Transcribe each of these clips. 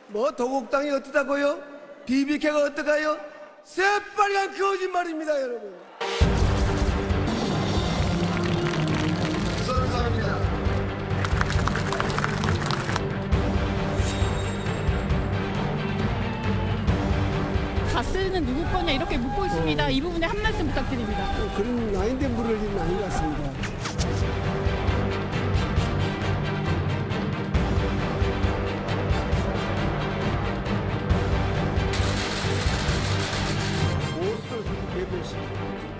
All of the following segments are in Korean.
뭐 도곡당이 어떻다고요? BBK가 어떡하요? 새빨간 거짓말입니다, 여러분. 가스는 누구 거냐 이렇게 묻고 있습니다. 이 부분에 한 말씀 부탁드립니다. 그런 나인데 물을 일은 아닌 것 같습니다. 보수를 개별시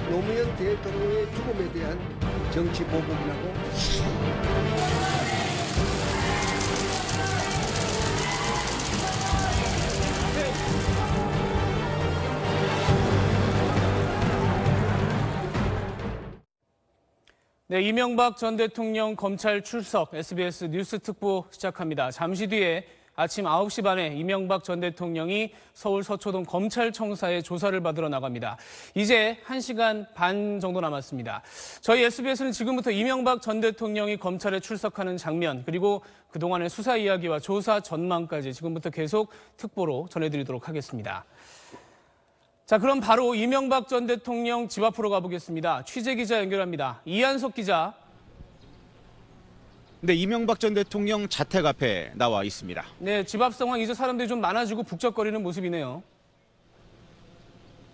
노무현 대통령의 죽음에 대한 정치 보복이라고. 네, 이명박 전 대통령 검찰 출석 SBS 뉴스 특보 시작합니다. 잠시 뒤에 아침 9시 반에 이명박 전 대통령이 서울 서초동 검찰청사에 조사를 받으러 나갑니다. 이제 1시간 반 정도 남았습니다. 저희 SBS는 지금부터 이명박 전 대통령이 검찰에 출석하는 장면, 그리고 그동안의 수사 이야기와 조사 전망까지 지금부터 계속 특보로 전해드리도록 하겠습니다. 자, 그럼 바로 이명박 전 대통령 집 앞으로 가보겠습니다. 취재기자 연결합니다. 이한석 기자. 네, 이명박 전 대통령 자택 앞에 나와 있습니다. 네, 집 앞 상황 이제 사람들이 좀 많아지고 북적거리는 모습이네요.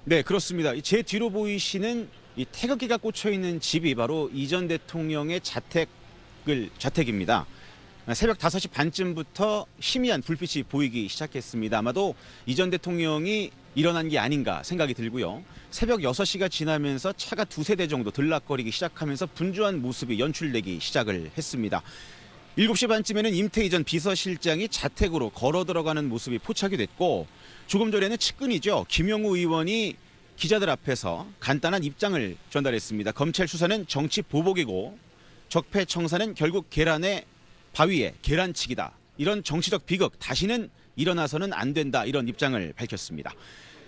네, 그렇습니다. 제 뒤로 보이시는 이 태극기가 꽂혀 있는 집이 바로 이 전 대통령의 자택입니다. 새벽 5시 반쯤부터 희미한 불빛이 보이기 시작했습니다. 아마도 이 전 대통령이 일어난 게 아닌가 생각이 들고요. 새벽 6시가 지나면서 차가 2-3대 정도 들락거리기 시작하면서 분주한 모습이 연출되기 시작을 했습니다. 7시 반쯤에는 임태희 전 비서실장이 자택으로 걸어 들어가는 모습이 포착이 됐고, 조금 전에는 측근이죠. 김영우 의원이 기자들 앞에서 간단한 입장을 전달했습니다. 검찰 수사는 정치 보복이고 적폐청사는 결국 계란의 바위에 계란치기다. 이런 정치적 비극 다시는 일어나서는 안 된다. 이런 입장을 밝혔습니다.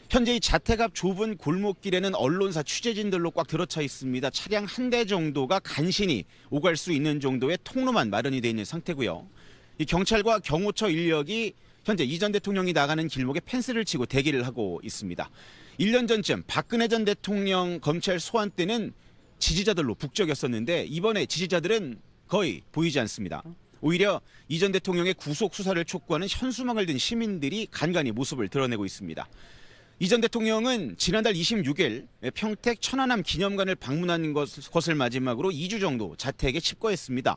현재 이 자택 앞 좁은 골목길에는 언론사 취재진들로 꽉 들어차 있습니다. 차량 1대 정도가 간신히 오갈 수 있는 정도의 통로만 마련이 돼 있는 상태고요. 이 경찰과 경호처 인력이 현재 이 전 대통령이 나가는 길목에 펜스를 치고 대기를 하고 있습니다. 1년 전쯤 박근혜 전 대통령 검찰 소환 때는 지지자들로 북적였었는데 이번에 지지자들은 거의 보이지 않습니다. 오히려 이 전 대통령의 구속 수사를 촉구하는 현수막을 든 시민들이 간간히 모습을 드러내고 있습니다. 이 전 대통령은 지난달 26일 평택 천안함 기념관을 방문한 것을 마지막으로 2주 정도 자택에 칩거했습니다.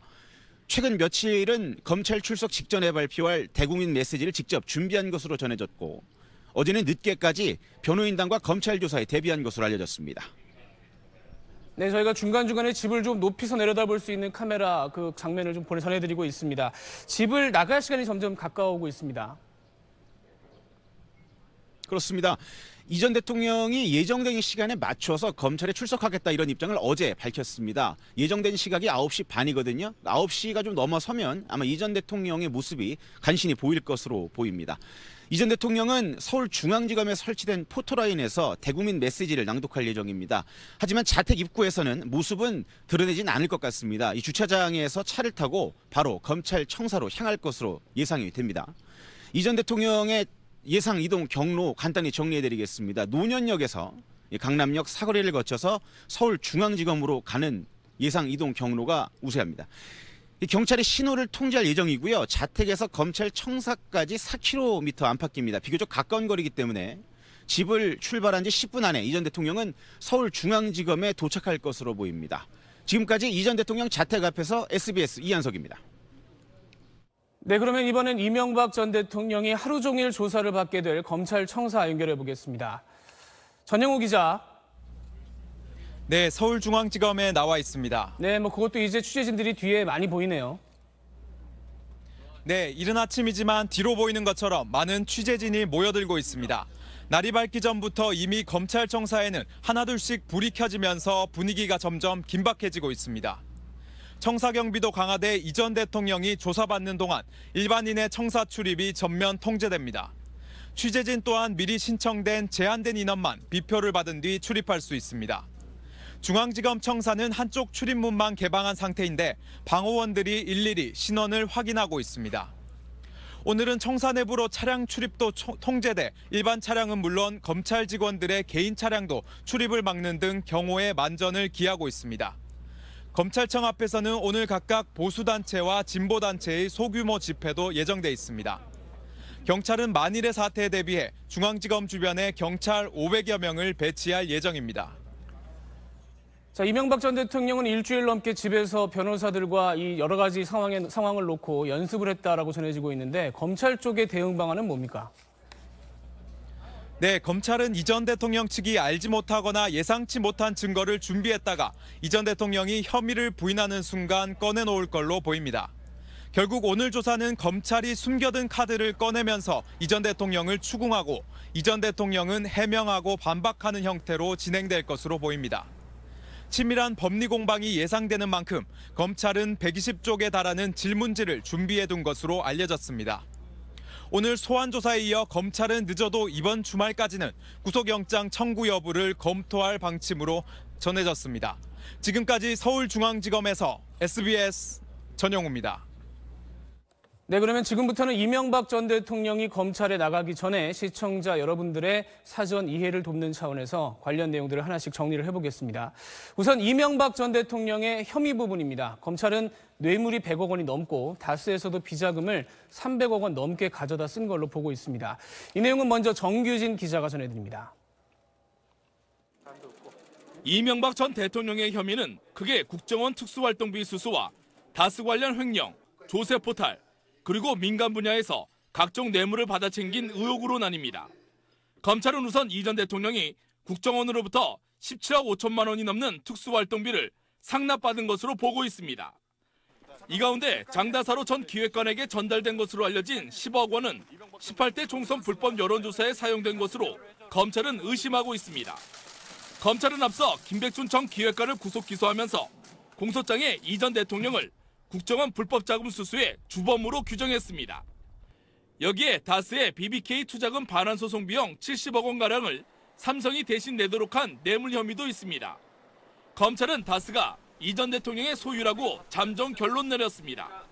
최근 며칠은 검찰 출석 직전에 발표할 대국민 메시지를 직접 준비한 것으로 전해졌고, 어제는 늦게까지 변호인단과 검찰 조사에 대비한 것으로 알려졌습니다. 네, 저희가 중간중간에 집을 좀 높이서 내려다볼 수 있는 카메라 그 장면을 좀 전해드리고 있습니다. 집을 나갈 시간이 점점 가까워오고 있습니다. 그렇습니다. 이 전 대통령이 예정된 시간에 맞춰서 검찰에 출석하겠다 이런 입장을 어제 밝혔습니다. 예정된 시각이 9시 반이거든요. 9시가 좀 넘어서면 아마 이 전 대통령의 모습이 간신히 보일 것으로 보입니다. 이 전 대통령은 서울중앙지검에 설치된 포토라인에서 대국민 메시지를 낭독할 예정입니다. 하지만 자택 입구에서는 모습은 드러내진 않을 것 같습니다. 이 주차장에서 차를 타고 바로 검찰청사로 향할 것으로 예상이 됩니다. 이 전 대통령의 예상 이동 경로 간단히 정리해드리겠습니다. 노년역에서 강남역 사거리를 거쳐서 서울중앙지검으로 가는 예상 이동 경로가 우세합니다. 경찰이 신호를 통제할 예정이고요. 자택에서 검찰청사까지 4km 안팎입니다. 비교적 가까운 거리이기 때문에 집을 출발한 지 10분 안에 이 전 대통령은 서울중앙지검에 도착할 것으로 보입니다. 지금까지 이 전 대통령 자택 앞에서 SBS 이한석입니다. 네, 그러면 이번엔 이명박 전 대통령이 하루 종일 조사를 받게 될 검찰청사 연결해 보겠습니다. 전영호 기자. 네, 서울중앙지검에 나와 있습니다. 네, 그것도 이제 취재진들이 뒤에 많이 보이네요. 네, 이른 아침이지만 뒤로 보이는 것처럼 많은 취재진이 모여들고 있습니다. 날이 밝기 전부터 이미 검찰청사에는 하나둘씩 불이 켜지면서 분위기가 점점 긴박해지고 있습니다. 청사 경비도 강화돼 이 전 대통령이 조사받는 동안 일반인의 청사 출입이 전면 통제됩니다. 취재진 또한 미리 신청된 제한된 인원만 비표를 받은 뒤 출입할 수 있습니다. 중앙지검 청사는 한쪽 출입문만 개방한 상태인데 방호원들이 일일이 신원을 확인하고 있습니다. 오늘은 청사 내부로 차량 출입도 통제돼 일반 차량은 물론 검찰 직원들의 개인 차량도 출입을 막는 등 경호에 만전을 기하고 있습니다. 검찰청 앞에서는 오늘 각각 보수단체와 진보단체의 소규모 집회도 예정돼 있습니다. 경찰은 만일의 사태에 대비해 중앙지검 주변에 경찰 500여 명을 배치할 예정입니다. 자, 이명박 전 대통령은 일주일 넘게 집에서 변호사들과 이 여러 가지 상황을 놓고 연습을 했다라고 전해지고 있는데 검찰 쪽의 대응 방안은 뭡니까? 네, 검찰은 이 전 대통령 측이 알지 못하거나 예상치 못한 증거를 준비했다가 이 전 대통령이 혐의를 부인하는 순간 꺼내놓을 걸로 보입니다. 결국 오늘 조사는 검찰이 숨겨둔 카드를 꺼내면서 이 전 대통령을 추궁하고 이 전 대통령은 해명하고 반박하는 형태로 진행될 것으로 보입니다. 치밀한 법리 공방이 예상되는 만큼 검찰은 120쪽에 달하는 질문지를 준비해둔 것으로 알려졌습니다. 오늘 소환 조사에 이어 검찰은 늦어도 이번 주말까지는 구속영장 청구 여부를 검토할 방침으로 전해졌습니다. 지금까지 서울중앙지검에서 SBS 전영우입니다. 네, 그러면 지금부터는 이명박 전 대통령이 검찰에 나가기 전에 시청자 여러분들의 사전 이해를 돕는 차원에서 관련 내용들을 하나씩 정리를 해보겠습니다. 우선 이명박 전 대통령의 혐의 부분입니다. 검찰은 뇌물이 100억 원이 넘고 다스에서도 비자금을 300억 원 넘게 가져다 쓴 걸로 보고 있습니다. 이 내용은 먼저 정규진 기자가 전해드립니다. 이명박 전 대통령의 혐의는 크게 국정원 특수활동비 수수와 다스 관련 횡령, 조세 포탈, 그리고 민간 분야에서 각종 뇌물을 받아 챙긴 의혹으로 나뉩니다. 검찰은 우선 이 전 대통령이 국정원으로부터 17억 5천만 원이 넘는 특수활동비를 상납받은 것으로 보고 있습니다. 이 가운데 장다사로 전 기획관에게 전달된 것으로 알려진 10억 원은 18대 총선 불법 여론조사에 사용된 것으로 검찰은 의심하고 있습니다. 검찰은 앞서 김백준 전 기획관을 구속 기소하면서 공소장에 이 전 대통령을 국정원 불법 자금 수수의 주범으로 규정했습니다. 여기에 다스의 BBK 투자금 반환 소송 비용 70억 원가량을 삼성이 대신 내도록 한 뇌물 혐의도 있습니다. 검찰은 다스가 이 전 대통령의 소유라고 잠정 결론 내렸습니다.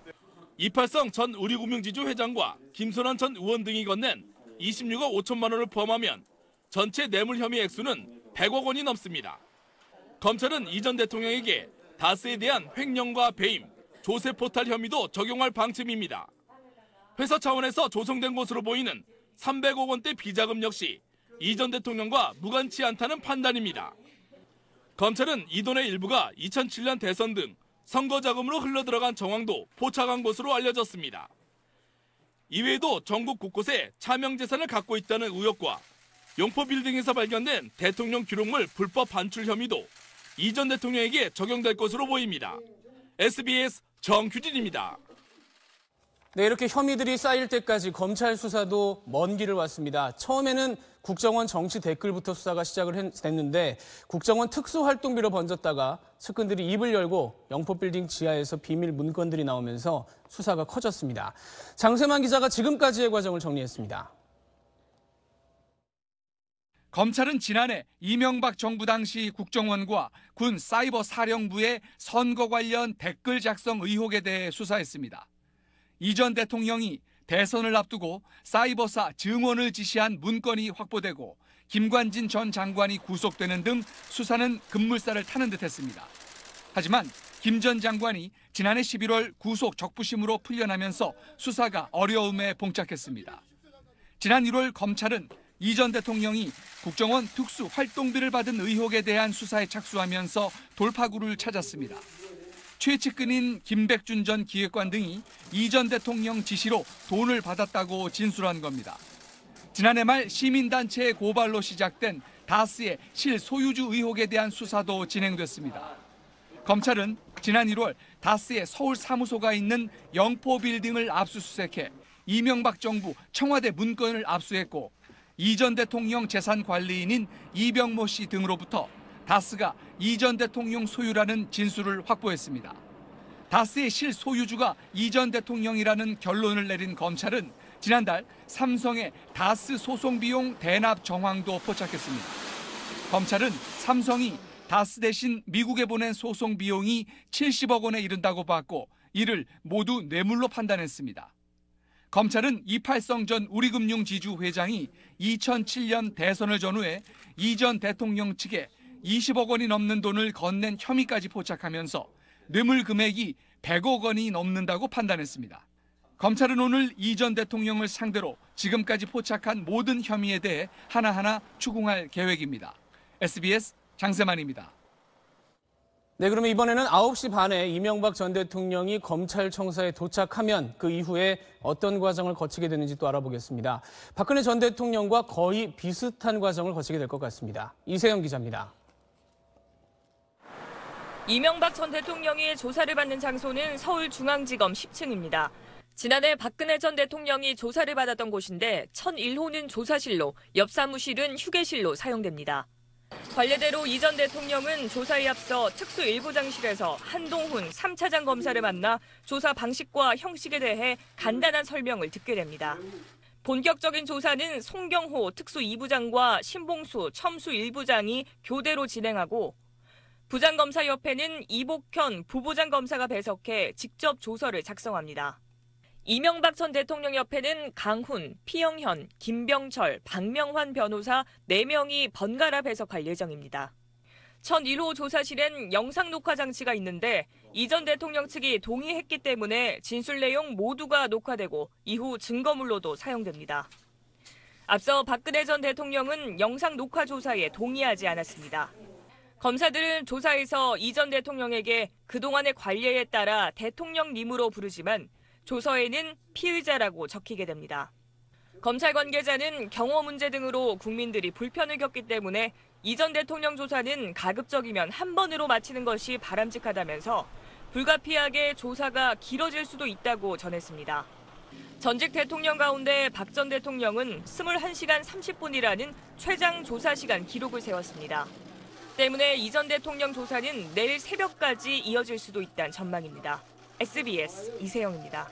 이팔성 전 우리금융지주 회장과 김선환 전 의원 등이 건넨 26억 5천만 원을 포함하면 전체 뇌물 혐의 액수는 100억 원이 넘습니다. 검찰은 이 전 대통령에게 다스에 대한 횡령과 배임, 조세 포탈 혐의도 적용할 방침입니다. 회사 차원에서 조성된 것으로 보이는 300억 원대 비자금 역시 이 전 대통령과 무관치 않다는 판단입니다. 검찰은 이 돈의 일부가 2007년 대선 등 선거 자금으로 흘러들어간 정황도 포착한 것으로 알려졌습니다. 이외에도 전국 곳곳에 차명 재산을 갖고 있다는 의혹과 영포 빌딩에서 발견된 대통령 기록물 불법 반출 혐의도 이 전 대통령에게 적용될 것으로 보입니다. SBS 정규진입니다. 네, 이렇게 혐의들이 쌓일 때까지 검찰 수사도 먼 길을 왔습니다. 처음에는 국정원 정치 댓글부터 수사가 시작을 됐는데 국정원 특수활동비로 번졌다가 측근들이 입을 열고 영포빌딩 지하에서 비밀 문건들이 나오면서 수사가 커졌습니다. 장세만 기자가 지금까지의 과정을 정리했습니다. 검찰은 지난해 이명박 정부 당시 국정원과 군 사이버 사령부의 선거 관련 댓글 작성 의혹에 대해 수사했습니다. 이 전 대통령이 대선을 앞두고 사이버사 증원을 지시한 문건이 확보되고 김관진 전 장관이 구속되는 등 수사는 급물살을 타는 듯했습니다. 하지만 김 전 장관이 지난해 11월 구속 적부심으로 풀려나면서 수사가 어려움에 봉착했습니다. 지난 1월 검찰은 이 전 대통령이 국정원 특수활동비를 받은 의혹에 대한 수사에 착수하면서 돌파구를 찾았습니다. 최측근인 김백준 전 기획관 등이 이 전 대통령 지시로 돈을 받았다고 진술한 겁니다. 지난해 말 시민단체의 고발로 시작된 다스의 실소유주 의혹에 대한 수사도 진행됐습니다. 검찰은 지난 1월 다스의 서울 사무소가 있는 영포빌딩을 압수수색해 이명박 정부 청와대 문건을 압수했고 이 전 대통령 재산 관리인인 이병모 씨 등으로부터 다스가 이 전 대통령 소유라는 진술을 확보했습니다. 다스의 실소유주가 이 전 대통령이라는 결론을 내린 검찰은 지난달 삼성의 다스 소송 비용 대납 정황도 포착했습니다. 검찰은 삼성이 다스 대신 미국에 보낸 소송 비용이 70억 원에 이른다고 봤고 이를 모두 뇌물로 판단했습니다. 검찰은 이팔성 전 우리금융지주 회장이 2007년 대선을 전후해 이 전 대통령 측에 20억 원이 넘는 돈을 건넨 혐의까지 포착하면서 뇌물 금액이 100억 원이 넘는다고 판단했습니다. 검찰은 오늘 이 전 대통령을 상대로 지금까지 포착한 모든 혐의에 대해 하나하나 추궁할 계획입니다. SBS 장세만입니다. 네, 그러면 이번에는 9시 반에 이명박 전 대통령이 검찰청사에 도착하면 그 이후에 어떤 과정을 거치게 되는지 또 알아보겠습니다. 박근혜 전 대통령과 거의 비슷한 과정을 거치게 될 것 같습니다. 이세영 기자입니다. 이명박 전 대통령이 조사를 받는 장소는 서울중앙지검 10층입니다. 지난해 박근혜 전 대통령이 조사를 받았던 곳인데 1001호는 조사실로, 옆 사무실은 휴게실로 사용됩니다. 관례대로 이 전 대통령은 조사에 앞서 특수 1부장실에서 한동훈 3차장 검사를 만나 조사 방식과 형식에 대해 간단한 설명을 듣게 됩니다. 본격적인 조사는 송경호 특수 2부장과 신봉수 첨수 1부장이 교대로 진행하고 부장검사 옆에는 이복현 부부장 검사가 배석해 직접 조서를 작성합니다. 이명박 전 대통령 옆에는 강훈, 피영현, 김병철, 박명환 변호사 4명이 번갈아 배석할 예정입니다. 1001호 조사실엔 영상 녹화 장치가 있는데 이 전 대통령 측이 동의했기 때문에 진술 내용 모두가 녹화되고 이후 증거물로도 사용됩니다. 앞서 박근혜 전 대통령은 영상 녹화 조사에 동의하지 않았습니다. 검사들은 조사에서 이 전 대통령에게 그동안의 관례에 따라 대통령님으로 부르지만 조서에는 피의자라고 적히게 됩니다. 검찰 관계자는 경호 문제 등으로 국민들이 불편을 겪기 때문에 이 전 대통령 조사는 가급적이면 한 번으로 마치는 것이 바람직하다면서 불가피하게 조사가 길어질 수도 있다고 전했습니다. 전직 대통령 가운데 박 전 대통령은 21시간 30분이라는 최장 조사 시간 기록을 세웠습니다. 때문에 이 전 대통령 조사는 내일 새벽까지 이어질 수도 있다는 전망입니다. SBS 이세영입니다.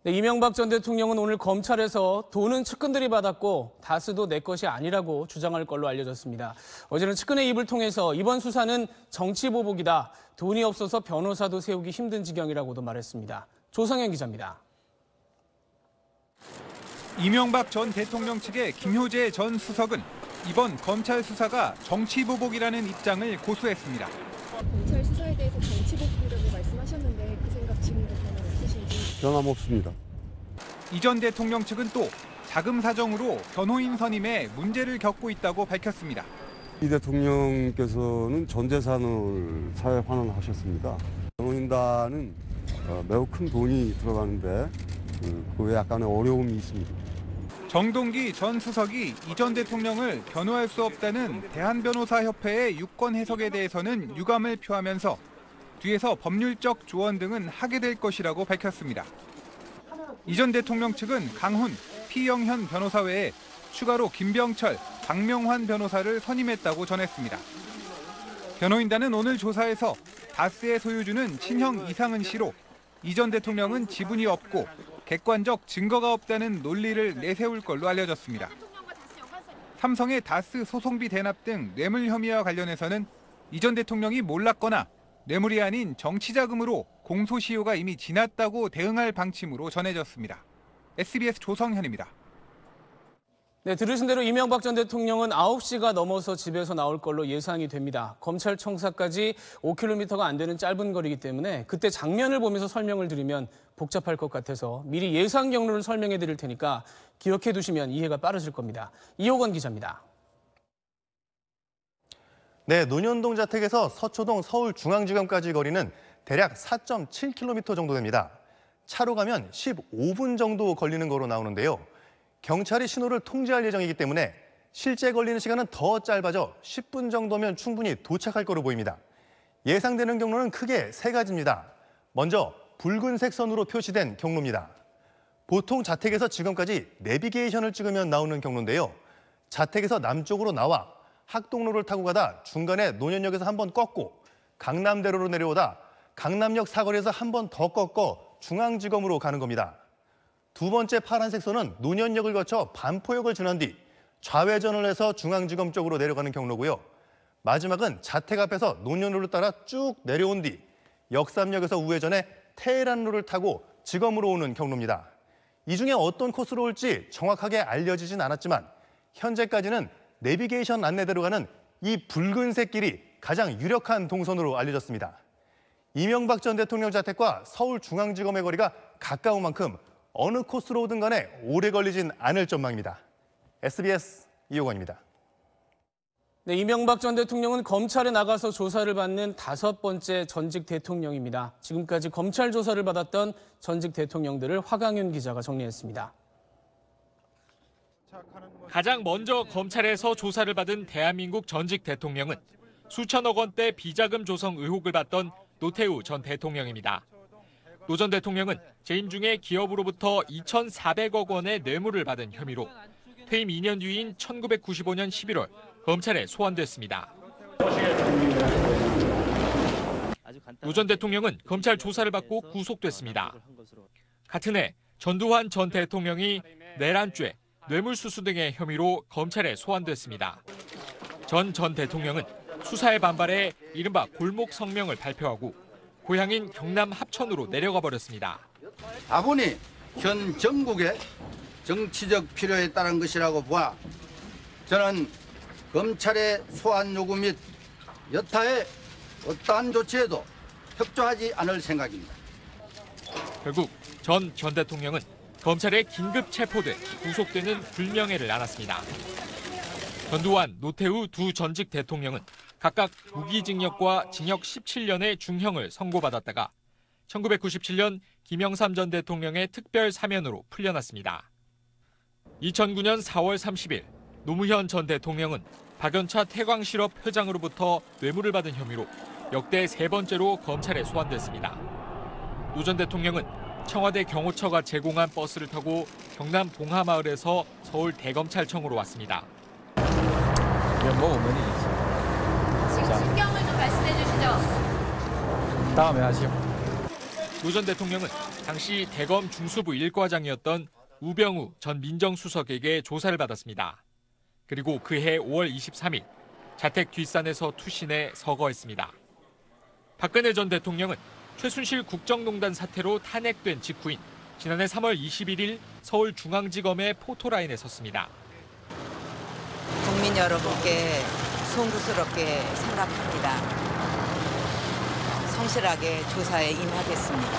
네, 이명박 전 대통령은 오늘 검찰에서 돈은 측근들이 받았고 다스도 내 것이 아니라고 주장할 걸로 알려졌습니다. 어제는 측근의 입을 통해서 이번 수사는 정치보복이다. 돈이 없어서 변호사도 세우기 힘든 지경이라고도 말했습니다. 조성현 기자입니다. 이명박 전 대통령 측의 김효재 전 수석은 이번 검찰 수사가 정치보복이라는 입장을 고수했습니다. 검찰 수사에 대해서 정치보복이라고 말씀하셨는데 그 생각 지금도 변화 없으신지? 변함없습니다. 이 전 대통령 측은 또 자금 사정으로 변호인 선임에 문제를 겪고 있다고 밝혔습니다. 이 대통령께서는 전 재산을 사회 환원하셨습니다. 변호인단은 매우 큰 돈이 들어가는데 그에 약간의 어려움이 있습니다. 정동기 전 수석이 이 전 대통령을 변호할 수 없다는 대한변호사협회의 유권 해석에 대해서는 유감을 표하면서 뒤에서 법률적 조언 등은 하게 될 것이라고 밝혔습니다. 이 전 대통령 측은 강훈, 피영현 변호사 외에 추가로 김병철, 박명환 변호사를 선임했다고 전했습니다. 변호인단은 오늘 조사에서 다스의 소유주는 친형 이상은 씨로 이 전 대통령은 지분이 없고 객관적 증거가 없다는 논리를 내세울 걸로 알려졌습니다. 삼성의 다스 소송비 대납 등 뇌물 혐의와 관련해서는 이 전 대통령이 몰랐거나 뇌물이 아닌 정치자금으로 공소시효가 이미 지났다고 대응할 방침으로 전해졌습니다. SBS 조성현입니다. 네, 들으신 대로 이명박 전 대통령은 9시가 넘어서 집에서 나올 걸로 예상이 됩니다. 검찰청사까지 5km가 안 되는 짧은 거리이기 때문에 그때 장면을 보면서 설명을 드리면 복잡할 것 같아서 미리 예상 경로를 설명해 드릴 테니까 기억해 두시면 이해가 빠르실 겁니다. 이호건 기자입니다. 네, 논현동 자택에서 서초동 서울중앙지검까지 거리는 대략 4.7km 정도 됩니다. 차로 가면 15분 정도 걸리는 거로 나오는데요. 경찰이 신호를 통제할 예정이기 때문에 실제 걸리는 시간은 더 짧아져 10분 정도면 충분히 도착할 거로 보입니다. 예상되는 경로는 크게 3가지입니다. 먼저 붉은색 선으로 표시된 경로입니다. 보통 자택에서 지검까지 내비게이션을 찍으면 나오는 경로인데요. 자택에서 남쪽으로 나와 학동로를 타고 가다 중간에 논현역에서 한 번 꺾고 강남대로로 내려오다 강남역 사거리에서 한 번 더 꺾어 중앙지검으로 가는 겁니다. 두 번째 파란색 선은 논현역을 거쳐 반포역을 지난 뒤 좌회전을 해서 중앙지검 쪽으로 내려가는 경로고요. 마지막은 자택 앞에서 논현로를 따라 쭉 내려온 뒤 역삼역에서 우회전해 테헤란로를 타고 지검으로 오는 경로입니다. 이 중에 어떤 코스로 올지 정확하게 알려지진 않았지만 현재까지는 내비게이션 안내대로 가는 이 붉은색 길이 가장 유력한 동선으로 알려졌습니다. 이명박 전 대통령 자택과 서울중앙지검의 거리가 가까운 만큼 어느 코스로 오든 간에 오래 걸리진 않을 전망입니다. SBS 이호건입니다. 네, 이명박 전 대통령은 검찰에 나가서 조사를 받는 5번째 전직 대통령입니다. 지금까지 검찰 조사를 받았던 전직 대통령들을 화강윤 기자가 정리했습니다. 가장 먼저 검찰에서 조사를 받은 대한민국 전직 대통령은 수천억 원대 비자금 조성 의혹을 받던 노태우 전 대통령입니다. 노 전 대통령은 재임 중에 기업으로부터 2,400억 원의 뇌물을 받은 혐의로 퇴임 2년 뒤인 1995년 11월 검찰에 소환됐습니다. 노 전 대통령은 검찰 조사를 받고 구속됐습니다. 같은 해 전두환 전 대통령이 내란죄, 뇌물수수 등의 혐의로 검찰에 소환됐습니다. 전 대통령은 수사에 반발해 이른바 골목 성명을 발표하고 고향인 경남 합천으로 내려가 버렸습니다. 다분히 현 정국의 정치적 필요에 따른 것이라고 보아 저는 검찰의 소환 요구 및 여타의 어떠한 조치에도 협조하지 않을 생각입니다. 결국 전 대통령은 검찰에 긴급 체포돼 구속되는 불명예를 안았습니다. 전두환, 노태우 두 전직 대통령은 각각 무기징역과 징역 17년의 중형을 선고받았다가 1997년 김영삼 전 대통령의 특별 사면으로 풀려났습니다. 2009년 4월 30일 노무현 전 대통령은 박연차 태광실업 회장으로부터 뇌물을 받은 혐의로 역대 3번째로 검찰에 소환됐습니다. 노 전 대통령은 청와대 경호처가 제공한 버스를 타고 경남 봉하마을에서 서울 대검찰청으로 왔습니다. 신경을 좀 말씀해 주시죠. 다음에 하시오. 노 전 대통령은 당시 대검 중수부 1과장이었던 우병우 전 민정수석에게 조사를 받았습니다. 그리고 그해 5월 23일 자택 뒷산에서 투신해 서거했습니다. 박근혜 전 대통령은 최순실 국정농단 사태로 탄핵된 직후인 지난해 3월 21일 서울중앙지검의 포토라인에 섰습니다. 국민 여러분께 송구스럽게 생각합니다. 성실하게 조사에 임하겠습니다.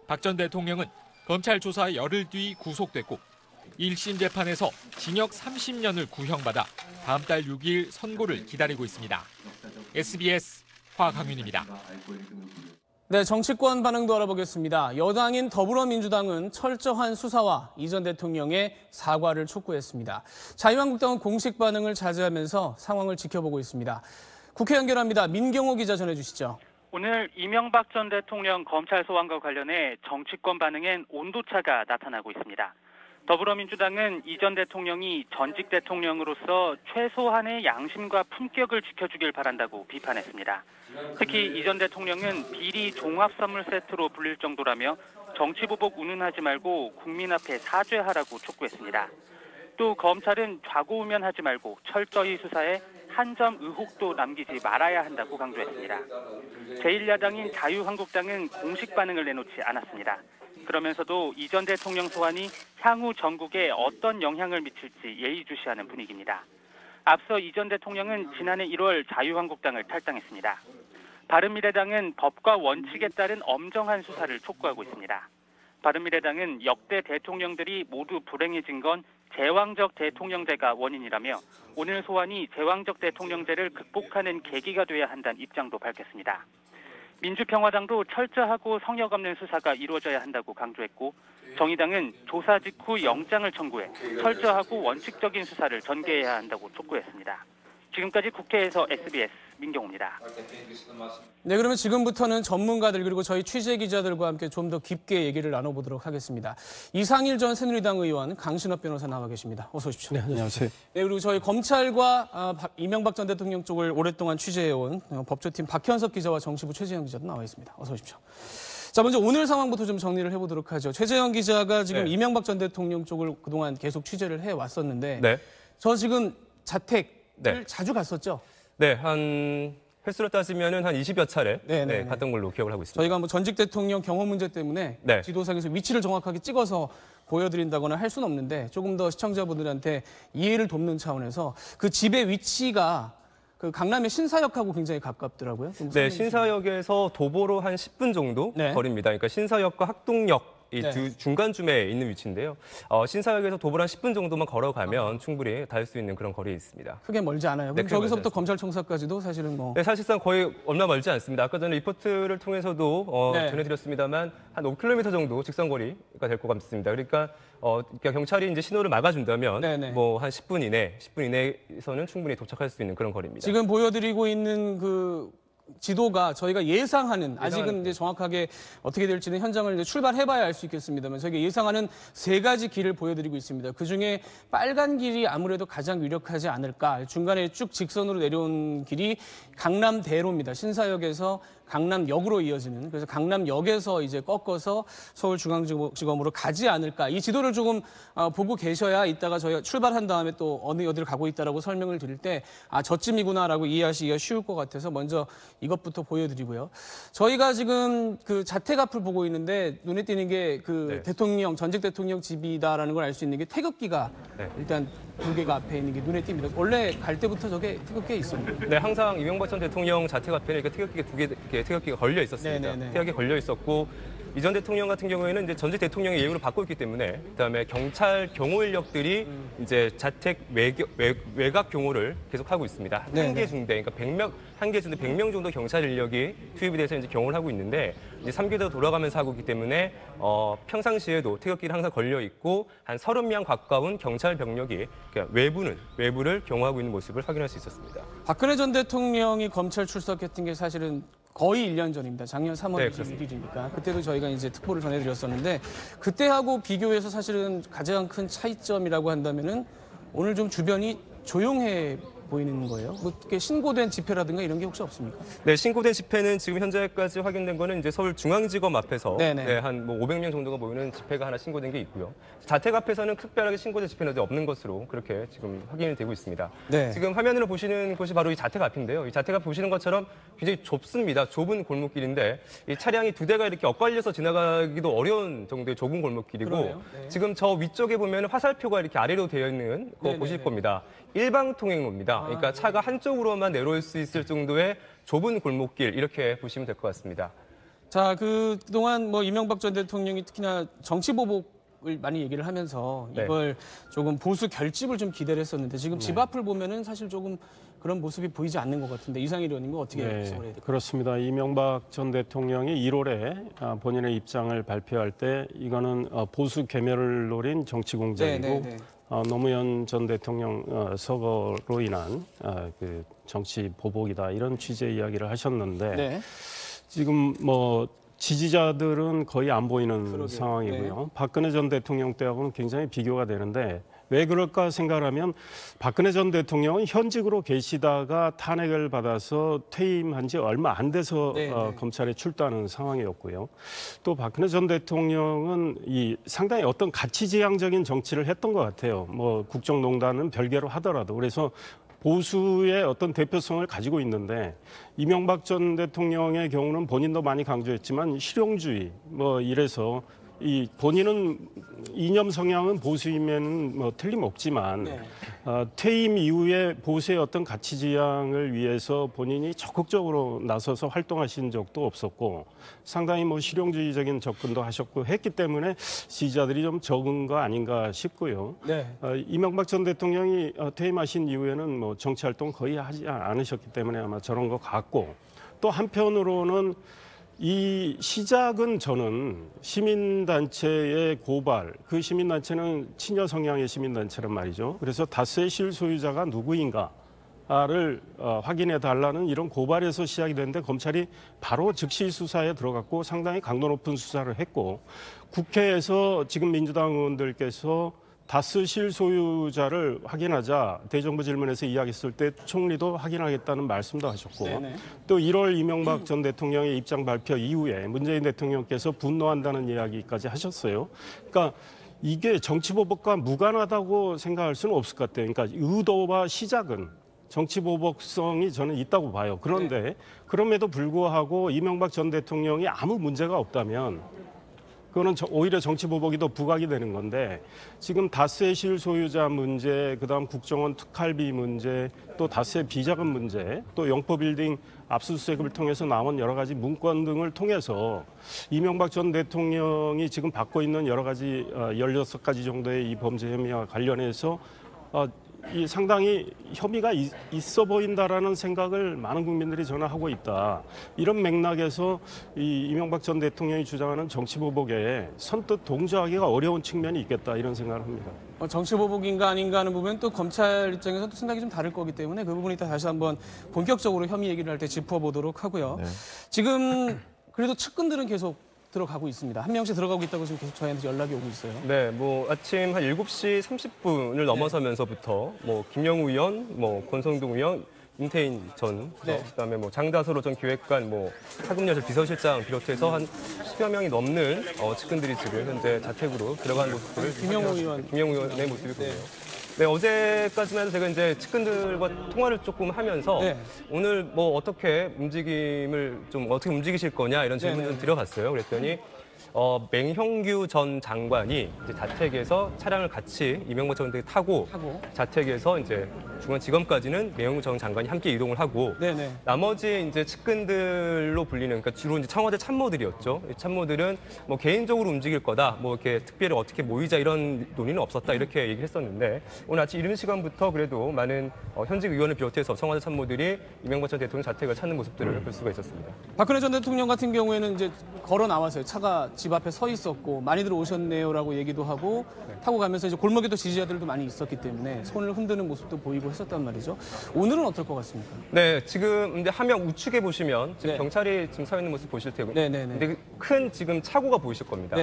박 전 대통령은 검찰 조사 열흘 뒤 구속됐고 1심 재판에서 징역 30년을 구형받아 다음 달 6일 선고를 기다리고 있습니다. SBS 화강윤입니다. 네, 정치권 반응도 알아보겠습니다. 여당인 더불어민주당은 철저한 수사와 이 전 대통령의 사과를 촉구했습니다. 자유한국당은 공식 반응을 자제하면서 상황을 지켜보고 있습니다. 국회 연결합니다. 민경호 기자 전해주시죠. 오늘 이명박 전 대통령 검찰 소환과 관련해 정치권 반응엔 온도차가 나타나고 있습니다. 더불어민주당은 이 전 대통령이 전직 대통령으로서 최소한의 양심과 품격을 지켜주길 바란다고 비판했습니다. 특히 이 전 대통령은 비리 종합 선물 세트로 불릴 정도라며 정치보복 운운하지 말고 국민 앞에 사죄하라고 촉구했습니다. 또 검찰은 좌고우면하지 말고 철저히 수사해 한 점 의혹도 남기지 말아야 한다고 강조했습니다. 제1야당인 자유한국당은 공식 반응을 내놓지 않았습니다. 그러면서도 이 전 대통령 소환이 향후 전국에 어떤 영향을 미칠지 예의주시하는 분위기입니다. 앞서 이 전 대통령은 지난해 1월 자유한국당을 탈당했습니다. 바른미래당은 법과 원칙에 따른 엄정한 수사를 촉구하고 있습니다. 바른미래당은 역대 대통령들이 모두 불행해진 건 제왕적 대통령제가 원인이라며 오늘 소환이 제왕적 대통령제를 극복하는 계기가 돼야 한다는 입장도 밝혔습니다. 민주평화당도 철저하고 성역 없는 수사가 이루어져야 한다고 강조했고 정의당은 조사 직후 영장을 청구해 철저하고 원칙적인 수사를 전개해야 한다고 촉구했습니다. 지금까지 국회에서 SBS 민경호입니다. 네, 그러면 지금부터는 전문가들 그리고 저희 취재 기자들과 함께 좀 더 깊게 얘기를 나눠보도록 하겠습니다. 이상일 전 새누리당 의원, 강신업 변호사 나와 계십니다. 어서 오십시오. 네, 안녕하세요. 네, 그리고 저희 검찰과 이명박 전 대통령 쪽을 오랫동안 취재해온 법조팀 박현석 기자와 정치부 최재형 기자도 나와 있습니다. 어서 오십시오. 자, 먼저 오늘 상황부터 좀 정리를 해보도록 하죠. 최재형 기자가 지금 네. 이명박 전 대통령 쪽을 그동안 계속 취재를 해왔었는데 네. 저 지금 자택을 네. 자주 갔었죠? 네, 한 횟수로 따지면은 한 20여 차례 갔던 걸로 기억을 하고 있습니다. 저희가 뭐 전직 대통령 경호 문제 때문에 지도상에서 위치를 정확하게 찍어서 보여드린다거나 할 수는 없는데 조금 더 시청자분들한테 이해를 돕는 차원에서 그 집의 위치가 그 강남의 신사역하고 굉장히 가깝더라고요. 네, 신사역에서 도보로 한 10분 정도 거리입니다. 그러니까 신사역과 학동역 이 중간쯤에 있는 위치인데요. 신사역에서 도보로 한 10분 정도만 걸어가면 충분히 닿을 수 있는 그런 거리에 있습니다. 크게 멀지 않아요. 그럼 저기서부터 검찰청사까지도 사실은 뭐... 네, 사실상 거의 얼마 멀지 않습니다. 아까 전에 리포트를 통해서도 전해드렸습니다만 한 5km 정도 직선거리가 될 것 같습니다. 그러니까 경찰이 이제 신호를 막아준다면 뭐 한 10분 이내에서는 충분히 도착할 수 있는 그런 거리입니다. 지금 보여드리고 있는 그 지도가 저희가 예상하는 아직은 이제 정확하게 어떻게 될지는 현장을 이제 출발해봐야 알 수 있겠습니다만 저희가 예상하는 3가지 길을 보여드리고 있습니다. 그 중에 빨간 길이 아무래도 가장 유력하지 않을까. 중간에 쭉 직선으로 내려온 길이 강남대로입니다. 신사역에서 강남역으로 이어지는, 그래서 강남역에서 이제 꺾어서 서울중앙지검으로 가지 않을까. 이 지도를 조금 보고 계셔야 이따가 저희가 출발한 다음에 또 어디를 가고 있다라고 설명을 드릴 때 아, 저쯤이구나라고 이해하시기가 쉬울 것 같아서 먼저 이것부터 보여드리고요. 저희가 지금 그 자택 앞을 보고 있는데 눈에 띄는 게 그 대통령, 전직 대통령 집이다라는 걸 알 수 있는 게 태극기가 일단 2개가 앞에 있는 게 눈에 띕니다. 원래 갈 때부터 저게 태극기가 있었나요? 네, 항상 이명박 전 대통령 자택 앞에는 이렇게 태극기가 걸려 있었습니다. 태극기 걸려 있었고 이 전 대통령 같은 경우에는 이제 전직 대통령의 예우를 받고 있기 때문에 그다음에 경찰 경호 인력들이 이제 자택 외곽 경호를 계속하고 있습니다. 한개 중대, 그러니까 100명 정도 경찰 인력이 투입이 돼서 이제 경호를 하고 있는데 이제 3개도 돌아가면서 하고 있기 때문에 평상시에도 태극기를 항상 걸려 있고 한 30명 가까운 경찰 병력이 그러니까 외부를 경호하고 있는 모습을 확인할 수 있었습니다. 박근혜 전 대통령이 검찰 출석했던 게 사실은 거의 1년 전입니다. 작년 3월 21일이니까. 그때도 저희가 이제 특보를 전해드렸었는데 그때하고 비교해서 사실은 가장 큰 차이점이라고 한다면은 오늘 좀 주변이 조용해 보이는 거예요. 뭐 이렇게 신고된 집회라든가 이런 게 혹시 없습니까? 네, 신고된 집회는 지금 현재까지 확인된 거는 이제 서울중앙지검 앞에서 한 뭐 500명 정도가 모이는 집회가 하나 신고된 게 있고요. 자택 앞에서는 특별하게 신고된 집회는 없는 것으로 그렇게 지금 확인이 되고 있습니다. 지금 화면으로 보시는 곳이 바로 이 자택 앞인데요. 이 자택 앞 보시는 것처럼 굉장히 좁습니다. 좁은 골목길인데 이 차량이 2대가 이렇게 엇갈려서 지나가기도 어려운 정도의 좁은 골목길이고 지금 저 위쪽에 보면 화살표가 이렇게 아래로 되어 있는 거 보실 겁니다. 일방통행로입니다. 그러니까 차가 한쪽으로만 내려올 수 있을 정도의 좁은 골목길 이렇게 보시면 될 것 같습니다. 자, 그동안 뭐 이명박 전 대통령이 특히나 정치보복을 많이 얘기를 하면서 이걸 조금 보수 결집을 좀 기대를 했었는데 지금 집 앞을 보면은 사실 조금 그런 모습이 보이지 않는 것 같은데 이상일 의원님은 어떻게 해석을 해야 될까요? 그렇습니다. 이명박 전 대통령이 1월에 본인의 입장을 발표할 때 이거는 보수 괴멸을 노린 정치 공작이고 노무현 전 대통령 서거로 인한 그 정치 보복이다 이런 취지의 이야기를 하셨는데 지금 뭐 지지자들은 거의 안 보이는 상황이고요. 박근혜 전 대통령 때하고는 굉장히 비교가 되는데 왜 그럴까 생각하면 박근혜 전 대통령은 현직으로 계시다가 탄핵을 받아서 퇴임한 지 얼마 안 돼서 검찰에 출두하는 상황이었고요. 또 박근혜 전 대통령은 상당히 어떤 가치지향적인 정치를 했던 것 같아요. 뭐 국정농단은 별개로 하더라도. 그래서 보수의 어떤 대표성을 가지고 있는데 이명박 전 대통령의 경우는 본인도 많이 강조했지만 실용주의 뭐 이래서 본인은 이념 성향은 보수임에는 뭐 틀림없지만 퇴임 이후에 보수의 어떤 가치 지향을 위해서 본인이 적극적으로 나서서 활동하신 적도 없었고 상당히 뭐 실용주의적인 접근도 하셨고 했기 때문에 지지자들이 좀 적은 거 아닌가 싶고요. 이명박 전 대통령이 퇴임하신 이후에는 뭐 정치 활동 거의 하지 않으셨기 때문에 아마 저런 것 같고 또 한편으로는 이 시작은 저는 시민단체의 고발, 그 시민단체는 친여 성향의 시민단체란 말이죠. 그래서 다스의 실소유자가 누구인가를 확인해 달라는 이런 고발에서 시작이 됐는데 검찰이 바로 즉시 수사에 들어갔고 상당히 강도 높은 수사를 했고 국회에서 지금 민주당 의원들께서 다스 실소유자를 확인하자 대정부 질문에서 이야기했을 때 총리도 확인하겠다는 말씀도 하셨고 또 1월 이명박 전 대통령의 입장 발표 이후에 문재인 대통령께서 분노한다는 이야기까지 하셨어요. 그러니까 이게 정치보복과 무관하다고 생각할 수는 없을 것 같아요. 그러니까 의도와 시작은 정치 보복성이 저는 있다고 봐요. 그런데 그럼에도 불구하고 이명박 전 대통령이 아무 문제가 없다면 그거는 오히려 정치 보복이 더 부각이 되는 건데 지금 다스의 실소유자 문제, 그다음 국정원 특활비 문제, 또 다스의 비자금 문제, 또 영포빌딩 압수수색을 통해서 나온 여러 가지 문건 등을 통해서 이명박 전 대통령이 지금 받고 있는 여러 가지 16가지 정도의 이 범죄 혐의와 관련해서 이 상당히 혐의가 있어 보인다라는 생각을 많은 국민들이 저는 하고 있다. 이런 맥락에서 이 이명박 전 대통령이 주장하는 정치 보복에 선뜻 동조하기가 어려운 측면이 있겠다 이런 생각을 합니다. 정치 보복인가 아닌가 하는 부분은 또 검찰 입장에서 또 생각이 좀 다를 거기 때문에 그 부분이 이따 다시 한번 본격적으로 혐의 얘기를 할 때 짚어보도록 하고요. 지금 그래도 측근들은 계속 들어가고 있습니다. 한 명씩 들어가고 있다고 지금 계속 저희한테 연락이 오고 있어요. 네, 뭐 아침 한 7시 30분을 넘어서면서부터 뭐 김영우 의원, 뭐 권성동 의원, 임태인 전, 그다음에 뭐 장다솔 전 기획관, 뭐 하금여철 비서실장 비롯해서 한 10여 명이 넘는 측근들이 지금 현재 자택으로 들어간 모습들을 김영우 의원의 모습이 보여요. 네, 어제까지만 해도 제가 이제 측근들과 통화를 조금 하면서 오늘 뭐 어떻게 움직임을 좀 어떻게 움직이실 거냐 이런 질문을 드려봤어요. 그랬더니 맹형규 전 장관이 이제 자택에서 차량을 같이 이명박 전 대통령이 타고 자택에서 이제 중앙지검까지는 맹형규 전 장관이 함께 이동을 하고 나머지 이제 측근들로 불리는 그러니까 주로 이제 청와대 참모들이었죠. 이 참모들은 뭐 개인적으로 움직일 거다, 뭐 이렇게 특별히 어떻게 모이자 이런 논의는 없었다 이렇게 얘기를 했었는데 오늘 아침 이른 시간부터 그래도 많은 현직 의원을 비롯해서 청와대 참모들이 이명박 전 대통령 자택을 찾는 모습들을 볼 수가 있었습니다. 박근혜 전 대통령 같은 경우에는 이제 걸어 나와서요. 차가 집 앞에 서 있었고 많이들 오셨네요라고 얘기도 하고 타고 가면서 이제 골목에도 지지자들도 많이 있었기 때문에 손을 흔드는 모습도 보이고 했었단 말이죠. 오늘은 어떨 것 같습니까? 네, 지금 근데 함양 우측에 보시면 지금 경찰이 지금 서 있는 모습 보실 테고, 근데 큰 지금 차고가 보이실 겁니다.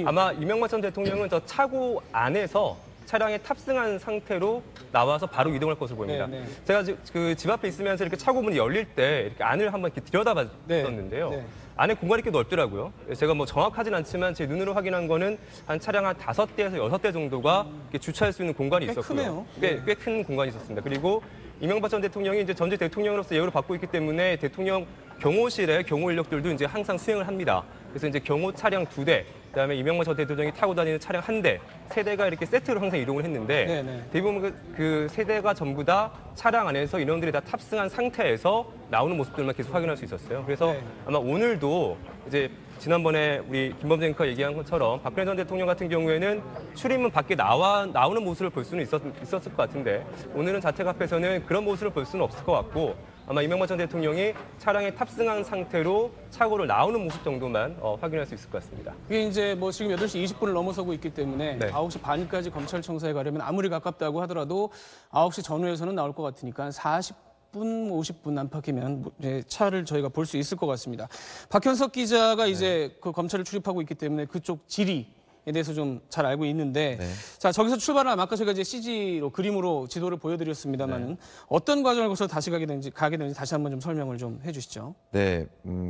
아마 이명박 전 대통령은 저 차고 안에서 차량에 탑승한 상태로 나와서 바로 이동할 것으로 보입니다. 제가 그 집 앞에 있으면서 이렇게 차고 문이 열릴 때 이렇게 안을 한번 이렇게 들여다봤었는데요. 안에 공간이 꽤 넓더라고요. 제가 뭐 정확하진 않지만 제 눈으로 확인한 거는 한 차량 한 5대에서 6대 정도가 이렇게 주차할 수 있는 공간이 있었고요. 꽤 큰 공간이 있었습니다. 그리고 이명박 전 대통령이 이제 전직 대통령으로서 예우를 받고 있기 때문에 대통령 경호실에 경호 인력들도 이제 항상 수행을 합니다. 그래서 이제 경호 차량 2대, 그다음에 이명박 전 대통령이 타고 다니는 차량 1대, 3대가 이렇게 세트로 항상 이동을 했는데 대부분 그 3대가 전부 다 차량 안에서 인원들이 다 탑승한 상태에서 나오는 모습들만 계속 확인할 수 있었어요. 그래서 아마 오늘도 이제 지난번에 우리 김범재 앵커가 얘기한 것처럼 박근혜 전 대통령 같은 경우에는 출입문 밖에 나오는 모습을 볼 수는 있었을 것 같은데 오늘은 자택 앞에서는 그런 모습을 볼 수는 없을 것 같고 아마 이명박 전 대통령이 차량에 탑승한 상태로 차고를 나오는 모습 정도만 확인할 수 있을 것 같습니다. 이게 이제 뭐 지금 8시 20분을 넘어서고 있기 때문에 9시 반까지 검찰청사에 가려면 아무리 가깝다고 하더라도 9시 전후에서는 나올 것 같으니까 40분, 50분 안팎이면 차를 저희가 볼 수 있을 것 같습니다. 박현석 기자가 이제 그 검찰을 출입하고 있기 때문에 그쪽 지리에 대해서 좀 잘 알고 있는데 자 저기서 출발하면 아까 저희가 이제 CG로 그림으로 지도를 보여드렸습니다만은 어떤 과정을 거쳐서 다시 가게 되는지 다시 한번 좀 설명을 좀 해주시죠. 네,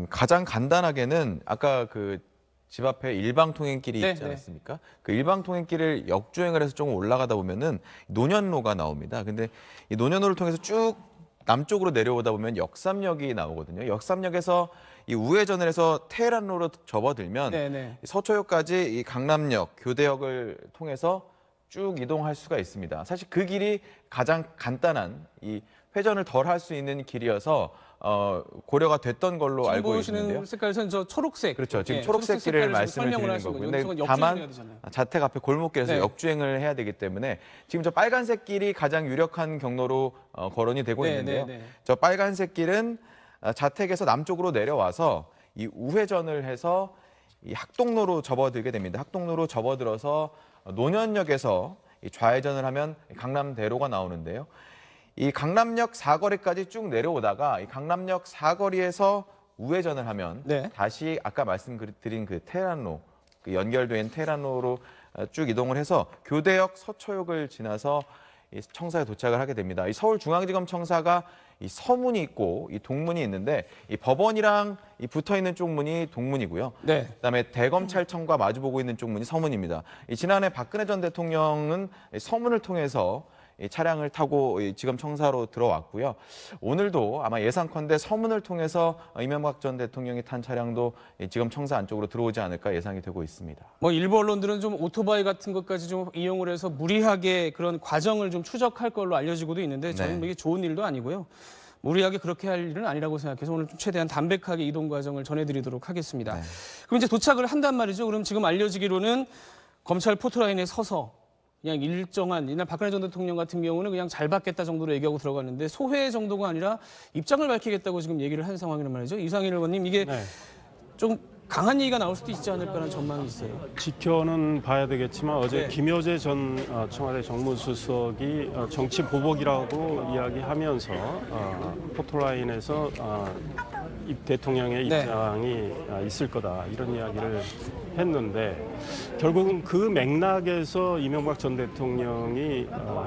가장 간단하게는 아까 그 집 앞에 일방통행길이 있지 않습니까? 그 일방통행길을 역주행을 해서 조금 올라가다 보면은 노년로가 나옵니다. 근데 이 노년로를 통해서 쭉 남쪽으로 내려오다 보면 역삼역이 나오거든요. 역삼역에서 이 우회전을 해서 테헤란로로 접어들면 서초역까지 이 강남역, 교대역을 통해서 쭉 이동할 수가 있습니다. 사실 그 길이 가장 간단한 이 회전을 덜 할 수 있는 길이어서 고려가 됐던 걸로 알고 있는데요. 보시는 색깔에서는 저 초록색. 그렇죠. 지금 초록색 길을 말씀을 드리는 거고요. 근데 다만 자택 앞에 골목길에서 역주행을 해야 되기 때문에 지금 저 빨간색 길이 가장 유력한 경로로 거론이 되고 있는데요. 저 빨간색 길은 자택에서 남쪽으로 내려와서 이 우회전을 해서 이 학동로로 접어들게 됩니다. 학동로로 접어들어서 노년역에서 이 좌회전을 하면 강남대로가 나오는데요. 이 강남역 사거리까지 쭉 내려오다가 이 강남역 사거리에서 우회전을 하면 다시 아까 말씀드린 그 테헤란로, 그 연결된 테헤란로로 쭉 이동을 해서 교대역 서초역을 지나서 이 청사에 도착을 하게 됩니다. 이 서울중앙지검 청사가 이 서문이 있고 이 동문이 있는데 이 법원이랑 이 붙어 있는 쪽 문이 동문이고요. 그다음에 대검찰청과 마주보고 있는 쪽 문이 서문입니다. 이 지난해 박근혜 전 대통령은 서문을 통해서 이 차량을 타고 이 지검 청사로 들어왔고요. 오늘도 아마 예상컨대 서문을 통해서 이명박 전 대통령이 탄 차량도 이 지검 청사 안쪽으로 들어오지 않을까 예상이 되고 있습니다. 뭐 일부 언론들은 좀 오토바이 같은 것까지 좀 이용을 해서 무리하게 그런 과정을 좀 추적할 걸로 알려지고도 있는데 저는 뭐 이게 좋은 일도 아니고요. 무리하게 그렇게 할 일은 아니라고 생각해서 오늘 좀 최대한 담백하게 이동 과정을 전해드리도록 하겠습니다. 그럼 이제 도착을 한단 말이죠. 그럼 지금 알려지기로는 검찰 포토라인에 서서 그냥 일정한, 이날 박근혜 전 대통령 같은 경우는 그냥 잘 받겠다 정도로 얘기하고 들어갔는데 소회 정도가 아니라 입장을 밝히겠다고 지금 얘기를 한 상황이란 말이죠. 이상일 의원님, 이게 좀 강한 얘기가 나올 수도 있지 않을까라는 전망이 있어요. 지켜는 봐야 되겠지만 어제 김여재 전 청와대 정무수석이 정치 보복이라고 이야기하면서 포토라인에서 대통령의 입장이 있을 거다 이런 이야기를 했는데 결국은 그 맥락에서 이명박 전 대통령이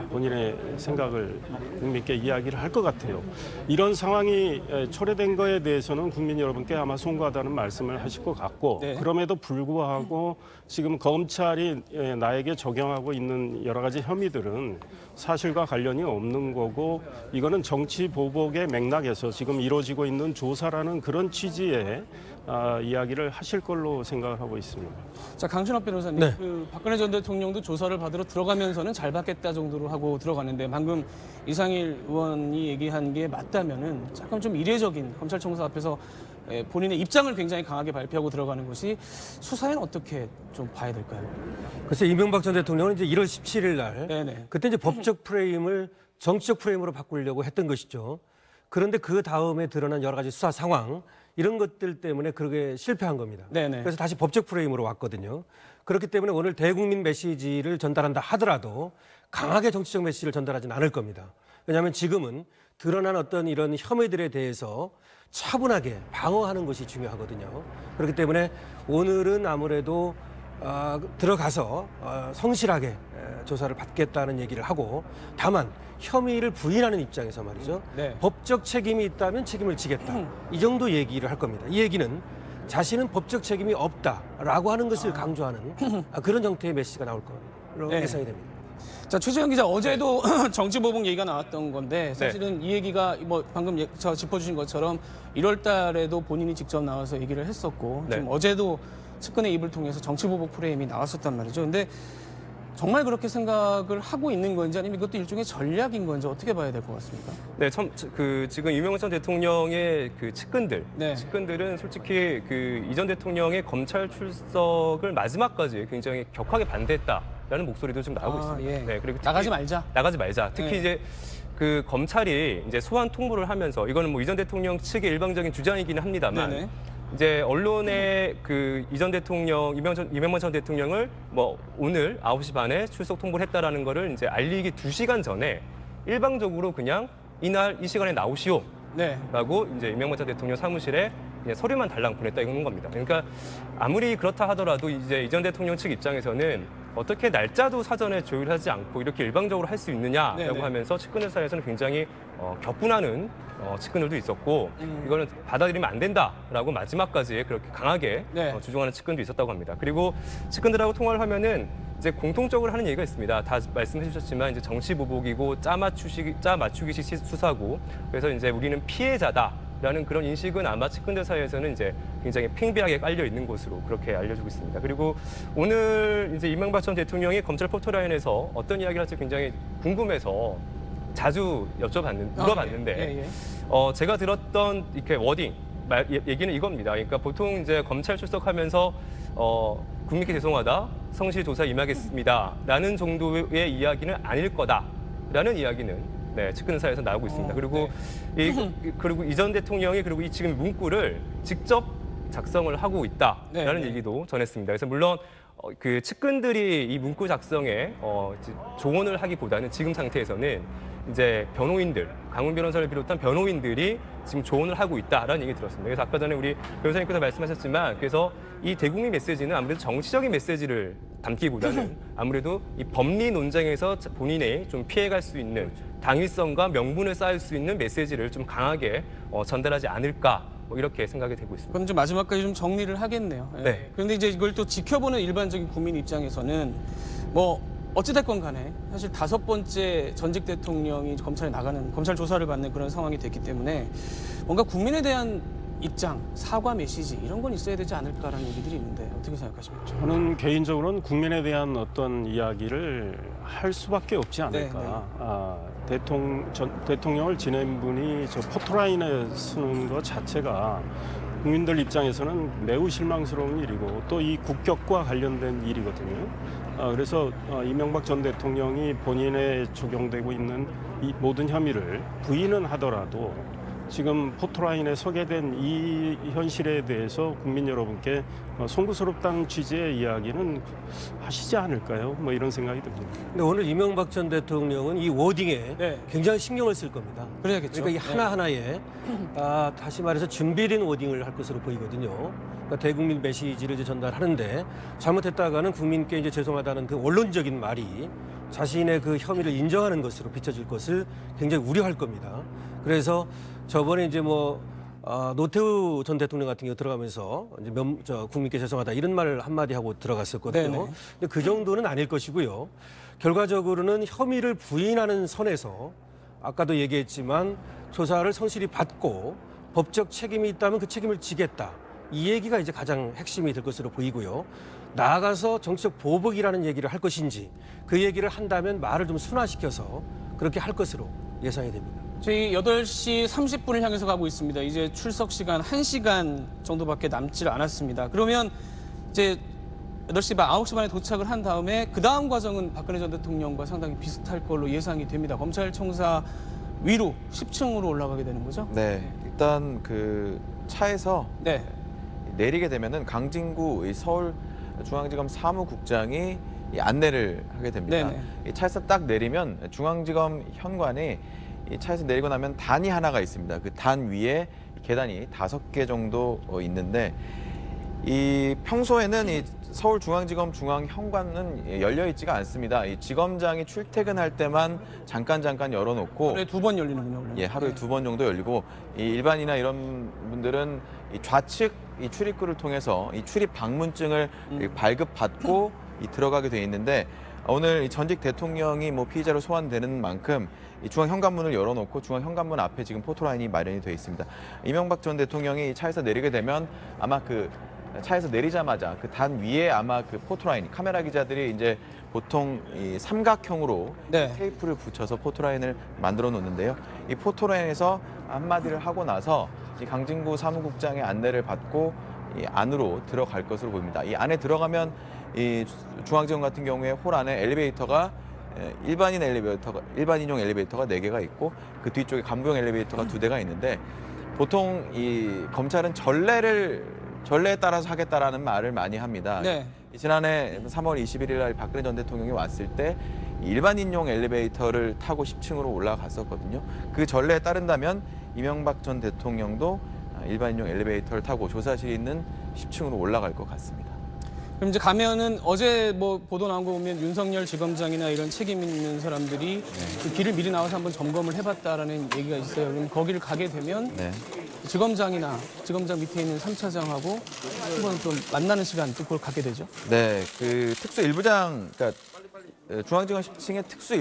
본인의 생각을 국민께 이야기를 할 것 같아요. 이런 상황이 초래된 거에 대해서는 국민 여러분께 아마 송구하다는 말씀을 하실 것 같고 그럼에도 불구하고 지금 검찰이 나에게 적용하고 있는 여러 가지 혐의들은 사실과 관련이 없는 거고 이거는 정치 보복의 맥락에서 지금 이루어지고 있는 조사라는 그런 취지의 이야기를 하실 걸로 생각을 하고 있습니다. 자, 강신업 변호사님, 그 박근혜 전 대통령도 조사를 받으러 들어가면서는 잘 받겠다 정도로 하고 들어가는데 방금 이상일 의원이 얘기한 게 맞다면은 잠깐 좀 이례적인 검찰청사 앞에서 본인의 입장을 굉장히 강하게 발표하고 들어가는 것이 수사에는 어떻게 좀 봐야 될까요? 글쎄, 이명박 전 대통령은 이제 1월 17일 날 그때 이제 법적 프레임을 정치적 프레임으로 바꾸려고 했던 것이죠. 그런데 그 다음에 드러난 여러 가지 수사 상황 이런 것들 때문에 그렇게 실패한 겁니다. 그래서 다시 법적 프레임으로 왔거든요. 그렇기 때문에 오늘 대국민 메시지를 전달한다 하더라도 강하게 정치적 메시지를 전달하지는 않을 겁니다. 왜냐하면 지금은 드러난 어떤 이런 혐의들에 대해서 차분하게 방어하는 것이 중요하거든요. 그렇기 때문에 오늘은 아무래도 들어가서 성실하게 조사를 받겠다는 얘기를 하고 다만 혐의를 부인하는 입장에서 말이죠. 법적 책임이 있다면 책임을 지겠다. 이 정도 얘기를 할 겁니다. 이 얘기는 자신은 법적 책임이 없다라고 하는 것을 강조하는 그런 형태의 메시지가 나올 걸로 예상이 됩니다. 자, 최재형 기자, 어제도 정치 보복 얘기가 나왔던 건데 사실은 이 얘기가 뭐 방금 짚어주신 것처럼 1월 달에도 본인이 직접 나와서 얘기를 했었고 지금 어제도 측근의 입을 통해서 정치 보복 프레임이 나왔었단 말이죠. 근데 정말 그렇게 생각을 하고 있는 건지 아니면 이것도 일종의 전략인 건지 어떻게 봐야 될 것 같습니까? 네, 지금 이명박 전 대통령의 그 측근들은 솔직히 그 이 전 대통령의 검찰 출석을 마지막까지 굉장히 격하게 반대했다라는 목소리도 좀 나오고 있습니다. 네, 그리고 나가지 말자. 특히 이제 그 검찰이 이제 소환 통보를 하면서 이거는 뭐 이 전 대통령 측의 일방적인 주장이기는 합니다만. 이제 언론에 그 이전 대통령 이명박 전 대통령을 뭐 오늘 9시 반에 출석 통보를 했다라는 거를 이제 알리기 2시간 전에 일방적으로 그냥 이날 이 시간에 나오시오. 라고 이제 이명박 전 대통령 사무실에 서류만 달랑 보냈다 이런 겁니다. 그러니까 아무리 그렇다 하더라도 이제 이전 대통령 측 입장에서는 어떻게 날짜도 사전에 조율하지 않고 이렇게 일방적으로 할 수 있느냐라고 하면서 측근들 사이에서는 굉장히 격분하는 측근들도 있었고 이거는 받아들이면 안 된다라고 마지막까지 그렇게 강하게 주장하는 측근도 있었다고 합니다. 그리고 측근들하고 통화를 하면은 이제 공통적으로 하는 얘기가 있습니다. 다 말씀해 주셨지만 이제 정치 보복이고 짜 맞추기식 수사고 그래서 이제 우리는 피해자다라는 그런 인식은 아마 측근들 사이에서는 이제 굉장히 팽배하게 깔려 있는 것으로 그렇게 알려지고 있습니다. 그리고 오늘 이제 이명박 전 대통령이 검찰 포토라인에서 어떤 이야기를 할지 굉장히 궁금해서 자주 물어봤는데 제가 들었던 이렇게 워딩 얘기는 이겁니다. 그러니까 보통 이제 검찰 출석하면서 국민께 죄송하다, 성실 조사 임하겠습니다라는 정도의 이야기는 아닐 거다라는 이야기는 측근 사이에서 나오고 있습니다. 그리고 그리고 이 전 대통령이 그리고 이 지금 문구를 직접 작성을 하고 있다라는 얘기도 전했습니다. 그래서 물론 그 측근들이 이 문구 작성에 조언을 하기보다는 지금 상태에서는 이제 변호인들, 강훈 변호사를 비롯한 변호인들이 지금 조언을 하고 있다라는 얘기 들었습니다. 그래서 아까 전에 우리 변호사님께서 말씀하셨지만 그래서 이 대국민 메시지는 아무래도 정치적인 메시지를 담기보다는 아무래도 이 법리 논쟁에서 본인이 좀 피해갈 수 있는 당위성과 명분을 쌓을 수 있는 메시지를 좀 강하게 전달하지 않을까 뭐 이렇게 생각이 되고 있습니다. 그럼 좀 마지막까지 좀 정리를 하겠네요. 그런데 이제 이걸 또 지켜보는 일반적인 국민 입장에서는 뭐 어찌됐건 간에 사실 5번째 전직 대통령이 검찰에 나가는, 검찰 조사를 받는 그런 상황이 됐기 때문에 뭔가 국민에 대한 입장, 사과 메시지 이런 건 있어야 되지 않을까라는 얘기들이 있는데 어떻게 생각하십니까? 저는 개인적으로는 국민에 대한 어떤 이야기를 할 수밖에 없지 않을까. 대통령을 지낸 분이 저 포토라인에 서는 것 자체가 국민들 입장에서는 매우 실망스러운 일이고 또 이 국격과 관련된 일이거든요. 그래서 이명박 전 대통령이 본인에 적용되고 있는 이 모든 혐의를 부인은 하더라도 지금 포토라인에 서게 된 이 현실에 대해서 국민 여러분께 송구스럽다는 취지의 이야기는 하시지 않을까요? 뭐 이런 생각이 듭니다. 근데 오늘 이명박 전 대통령은 이 워딩에 굉장히 신경을 쓸 겁니다. 그래야겠죠. 그러니까 이 하나하나에 다시 말해서 준비된 워딩을 할 것으로 보이거든요. 그러니까 대국민 메시지를 이제 전달하는데 잘못했다가는 국민께 이제 죄송하다는 그 원론적인 말이 자신의 그 혐의를 인정하는 것으로 비춰질 것을 굉장히 우려할 겁니다. 그래서 저번에 이제 노태우 전 대통령 같은 경우 들어가면서 이제 국민께 죄송하다 이런 말을 한마디 하고 들어갔었거든요. 네네. 근데 그 정도는 아닐 것이고요. 결과적으로는 혐의를 부인하는 선에서 아까도 얘기했지만 조사를 성실히 받고 법적 책임이 있다면 그 책임을 지겠다. 이 얘기가 이제 가장 핵심이 될 것으로 보이고요. 나아가서 정치적 보복이라는 얘기를 할 것인지 그 얘기를 한다면 말을 좀 순화시켜서 그렇게 할 것으로 예상이 됩니다. 저희 8시 30분을 향해서 가고 있습니다. 이제 출석 시간 1시간 정도밖에 남지 않았습니다. 그러면 이제 8시 반, 9시 반에 도착을 한 다음에 그 다음 과정은 박근혜 전 대통령과 상당히 비슷할 걸로 예상이 됩니다. 검찰청사 위로 10층으로 올라가게 되는 거죠? 네, 일단 그 차에서 내리게 되면은 강진구 서울중앙지검 사무국장이 이 안내를 하게 됩니다. 이 차에서 딱 내리면 중앙지검 현관이 이 차에서 내리고 나면 단이 하나가 있습니다. 그 단 위에 계단이 5개 정도 있는데 이 평소에는 이 서울중앙지검 중앙현관은 열려 있지가 않습니다. 이 지검장이 출퇴근할 때만 잠깐 열어놓고 하루에 2번 열리는군요. 예, 하루에 2번 정도 열리고 이 일반이나 이런 분들은 이 좌측 이 출입구를 통해서 이 출입 방문증을 발급받고 들어가게 돼 있는데 오늘 이 전직 대통령이 피의자로 소환되는 만큼 이 중앙 현관문을 열어놓고 중앙 현관문 앞에 지금 포토라인이 마련이 되어 있습니다. 이명박 전 대통령이 차에서 내리게 되면 아마 그 차에서 내리자마자 그 단 위에 아마 그 포토라인 카메라 기자들이 이제 보통 이 삼각형으로 테이프를 붙여서 포토라인을 만들어 놓는데요. 이 포토라인에서 한마디를 하고 나서 이 강진구 사무국장의 안내를 받고 이 안으로 들어갈 것으로 보입니다. 이 안에 들어가면 이 중앙지검 같은 경우에 홀 안에 엘리베이터가 일반인용 엘리베이터가 4개가 있고 그 뒤쪽에 간부용 엘리베이터가 2대가 있는데 보통 이 검찰은 전례에 따라서 하겠다라는 말을 많이 합니다. 지난해 3월 21일 날 박근혜 전 대통령이 왔을 때 일반인용 엘리베이터를 타고 10층으로 올라갔었거든요. 그 전례에 따른다면 이명박 전 대통령도 일반인용 엘리베이터를 타고 조사실이 있는 10층으로 올라갈 것 같습니다. 그럼 이제 가면은 어제 보도 나온 거 보면 윤석열 지검장이나 이런 책임 있는 사람들이 그 길을 미리 나와서 한번 점검을 해봤다라는 얘기가 있어요. 그럼 거기를 가게 되면 지검장이나 지검장 밑에 있는 3차장하고 한번 좀 만나는 시간 또 그걸 갖게 되죠? 네, 그 특수 일부장, 그러니까 중앙지검 10층에 특수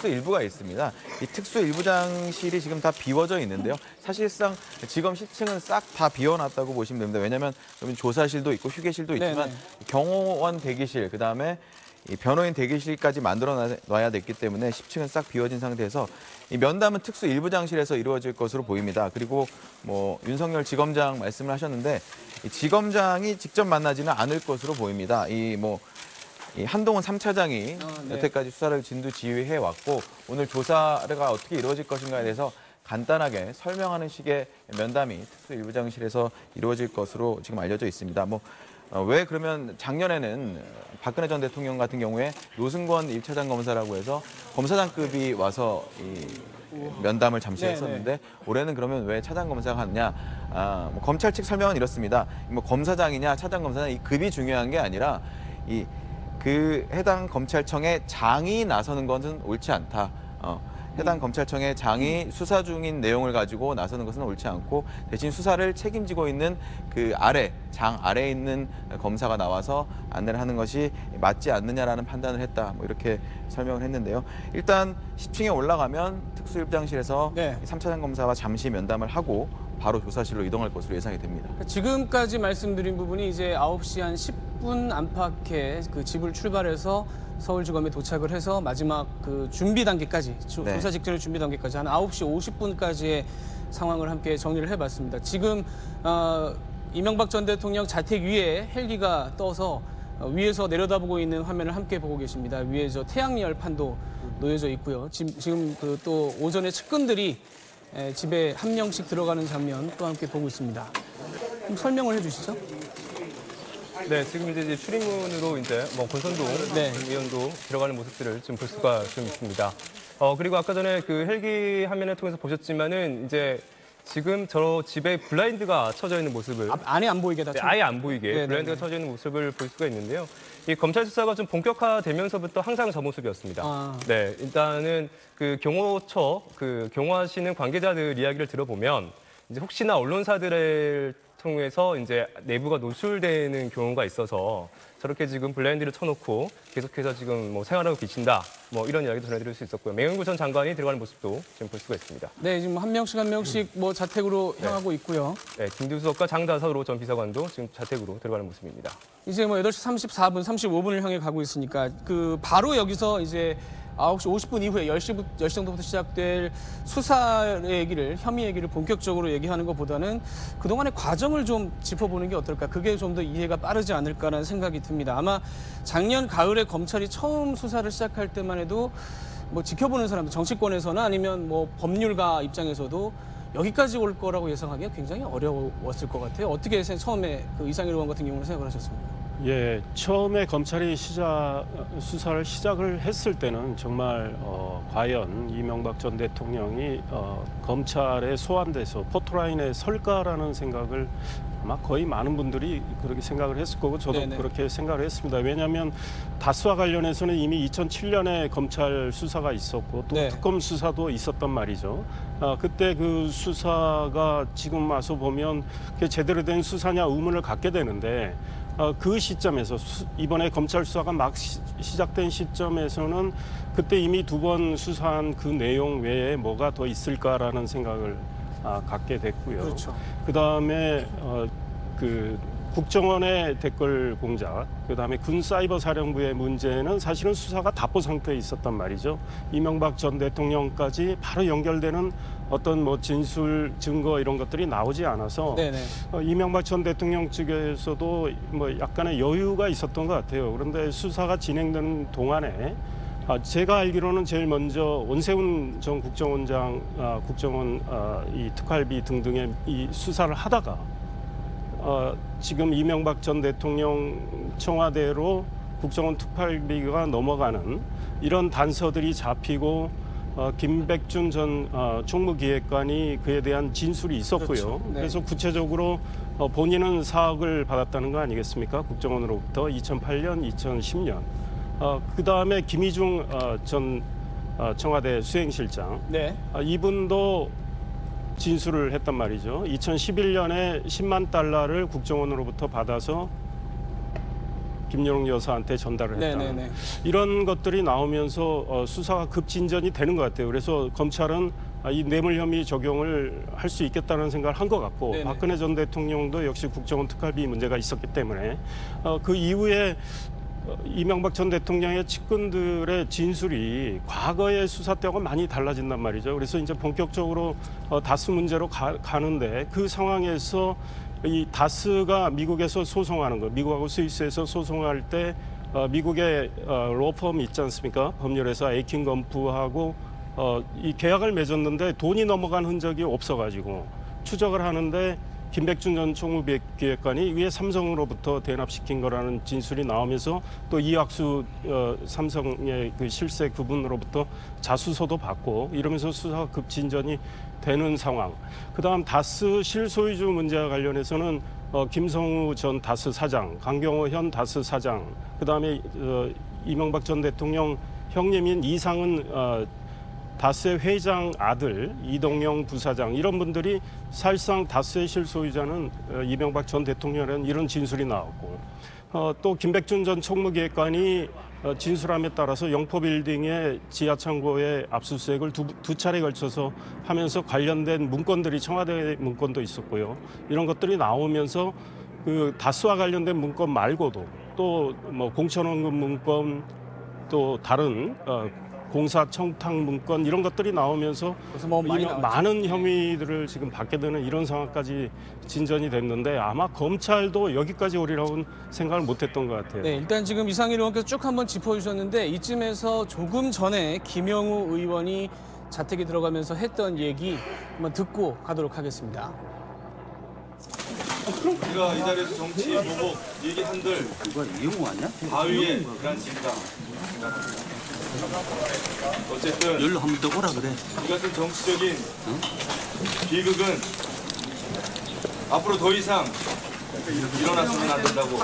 일부가 있습니다. 이 특수 일부장실이 지금 다 비워져 있는데요. 사실상 지검 10층은 싹 다 비워놨다고 보시면 됩니다. 왜냐하면 조사실도 있고 휴게실도 있지만 경호원 대기실, 그다음에 이 변호인 대기실까지 만들어 놔야 됐기 때문에 10층은 싹 비워진 상태에서 이 면담은 특수 일부장실에서 이루어질 것으로 보입니다. 그리고 윤석열 지검장 말씀을 하셨는데 이 지검장이 직접 만나지는 않을 것으로 보입니다. 이 한동훈 3차장이 여태까지 수사를 진두지휘해 왔고 오늘 조사가 어떻게 이루어질 것인가에 대해서 간단하게 설명하는 식의 면담이 특수 일부장실에서 이루어질 것으로 지금 알려져 있습니다. 왜 그러면 작년에는 박근혜 전 대통령 같은 경우에 노승권 1차장 검사라고 해서 검사장급이 와서 이 면담을 잠시 했었는데 올해는 그러면 왜 차장 검사가 하느냐? 검찰 측 설명은 이렇습니다. 검사장이냐 차장 검사냐 이 급이 중요한 게 아니라 그 해당 검찰청의 장이 나서는 것은 옳지 않다. 해당 검찰청의 장이 수사 중인 내용을 가지고 나서는 것은 옳지 않고 대신 수사를 책임지고 있는 그 장 아래에 있는 검사가 나와서 안내를 하는 것이 맞지 않느냐라는 판단을 했다. 뭐 이렇게 설명을 했는데요. 일단 10층에 올라가면 특수입장실에서 3차장 검사와 잠시 면담을 하고 바로 조사실로 이동할 것으로 예상이 됩니다. 지금까지 말씀드린 부분이 이제 9시 한 10분 안팎에 그 집을 출발해서 서울지검에 도착을 해서 마지막 그 준비 단계까지, 조사 직전의 준비 단계까지 한 9시 50분까지의 상황을 함께 정리를 해봤습니다. 지금 이명박 전 대통령 자택 위에 헬기가 떠서 위에서 내려다보고 있는 화면을 함께 보고 계십니다. 위에 저 태양열판도 놓여져 있고요. 지금 그 또 오전에 측근들이 집에 한 명씩 들어가는 장면 또 함께 보고 있습니다. 좀 설명을 해주시죠. 네, 지금 이제 출입문으로 이제 뭐 권선동 의원도 들어가는 모습들을 좀 볼 수가 좀 있습니다. 그리고 아까 전에 그 헬기 화면을 통해서 보셨지만은 이제 지금 저 집에 블라인드가 쳐져 있는 모습을 안에 안 보이게 아예 안 보이게 블라인드가 쳐져 있는 모습을 볼 수가 있는데요. 이 검찰 수사가 좀 본격화되면서부터 항상 저 모습이었습니다. 네, 일단은 그 경호처 그 경호하시는 관계자들 이야기를 들어보면 이제 혹시나 언론사들을 통해서 이제 내부가 노출되는 경우가 있어서 저렇게 지금 블라인드를 쳐놓고 계속해서 지금 뭐 생활하고 계신다. 뭐 이런 이야기도 전해드릴 수 있었고요. 맹영구 전 장관이 들어가는 모습도 지금 볼 수가 있습니다. 네, 지금 한 명씩 뭐 자택으로 향하고 있고요. 네, 김두수석과 장다서로 전 비서관도 지금 자택으로 들어가는 모습입니다. 이제 뭐 8시 34분, 35분을 향해 가고 있으니까 그 바로 여기서 이제 9시 50분 이후에 10시 정도부터 시작될 수사 얘기를, 혐의 얘기를 본격적으로 얘기하는 것보다는 그동안의 과정을 좀 짚어보는 게 어떨까. 그게 좀 더 이해가 빠르지 않을까라는 생각이 듭니다. 아마 작년 가을에 검찰이 처음 수사를 시작할 때만 해도 뭐 지켜보는 사람들, 정치권에서나 아니면 뭐 법률가 입장에서도 여기까지 올 거라고 예상하기가 굉장히 어려웠을 것 같아요. 어떻게 처음에 그 이상일 의원 같은 경우는 생각을 하셨습니까? 예, 처음에 검찰이 수사를 시작을 했을 때는 정말 과연 이명박 전 대통령이 검찰에 소환돼서 포토라인에 설까라는 생각을 아마 거의 많은 분들이 그렇게 생각을 했을 거고 저도 그렇게 생각을 했습니다. 왜냐하면 다스와 관련해서는 이미 2007년에 검찰 수사가 있었고 또 특검 수사도 있었단 말이죠. 그때 그 수사가 지금 와서 보면 그게 제대로 된 수사냐 의문을 갖게 되는데 그 시점에서 이번에 검찰 수사가 막 시작된 시점에서는 그때 이미 2번 수사한 그 내용 외에 뭐가 더 있을까라는 생각을 갖게 됐고요. 그렇죠. 그다음에 그 국정원의 댓글 공작, 그다음에 군사이버사령부의 문제는 사실은 수사가 답보 상태에 있었단 말이죠. 이명박 전 대통령까지 바로 연결되는 어떤 뭐 진술, 증거 이런 것들이 나오지 않아서 이명박 전 대통령 측에서도 뭐 약간의 여유가 있었던 것 같아요. 그런데 수사가 진행되는 동안에 제가 알기로는 제일 먼저 원세훈 전 국정원장, 국정원 이 특활비 등등의 이 수사를 하다가 지금 이명박 전 대통령 청와대로 국정원 특활비가 넘어가는 이런 단서들이 잡히고 김백준 전 총무기획관이 그에 대한 진술이 있었고요. 그렇죠. 그래서 구체적으로 본인은 4억을 받았다는 거 아니겠습니까? 국정원으로부터 2008년, 2010년. 그다음에 김희중 전 청와대 수행실장. 이분도 진술을 했단 말이죠. 2011년에 10만 달러를 국정원으로부터 받아서 김여롱 여사한테 전달을 했다. 이런 것들이 나오면서 수사가 급진전이 되는 것 같아요. 그래서 검찰은 이 뇌물 혐의 적용을 할 수 있겠다는 생각을 한 것 같고 박근혜 전 대통령도 역시 국정원 특활비 문제가 있었기 때문에 그 이후에 이명박 전 대통령의 측근들의 진술이 과거의 수사 때하고 많이 달라진단 말이죠. 그래서 이제 본격적으로 다스 문제로 가는데 그 상황에서 이 다스가 미국에서 소송하는 거, 미국하고 스위스에서 소송할 때 미국의 로펌 있지 않습니까? 법률회사 에이킨 건프하고 이 계약을 맺었는데 돈이 넘어간 흔적이 없어가지고 추적을 하는데 김백준 전 총무기획관이 위에 삼성으로부터 대납시킨 거라는 진술이 나오면서 또 이학수 삼성의 그 실세 그분으로부터 자수서도 받고 이러면서 수사가 급진전이 되는 상황. 그다음 다스 실소유주 문제와 관련해서는 김성우 전 다스 사장, 강경호 현 다스 사장, 그다음에 이명박 전 대통령 형님인 이상은 다스의 회장 아들 이동영 부사장 이런 분들이 사실상 다스의 실소유자는 이명박 전 대통령이라는 이런 진술이 나왔고 또 김백준 전 총무기획관이 진술함에 따라서 영포빌딩의 지하창고에 압수수색을 두 차례 걸쳐서 하면서 관련된 문건들이 청와대 문건도 있었고요. 이런 것들이 나오면서 그 다스와 관련된 문건 말고도 또 뭐 공천원금 문건 또 다른 공사 청탁 문건 이런 것들이 나오면서 많은 혐의들을 지금 받게 되는 이런 상황까지 진전이 됐는데 아마 검찰도 여기까지 오리라고는 생각을 못했던 것 같아요. 네, 일단 지금 이상일 의원께서 쭉 한번 짚어주셨는데 이쯤에서 조금 전에 김영우 의원이 자택에 들어가면서 했던 얘기 한번 듣고 가도록 하겠습니다. 우리가 이 자리에서 정치 보복 얘기한들 누가 이용우 아니야? 바위에 그런 진다. 어쨌든 열로 한 번 더 오라 그래. 이것은 정치적인 비극은 앞으로 더 이상 일어났으면 안 된다고.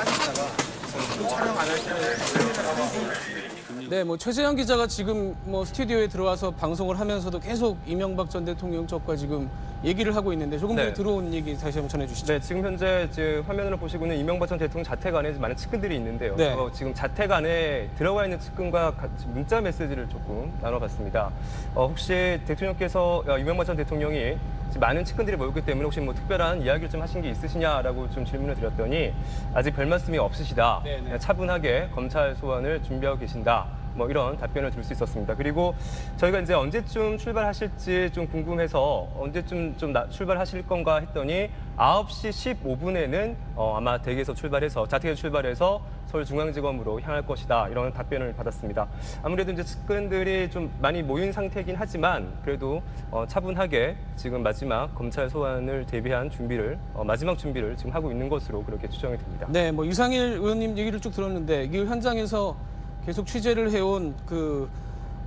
네, 뭐 최재형 기자가 지금 뭐 스튜디오에 들어와서 방송을 하면서도 계속 이명박 전 대통령 쪽과 지금 얘기를 하고 있는데 조금 전에 들어온 얘기 다시 한번 전해주시죠. 네, 지금 현재 화면으로 보시고 있는 이명박 전 대통령 자택 안에 많은 측근들이 있는데요. 네. 지금 자택 안에 들어가 있는 측근과 같이 문자 메시지를 조금 나눠봤습니다. 혹시 대통령께서 이명박 전 대통령이 지금 많은 측근들이 모였기 때문에 혹시 뭐 특별한 이야기를 좀 하신 게 있으시냐라고 좀 질문을 드렸더니 아직 별 말씀이 없으시다. 차분하게 검찰 소환을 준비하고 계신다. 뭐 이런 답변을 들 수 있었습니다. 그리고 저희가 이제 언제쯤 출발하실지 좀 궁금해서 언제쯤 좀 출발하실 건가 했더니 9시 15분에는 아마 댁에서 출발해서 자택에서 출발해서 서울중앙지검으로 향할 것이다. 이런 답변을 받았습니다. 아무래도 이제 측근들이 좀 많이 모인 상태이긴 하지만 그래도 차분하게 지금 마지막 검찰 소환을 대비한 준비를 마지막 준비를 지금 하고 있는 것으로 그렇게 추정이 됩니다. 네, 뭐 이상일 의원님 얘기를 쭉 들었는데 이 현장에서 계속 취재를 해온 그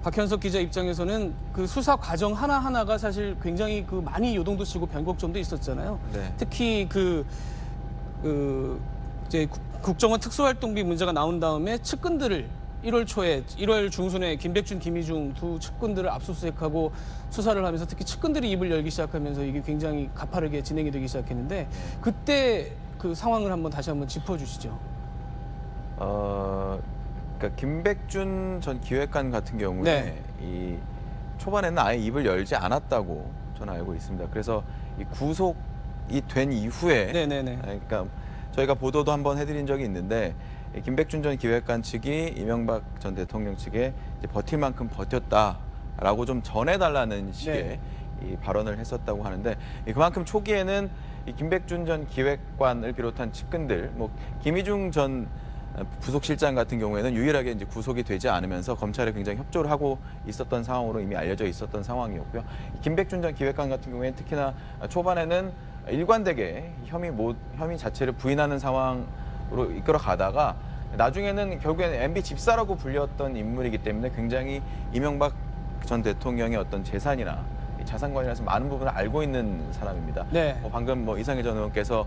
박현석 기자 입장에서는 그 수사 과정 하나하나가 사실 굉장히 그 많이 요동도치고 변곡점도 있었잖아요. 네. 특히 이제 국정원 특수활동비 문제가 나온 다음에 측근들을 1월 초에 1월 중순에 김백준, 김희중 두 측근들을 압수수색하고 수사를 하면서 특히 측근들이 입을 열기 시작하면서 이게 굉장히 가파르게 진행이 되기 시작했는데 그때 그 상황을 다시 한번 짚어주시죠. 그러니까 김백준 전 기획관 같은 경우에 이 초반에는 아예 입을 열지 않았다고 저는 알고 있습니다. 그래서 이 구속이 된 이후에 그러니까 저희가 보도도 한번 해드린 적이 있는데 김백준 전 기획관 측이 이명박 전 대통령 측에 이제 버틸 만큼 버텼다라고 좀 전해달라는 식의 이 발언을 했었다고 하는데 그만큼 초기에는 이 김백준 전 기획관을 비롯한 측근들, 뭐 김희중 전 부속실장 같은 경우에는 유일하게 이제 구속이 되지 않으면서 검찰에 굉장히 협조를 하고 있었던 상황으로 이미 알려져 있었던 상황이었고요. 김백준 전 기획관 같은 경우에는 특히나 초반에는 일관되게 혐의 자체를 부인하는 상황으로 이끌어 가다가 나중에는 결국에는 MB 집사라고 불렸던 인물이기 때문에 굉장히 이명박 전 대통령의 어떤 재산이나 자산 관련해서 많은 부분을 알고 있는 사람입니다. 방금 이상일 전 의원께서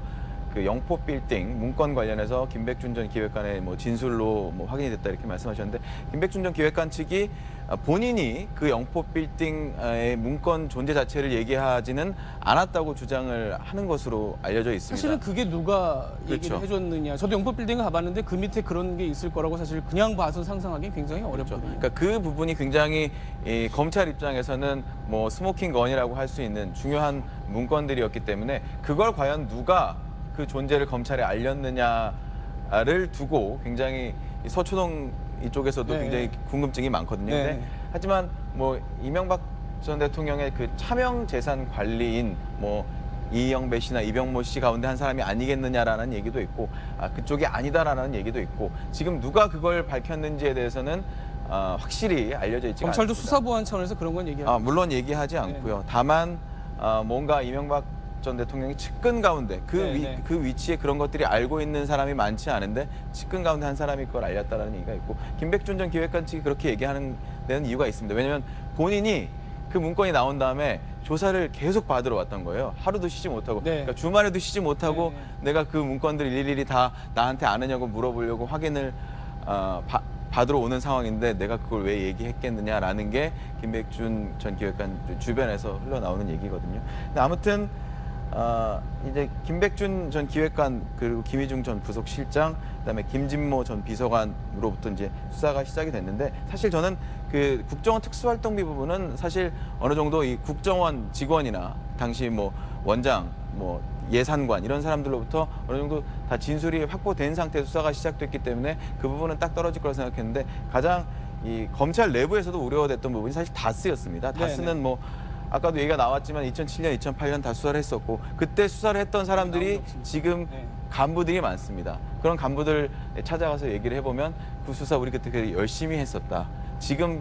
그 영포 빌딩 문건 관련해서 김백준 전 기획관의 진술로 확인이 됐다 이렇게 말씀하셨는데 김백준 전 기획관 측이 본인이 그 영포 빌딩의 문건 존재 자체를 얘기하지는 않았다고 주장을 하는 것으로 알려져 있습니다. 사실은 그게 누가 얘기를 해줬느냐. 저도 영포 빌딩을 가봤는데 그 밑에 그런 게 있을 거라고 사실 그냥 봐서 상상하기 굉장히 어렵거든요. 그러니까 그 부분이 굉장히 검찰 입장에서는 스모킹 건이라고 할 수 있는 중요한 문건들이었기 때문에 그걸 과연 누가 그 존재를 검찰에 알렸느냐를 두고 굉장히 서초동 이쪽에서도 굉장히 궁금증이 많거든요. 하지만 이명박 전 대통령의 그 차명 재산 관리인 이영배 씨나 이병모 씨 가운데 한 사람이 아니겠느냐라는 얘기도 있고 그쪽이 아니다라는 얘기도 있고 지금 누가 그걸 밝혔는지에 대해서는 확실히 알려져 있지 않습니다. 검찰도 수사보안 차원에서 그런 건 얘기하죠. 물론 얘기하지 않고요. 다만 뭔가 이명박 전 대통령이 측근 가운데 그 위치에 그런 것들이 알고 있는 사람이 많지 않은데 측근 가운데 한 사람이 그걸 알렸다라는 얘기가 있고 김백준 전 기획관 측이 그렇게 얘기하는 데는 이유가 있습니다. 왜냐하면 본인이 그 문건이 나온 다음에 조사를 계속 받으러 왔던 거예요. 하루도 쉬지 못하고 그러니까 주말에도 쉬지 못하고 내가 그 문건들을 일일이 다 나한테 아느냐고 물어보려고 확인을 받으러 오는 상황인데 내가 그걸 왜 얘기했겠느냐라는 게 김백준 전 기획관 주변에서 흘러나오는 얘기거든요. 근데 아무튼 이제 김백준 전 기획관 그리고 김희중 전 부속실장 그다음에 김진모 전 비서관으로부터 이제 수사가 시작이 됐는데 사실 저는 그 국정원 특수활동비 부분은 사실 어느 정도 이 국정원 직원이나 당시 뭐 원장 뭐 예산관 이런 사람들로부터 어느 정도 다 진술이 확보된 상태에서 수사가 시작됐기 때문에 그 부분은 딱 떨어질 거라 생각했는데 가장 이 검찰 내부에서도 우려가 됐던 부분이 사실 다스였습니다. 다스는 뭐 아까도 얘기가 나왔지만 2007년, 2008년 다 수사를 했었고 그때 수사를 했던 사람들이 지금 간부들이 많습니다. 그런 간부들 찾아가서 얘기를 해보면 그 수사 우리 그때 되게 열심히 했었다. 지금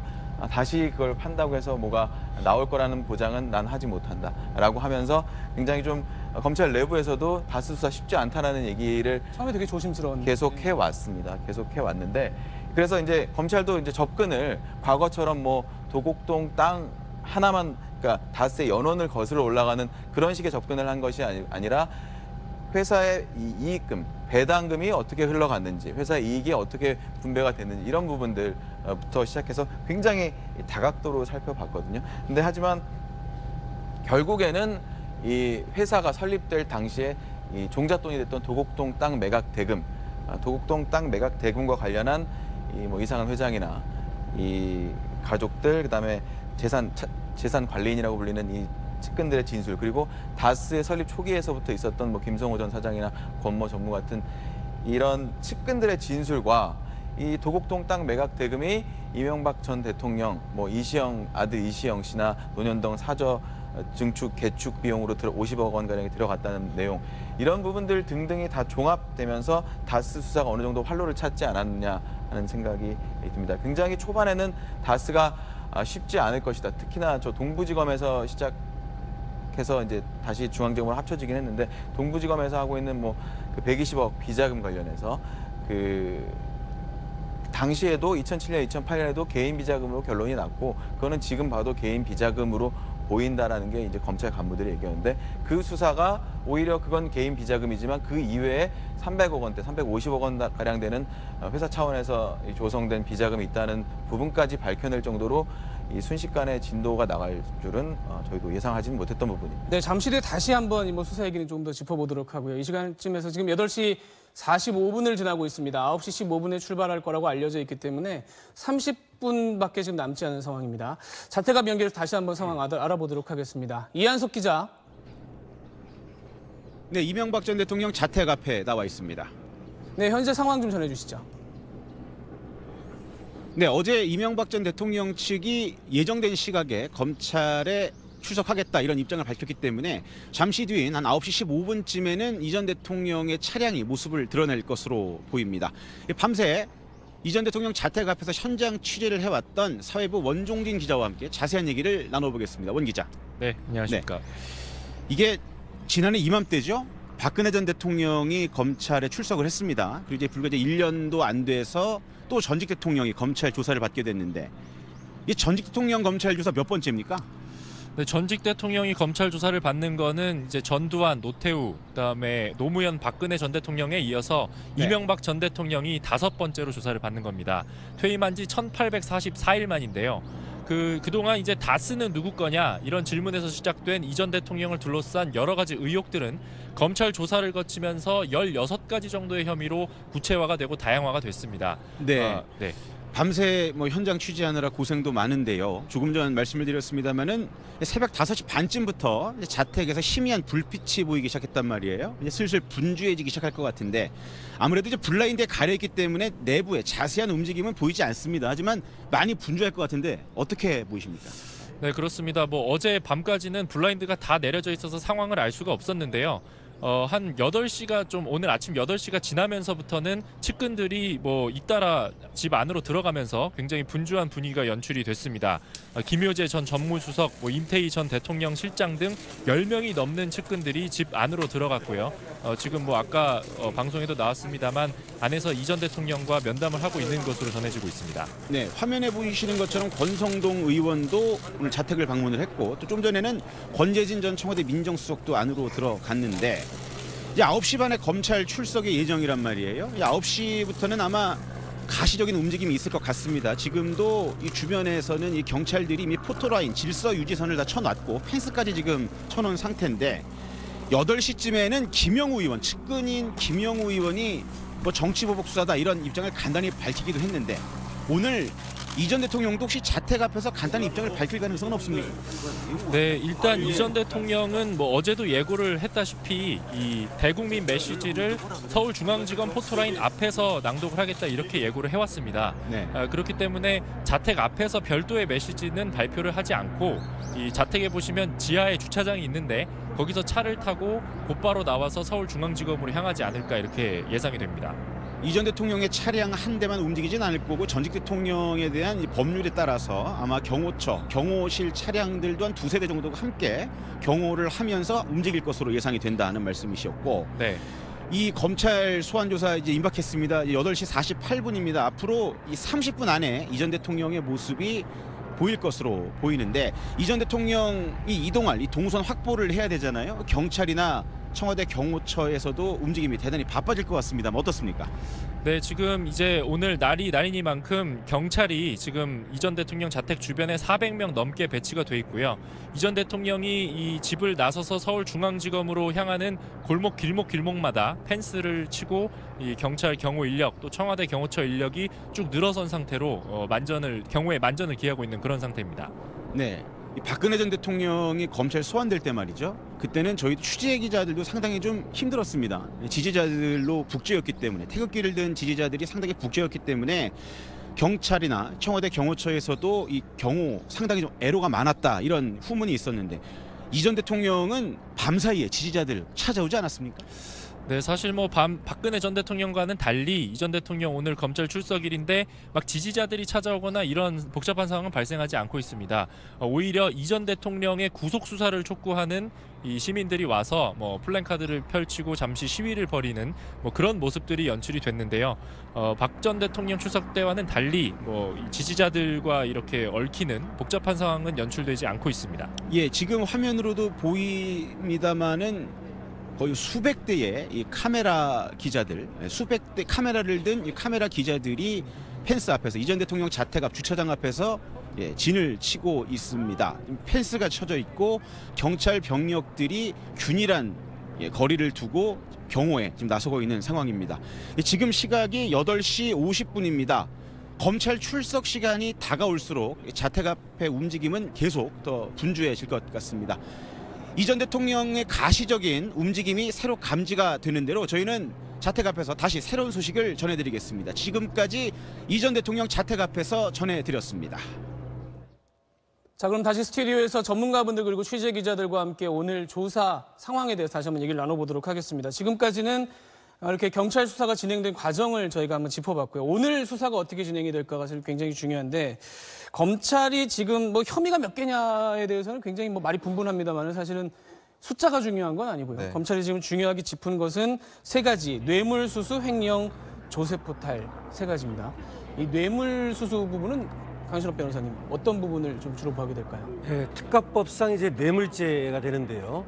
다시 그걸 판다고 해서 뭐가 나올 거라는 보장은 난 하지 못한다 라고 하면서 굉장히 좀 검찰 내부에서도 다스 수사 쉽지 않다라는 얘기를 처음에 되게 조심스러운 계속 해왔습니다. 계속 해왔는데 그래서 이제 검찰도 이제 접근을 과거처럼 뭐 도곡동 땅 하나만 그러니까 다스의 연원을 거슬러 올라가는 그런 식의 접근을 한 것이 아니라 회사의 이익금, 배당금이 어떻게 흘러갔는지, 회사의 이익이 어떻게 분배가 됐는지 이런 부분들부터 시작해서 굉장히 다각도로 살펴봤거든요. 근데 하지만 결국에는 이 회사가 설립될 당시에 이 종잣돈이 됐던 도곡동 땅 매각 대금, 도곡동 땅 매각 대금과 관련한 이 뭐 이상한 회장이나 이 가족들 그다음에 재산 관리인이라고 불리는 이 측근들의 진술 그리고 다스의 설립 초기에서부터 있었던 뭐 김성호 전 사장이나 권모 전무 같은 이런 측근들의 진술과 이 도곡동 땅 매각 대금이 이명박 전 대통령 뭐 이시영 아들 이시영 씨나 논현동 사저 증축 개축 비용으로 50억 원 가량이 들어갔다는 내용 이런 부분들 등등이 다 종합되면서 다스 수사가 어느 정도 활로를 찾지 않았느냐 하는 생각이 듭니다. 굉장히 초반에는 다스가 쉽지 않을 것이다. 특히나 저 동부지검에서 시작해서 이제 다시 중앙지검으로 합쳐지긴 했는데 동부지검에서 하고 있는 뭐 그 120억 비자금 관련해서 그 당시에도 2007년, 2008년에도 개인 비자금으로 결론이 났고 그거는 지금 봐도 개인 비자금으로 보인다라는 게 이제 검찰 간부들이 얘기하는데 그 수사가 오히려 그건 개인 비자금이지만 그 이외에 300억 원대, 350억 원 가량 되는 회사 차원에서 조성된 비자금이 있다는 부분까지 밝혀낼 정도로 이 순식간에 진도가 나갈 줄은 저희도 예상하지는 못했던 부분입니다. 네, 잠시 뒤에 다시 한번 뭐 수사 얘기는 좀 더 짚어보도록 하고요. 이 시간쯤에서 지금 8시 45분을 지나고 있습니다. 9시 15분에 출발할 거라고 알려져 있기 때문에 30분밖에 지금 남지 않은 상황입니다. 자택앞 연결해서 다시 한번 상황 알아보도록 하겠습니다. 이한석 기자. 네, 이명박 전 대통령 자택 앞에 나와 있습니다. 네, 현재 상황 좀 전해주시죠. 네, 어제 이명박 전 대통령 측이 예정된 시각에 검찰에 출석하겠다 이런 입장을 밝혔기 때문에 잠시 뒤인 한 9시 15분쯤에는 이 전 대통령의 차량이 모습을 드러낼 것으로 보입니다. 밤새 이 전 대통령 자택 앞에서 현장 취재를 해왔던 사회부 원종진 기자와 함께 자세한 얘기를 나눠보겠습니다. 원 기자. 네, 안녕하십니까. 네. 이게 지난해 이맘때죠. 박근혜 전 대통령이 검찰에 출석을 했습니다. 그리고 이제 불과 1년도 안 돼서 또 전직 대통령이 검찰 조사를 받게 됐는데 이 전직 대통령 검찰 조사 몇 번째입니까? 네, 전직 대통령이 검찰 조사를 받는 거는 이제 전두환, 노태우, 그다음에 노무현, 박근혜 전 대통령에 이어서 이명박 전 대통령이 5번째로 조사를 받는 겁니다. 퇴임한 지 1844일 만인데요. 그동안 이제 다스는 누구 거냐 이런 질문에서 시작된 이 전 대통령을 둘러싼 여러 가지 의혹들은 검찰 조사를 거치면서 16가지 정도의 혐의로 구체화가 되고 다양화가 됐습니다. 네. 밤새 뭐 현장 취재하느라 고생도 많은데요. 조금 전 말씀을 드렸습니다마는 새벽 5시 반쯤부터 자택에서 희미한 불빛이 보이기 시작했단 말이에요. 이제 슬슬 분주해지기 시작할 것 같은데 아무래도 이제 블라인드에 가려있기 때문에 내부에 자세한 움직임은 보이지 않습니다. 하지만 많이 분주할 것 같은데 어떻게 보이십니까? 네, 그렇습니다. 뭐 어제 밤까지는 블라인드가 다 내려져 있어서 상황을 알 수가 없었는데요. 한 8시가 좀 오늘 아침 8시가 지나면서부터는 측근들이 뭐 잇따라 집 안으로 들어가면서 굉장히 분주한 분위기가 연출이 됐습니다. 김효재 전 전무수석, 뭐 임태희 전 대통령 실장 등 10명이 넘는 측근들이 집 안으로 들어갔고요. 지금 뭐 아까 방송에도 나왔습니다만 안에서 이 전 대통령과 면담을 하고 있는 것으로 전해지고 있습니다. 네, 화면에 보이시는 것처럼 권성동 의원도 오늘 자택을 방문을 했고 또 좀 전에는 권재진 전 청와대 민정수석도 안으로 들어갔는데 이제 9시 반에 검찰 출석의 예정이란 말이에요. 9시부터는 아마 가시적인 움직임이 있을 것 같습니다. 지금도 이 주변에서는 이 경찰들이 이미 포토라인, 질서 유지선을 다 쳐놨고 펜스까지 지금 쳐놓은 상태인데 8시쯤에는 김영우 의원, 측근인 김영우 의원이 뭐 정치보복 수사다 이런 입장을 간단히 밝히기도 했는데 오늘 이 전 대통령도 혹시 자택 앞에서 간단히 입장을 밝힐 가능성은 없습니까? 네, 일단 이 전 대통령은 뭐 어제도 예고를 했다시피 이 대국민 메시지를 서울중앙지검 포토라인 앞에서 낭독을 하겠다 이렇게 예고를 해왔습니다. 네. 그렇기 때문에 자택 앞에서 별도의 메시지는 발표를 하지 않고 이 자택에 보시면 지하에 주차장이 있는데 거기서 차를 타고 곧바로 나와서 서울중앙지검으로 향하지 않을까 이렇게 예상이 됩니다. 이 전 대통령의 차량 한 대만 움직이진 않을 거고 전직 대통령에 대한 이 법률에 따라서 아마 경호처, 경호실 차량들도 한 2-3대 정도가 함께 경호를 하면서 움직일 것으로 예상이 된다는 말씀이셨고 네. 이 검찰 소환 조사 이제 임박했습니다. 8시 48분입니다. 앞으로 이 30분 안에 이 전 대통령의 모습이 보일 것으로 보이는데 이 전 대통령이 이동할 이 동선 확보를 해야 되잖아요. 경찰이나 청와대 경호처에서도 움직임이 대단히 바빠질 것 같습니다만 어떻습니까? 네, 지금 이제 오늘 날이 날이니만큼 경찰이 지금 이 전 대통령 자택 주변에 400명 넘게 배치가 돼 있고요. 이 전 대통령이 이 집을 나서서 서울중앙지검으로 향하는 골목 길목마다 펜스를 치고 이 경찰 경호 인력 또 청와대 경호처 인력이 쭉 늘어선 상태로 경호에 만전을 기하고 있는 그런 상태입니다. 네. 이 박근혜 전 대통령이 검찰 소환될 때 말이죠. 그때는 저희 취재 기자들도 상당히 좀 힘들었습니다. 지지자들로 북재였기 때문에 태극기를 든 지지자들이 상당히 북재였기 때문에 경찰이나 청와대 경호처에서도 이 경호 상당히 좀 애로가 많았다 이런 후문이 있었는데 이 전 대통령은 밤사이에 지지자들 찾아오지 않았습니까? 네, 사실 뭐 박근혜 전 대통령과는 달리 이 전 대통령 오늘 검찰 출석일인데 막 지지자들이 찾아오거나 이런 복잡한 상황은 발생하지 않고 있습니다. 오히려 이 전 대통령의 구속 수사를 촉구하는 이 시민들이 와서 뭐 플랜카드를 펼치고 잠시 시위를 벌이는 뭐 그런 모습들이 연출이 됐는데요. 박 전 대통령 출석 때와는 달리 뭐 지지자들과 이렇게 얽히는 복잡한 상황은 연출되지 않고 있습니다. 예, 지금 화면으로도 보입니다만은 거의 수백 대의 이 카메라 기자들, 수백 대 카메라를 든 이 카메라 기자들이 펜스 앞에서 이 전 대통령 자택 앞 주차장 앞에서 진을 치고 있습니다. 펜스가 쳐져 있고 경찰 병력들이 균일한 거리를 두고 경호에 지금 나서고 있는 상황입니다. 지금 시각이 8시 50분입니다. 검찰 출석 시간이 다가올수록 자택 앞의 움직임은 계속 더 분주해질 것 같습니다. 이 전 대통령의 가시적인 움직임이 새로 감지가 되는 대로 저희는 자택 앞에서 다시 새로운 소식을 전해드리겠습니다. 지금까지 이 전 대통령 자택 앞에서 전해드렸습니다. 자, 그럼 다시 스튜디오에서 전문가분들 그리고 취재 기자들과 함께 오늘 조사 상황에 대해서 다시 한번 얘기를 나눠보도록 하겠습니다. 지금까지는 이렇게 경찰 수사가 진행된 과정을 저희가 한번 짚어봤고요. 오늘 수사가 어떻게 진행이 될까가 사실 굉장히 중요한데 검찰이 지금 뭐 혐의가 몇 개냐에 대해서는 굉장히 뭐 말이 분분합니다만 사실은 숫자가 중요한 건 아니고요. 네. 검찰이 지금 중요하게 짚은 것은 3가지, 뇌물수수, 횡령, 조세포탈 3가지입니다. 이 뇌물수수 부분은 강신업 변호사님 어떤 부분을 좀 주로 보게 될까요? 네, 특가법상 이제 뇌물죄가 되는데요.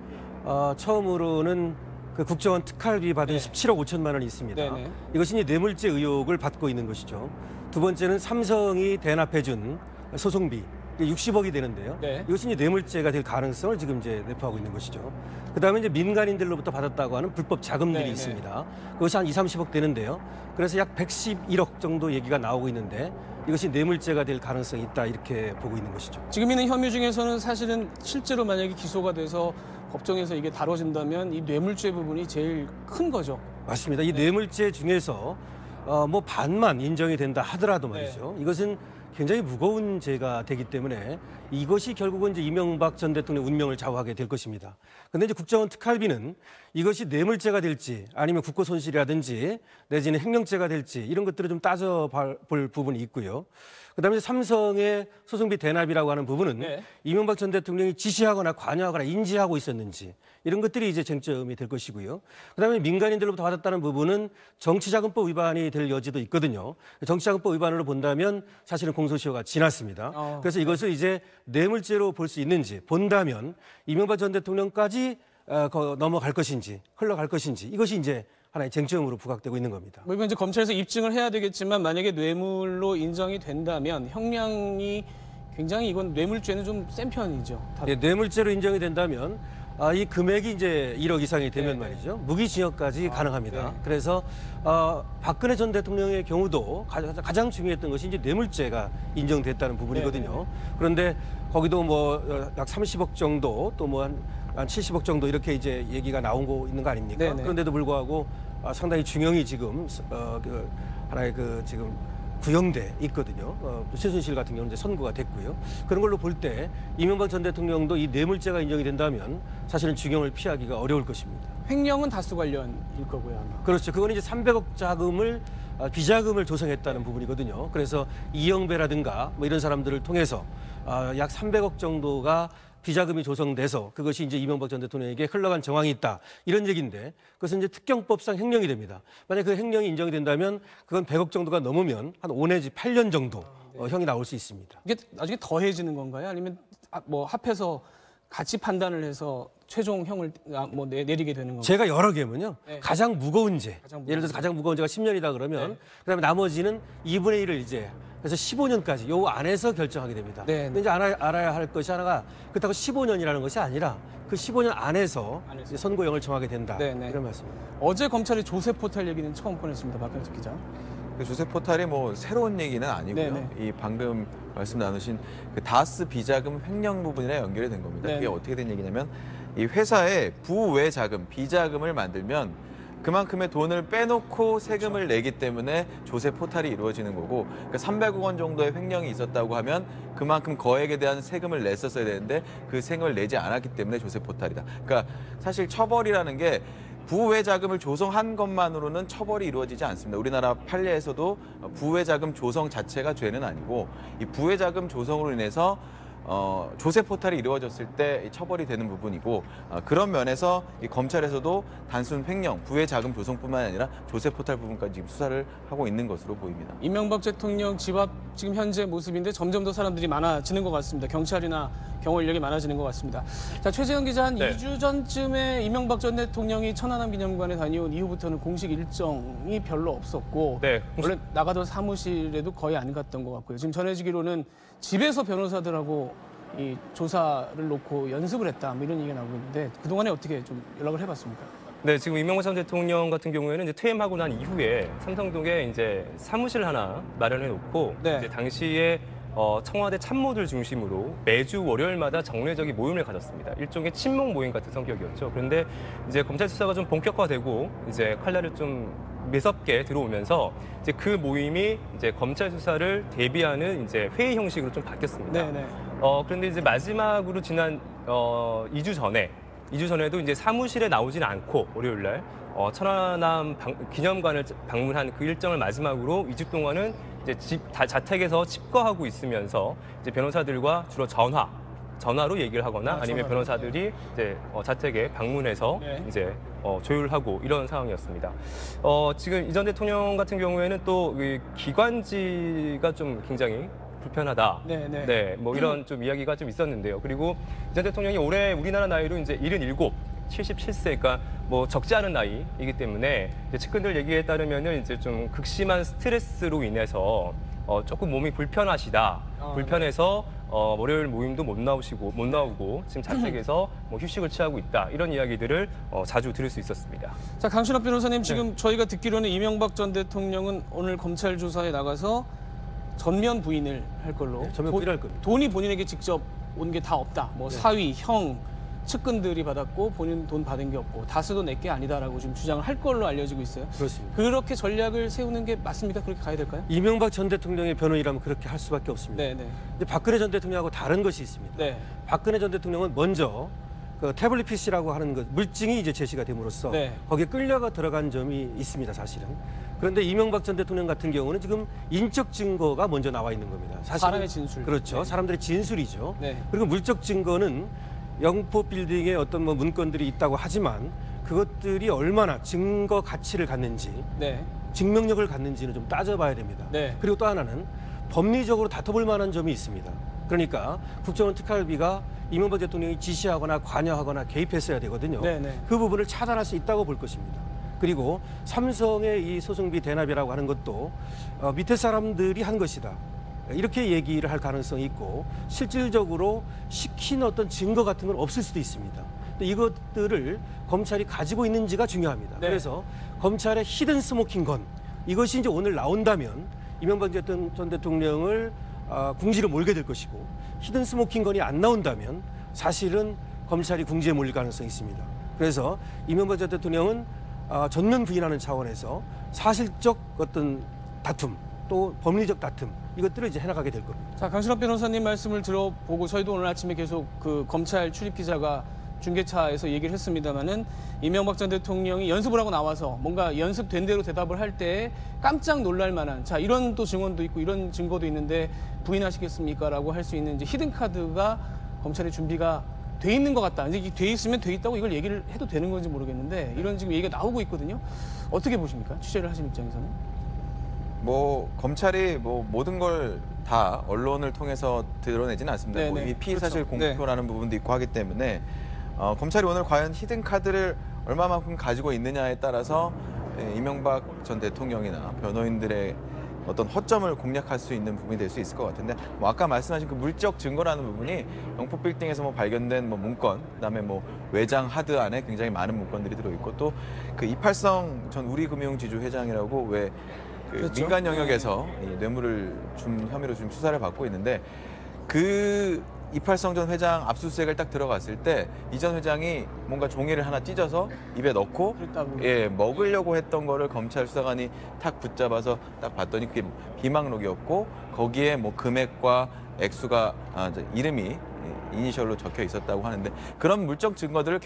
처음으로는 그 국정원 특활비 받은 17억 5천만 원이 있습니다. 네네. 이것이 이제 뇌물죄 의혹을 받고 있는 것이죠. 두 번째는 삼성이 대납해준 소송비 60억이 되는데요. 네. 이것이 이제 뇌물죄가 될 가능성을 지금 이제 내포하고 있는 것이죠. 그다음에 이제 민간인들로부터 받았다고 하는 불법 자금들이 네네. 있습니다. 그것이 한 20-30억 되는데요. 그래서 약 111억 정도 얘기가 나오고 있는데 이것이 뇌물죄가 될 가능성이 있다 이렇게 보고 있는 것이죠. 지금 있는 혐의 중에서는 사실은 실제로 만약에 기소가 돼서 법정에서 이게 다뤄진다면 이 뇌물죄 부분이 제일 큰 거죠. 맞습니다. 이 뇌물죄 중에서 뭐 반만 인정이 된다 하더라도 말이죠. 이것은 굉장히 무거운 죄가 되기 때문에 이것이 결국은 이제 이명박 전 대통령 운명을 좌우하게 될 것입니다. 그런데 이제 국정원 특활비는 이것이 뇌물죄가 될지 아니면 국고손실이라든지 내지는 횡령죄가 될지 이런 것들을 좀 따져볼 부분이 있고요. 그다음에 삼성의 소송비 대납이라고 하는 부분은 이명박 전 대통령이 지시하거나 관여하거나 인지하고 있었는지 이런 것들이 이제 쟁점이 될 것이고요. 그다음에 민간인들로부터 받았다는 부분은 정치자금법 위반이 될 여지도 있거든요. 정치자금법 위반으로 본다면 사실은 공소시효가 지났습니다. 그래서 이것을 이제 뇌물죄로 볼 수 있는지 본다면 이명박 전 대통령까지 넘어갈 것인지 흘러갈 것인지 이것이 이제 하나의 쟁점으로 부각되고 있는 겁니다. 뭐 이건 이제 검찰에서 입증을 해야 되겠지만 만약에 뇌물로 인정이 된다면 형량이 굉장히 이건 뇌물죄는 좀 센 편이죠. 네, 뇌물죄로 인정이 된다면 이 금액이 이제 1억 이상이 되면 말이죠. 무기징역까지 가능합니다. 그래서 박근혜 전 대통령의 경우도 가장 중요했던 것이 이제 뇌물죄가 인정됐다는 부분이거든요. 그런데 거기도 뭐 약 30억 정도 또 뭐 한 70억 정도 이렇게 이제 얘기가 나오고 있는 거 아닙니까? 네네. 그런데도 불구하고 상당히 중형이 지금 하나의 지금 구형돼 있거든요. 최순실 같은 경우는 이제 선고가 됐고요. 그런 걸로 볼 때 이명박 전 대통령도 이 뇌물죄가 인정이 된다면 사실은 중형을 피하기가 어려울 것입니다. 횡령은 다수 관련일 거고요, 아마. 그렇죠. 그건 이제 300억 자금을 비자금을 조성했다는 부분이거든요. 그래서 이영배라든가 뭐 이런 사람들을 통해서 약 300억 정도가 비자금이 조성돼서 그것이 이제 이명박 전 대통령에게 흘러간 정황이 있다. 이런 얘기인데 그것은 이제 특경법상 횡령이 됩니다. 만약 그 횡령이 인정이 된다면 그건 100억 정도가 넘으면 한 5 내지 8년 정도 형이 나올 수 있습니다. 이게 나중에 더해지는 건가요? 아니면 뭐 합해서 같이 판단을 해서 최종 형을 뭐 내리게 되는 건가요? 제가 여러 개면요. 가장 무거운 죄. 예를 들어서 가장 무거운 죄가 10년이다 그러면 그다음에 나머지는 2분의 1을 이제 그래서 15년까지 요 안에서 결정하게 됩니다. 근데 이제 알아야 할 것이 하나가 그렇다고 15년이라는 것이 아니라 그 15년 안에서 선고형을 정하게 된다. 이런 말씀입니다. 어제 검찰이 조셉 포탈 얘기는 처음 꺼냈습니다. 박현석 기자. 조셉 포탈이 뭐 새로운 얘기는 아니고요. 이 방금 말씀 나누신 그 다스 비자금 횡령 부분이랑 연결이 된 겁니다. 그게 어떻게 된 얘기냐면 이 회사에 부외 자금, 비자금을 만들면 그만큼의 돈을 빼놓고 세금을 내기 때문에 조셉 포탈이 이루어지는 거고 그러니까 300억 원 정도의 횡령이 있었다고 하면 그만큼 거액에 대한 세금을 냈었어야 되는데 그 세금을 내지 않았기 때문에 조셉 포탈이다. 그러니까 사실 처벌이라는 게 부외 자금을 조성한 것만으로는 처벌이 이루어지지 않습니다. 우리나라 판례에서도 부외 자금 조성 자체가 죄는 아니고 이 부외 자금 조성으로 인해서 조셉 포탈이 이루어졌을 때 처벌이 되는 부분이고 그런 면에서 이 검찰에서도 단순 횡령, 부외 자금 조성뿐만 아니라 조셉 포탈 부분까지 지금 수사를 하고 있는 것으로 보입니다. 이명박 대통령 집 앞 지금 현재 모습인데 점점 더 사람들이 많아지는 것 같습니다. 경찰이나 경호 인력이 많아지는 것 같습니다. 자, 최재형 기자 한 2주 전쯤에 이명박 전 대통령이 천안함 기념관에 다녀온 이후부터는 공식 일정이 별로 없었고 원래 나가던 사무실에도 거의 안 갔던 것 같고요. 지금 전해지기로는 집에서 변호사들하고 이 조사를 놓고 연습을 했다 뭐 이런 얘기가 나오고 있는데 그동안에 어떻게 좀 연락을 해봤습니까? 네, 지금 이명박 전 대통령 같은 경우에는 이제 퇴임하고 난 이후에 삼성동에 이제 사무실 하나 마련해 놓고 이제 당시에 청와대 참모들 중심으로 매주 월요일마다 정례적인 모임을 가졌습니다. 일종의 친목 모임 같은 성격이었죠. 그런데 이제 검찰 수사가 좀 본격화되고 이제 칼날을 좀 매섭게 들어오면서 이제 그 모임이 이제 검찰 수사를 대비하는 이제 회의 형식으로 좀 바뀌었습니다. 그런데 이제 마지막으로 지난 2주 전에도 이제 사무실에 나오진 않고 월요일 날 천안함 기념관을 방문한 그 일정을 마지막으로 2주 동안은 이제 자택에서 칩거하고 있으면서 이제 변호사들과 주로 전화로 얘기를 하거나 아니면 변호사들이 이제 자택에 방문해서 이제 조율하고 이런 상황이었습니다. 지금 이 전 대통령 같은 경우에는 또 기관지가 좀 굉장히 불편하다. 뭐 이런 좀 이야기가 좀 있었는데요. 그리고 이 전 대통령이 올해 우리나라 나이로 이제 77세, 그러니까 뭐 적지 않은 나이이기 때문에 측근들 얘기에 따르면은 이제 좀 극심한 스트레스로 인해서 조금 몸이 불편해서 월요일 모임도 못 나오고 지금 자택에서 뭐 휴식을 취하고 있다 이런 이야기들을 자주 들을 수 있었습니다. 자, 강신업 변호사님 지금 저희가 듣기로는 이명박 전 대통령은 오늘 검찰 조사에 나가서 전면 부인을 할 걸로. 전면 부인할 겁니다. 돈이 본인에게 직접 온 게 다 없다. 뭐 사위, 형, 측근들이 받았고 본인 돈 받은 게 없고 다수도 내 게 아니다라고 지금 주장을 할 걸로 알려지고 있어요. 그렇습니다. 그렇게 전략을 세우는 게 맞습니까? 그렇게 가야 될까요? 이명박 전 대통령의 변호인이라면 그렇게 할 수밖에 없습니다. 근데 박근혜 전 대통령하고 다른 것이 있습니다. 박근혜 전 대통령은 먼저 그 태블릿 PC라고 하는 것 물증이 이제 제시가 됨으로써 거기에 끌려가 들어간 점이 있습니다, 사실은. 그런데 이명박 전 대통령 같은 경우는 지금 인적 증거가 먼저 나와 있는 겁니다. 사람의 진술. 그렇죠. 사람들의 진술이죠. 그리고 물적 증거는 영포 빌딩에 어떤 뭐 문건들이 있다고 하지만 그것들이 얼마나 증거 가치를 갖는지, 증명력을 갖는지는 좀 따져봐야 됩니다. 그리고 또 하나는 법리적으로 다퉈볼 만한 점이 있습니다. 그러니까 국정원 특활비가 이명박 대통령이 지시하거나 관여하거나 개입했어야 되거든요. 그 부분을 차단할 수 있다고 볼 것입니다. 그리고 삼성의 이 소송비 대납이라고 하는 것도 밑에 사람들이 한 것이다. 이렇게 얘기를 할 가능성이 있고 실질적으로 시킨 어떤 증거 같은 건 없을 수도 있습니다. 이것들을 검찰이 가지고 있는지가 중요합니다. 네. 그래서 검찰의 히든 스모킹 건 이것이 이제 오늘 나온다면 이명박 전 대통령을 궁지로 몰게 될 것이고 히든 스모킹 건이 안 나온다면 사실은 검찰이 궁지에 몰릴 가능성이 있습니다. 그래서 이명박 전 대통령은 전면 부인하는 차원에서 사실적 어떤 다툼 또 법리적 다툼 이것들을 이제 해나가게 될 겁니다. 자, 강신업 변호사님 말씀을 들어보고 저희도 오늘 아침에 계속 그 검찰 출입 기자가 중계차에서 얘기를 했습니다마는 이명박 전 대통령이 연습을 하고 나와서 뭔가 연습된 대로 대답을 할 때 깜짝 놀랄 만한 자 이런 또 증언도 있고 이런 증거도 있는데 부인하시겠습니까라고 할 수 있는 이제 히든 카드가 검찰의 준비가 돼 있는 것 같다. 이제 돼 있으면 돼 있다고 이걸 얘기를 해도 되는 건지 모르겠는데 이런 지금 얘기가 나오고 있거든요. 어떻게 보십니까? 취재를 하신 입장에서는? 뭐 검찰이 뭐 모든 걸 다 언론을 통해서 드러내지는 않습니다. 뭐 이미 피의사실 그렇죠. 공표라는 부분도 있고 하기 때문에 검찰이 오늘 과연 히든 카드를 얼마만큼 가지고 있느냐에 따라서 이명박 전 대통령이나 변호인들의 어떤 허점을 공략할 수 있는 부분이 될 수 있을 것 같은데 뭐 아까 말씀하신 그 물적 증거라는 부분이 영포 빌딩에서 뭐 발견된 뭐 문건, 그다음에 뭐 외장 하드 안에 굉장히 많은 문건들이 들어있고 또 그 이팔성 전 우리금융지주 회장이라고 왜 그 그렇죠. 민간 영역에서 이 뇌물을 준 혐의로 지금 수사를 받고 있는데 그 이팔성 전 회장 압수수색을 딱 들어갔을 때 이 전 회장이 뭔가 종이를 하나 찢어서 입에 넣고 먹으려고 했던 거를 검찰 수사관이 탁 붙잡아서 딱 봤더니 그게 비망록이었고 거기에 뭐 금액과 액수가 이름이 이니셜로 적혀 있었다고 하는데 그런 물적 증거들을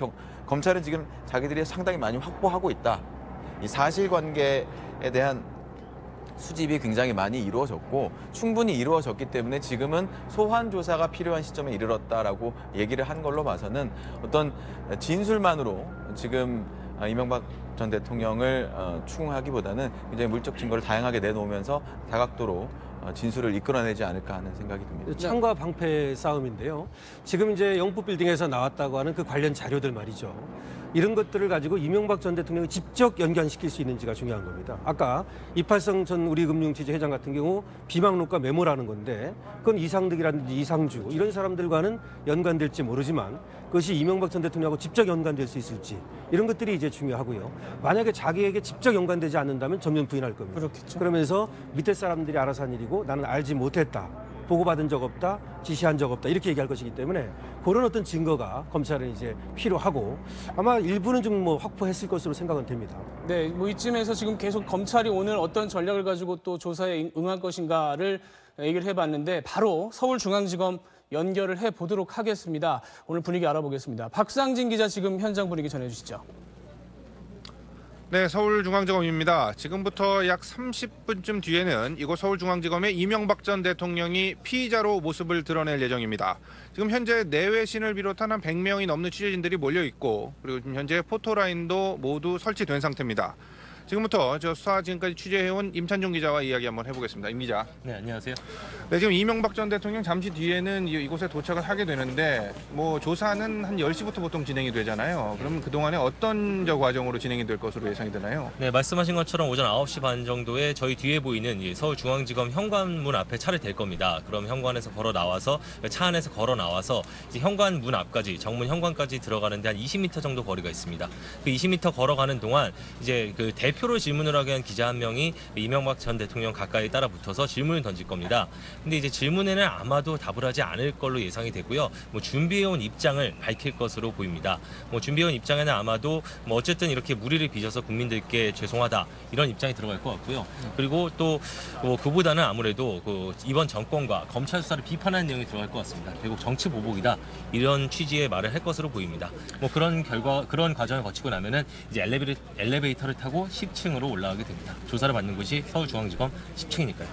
검찰은 지금 자기들이 상당히 많이 확보하고 있다. 이 사실관계에 대한 수집이 굉장히 많이 이루어졌고 충분히 이루어졌기 때문에 지금은 소환 조사가 필요한 시점에 이르렀다라고 얘기를 한 걸로 봐서는 어떤 진술만으로 지금 이명박 전 대통령을 추궁하기보다는 굉장히 물적 증거를 다양하게 내놓으면서 다각도로 진술을 이끌어내지 않을까 하는 생각이 듭니다. 창과 방패 싸움인데요. 지금 이제 영포 빌딩에서 나왔다고 하는 그 관련 자료들 말이죠. 이런 것들을 가지고 이명박 전 대통령이 직접 연관시킬 수 있는지가 중요한 겁니다. 아까 이팔성 전 우리금융지주 회장 같은 경우 비망록과 메모라는 건데 그건 이상득이라든지 이상주 이런 사람들과는 연관될지 모르지만 그것이 이명박 전 대통령하고 직접 연관될 수 있을지 이런 것들이 이제 중요하고요. 만약에 자기에게 직접 연관되지 않는다면 전면 부인할 겁니다. 그렇겠죠. 그러면서 밑에 사람들이 알아서 한 일이고 나는 알지 못했다. 보고받은 적 없다, 지시한 적 없다 이렇게 얘기할 것이기 때문에 그런 어떤 증거가 검찰은 이제 필요하고 아마 일부는 좀 뭐 확보했을 것으로 생각은 됩니다. 네, 뭐 이쯤에서 지금 계속 검찰이 오늘 어떤 전략을 가지고 또 조사에 응할 것인가를 얘기를 해봤는데 바로 서울중앙지검 연결을 해보도록 하겠습니다. 오늘 분위기 알아보겠습니다. 박상진 기자 지금 현장 분위기 전해주시죠. 네, 서울중앙지검입니다. 지금부터 약 30분쯤 뒤에는 이곳 서울중앙지검의 이명박 전 대통령이 피의자로 모습을 드러낼 예정입니다. 지금 현재 내외신을 비롯한 한 100명이 넘는 취재진들이 몰려있고 그리고 지금 현재 포토라인도 모두 설치된 상태입니다. 지금부터 저 수사 지금까지 취재해온 임찬종 기자와 이야기 한번 해보겠습니다. 임 기자. 네, 안녕하세요. 네, 지금 이명박 전 대통령 잠시 뒤에는 이곳에 도착을 하게 되는데 뭐 조사는 한 10시부터 보통 진행이 되잖아요. 그러면 그동안에 어떤 과정으로 진행이 될 것으로 예상이 되나요? 네, 말씀하신 것처럼 오전 9시 반 정도에 저희 뒤에 보이는 서울중앙지검 현관문 앞에 차를 댈 겁니다. 그럼 현관에서 걸어 나와서 차 안에서 걸어 나와서 이제 현관문 앞까지 정문 현관까지 들어가는데 한 20m 정도 거리가 있습니다. 그 20m 걸어가는 동안 이제 그 대표로 질문을 하게 한 기자 한 명이 이명박 전 대통령 가까이 따라 붙어서 질문을 던질 겁니다. 근데 이제 질문에는 아마도 답을 하지 않을 걸로 예상이 되고요. 뭐 준비해온 입장을 밝힐 것으로 보입니다. 뭐 준비해온 입장에는 아마도 뭐 어쨌든 이렇게 무리를 빚어서 국민들께 죄송하다 이런 입장이 들어갈 것 같고요. 그리고 또 뭐 그보다는 아무래도 그 이번 정권과 검찰 수사를 비판하는 내용이 들어갈 것 같습니다. 결국 정치 보복이다 이런 취지의 말을 할 것으로 보입니다. 뭐 그런 과정을 거치고 나면은 이제 엘리베이터를 타고 10층으로 올라가게 됩니다. 조사를 받는 곳이 서울중앙지검 10층이니까요.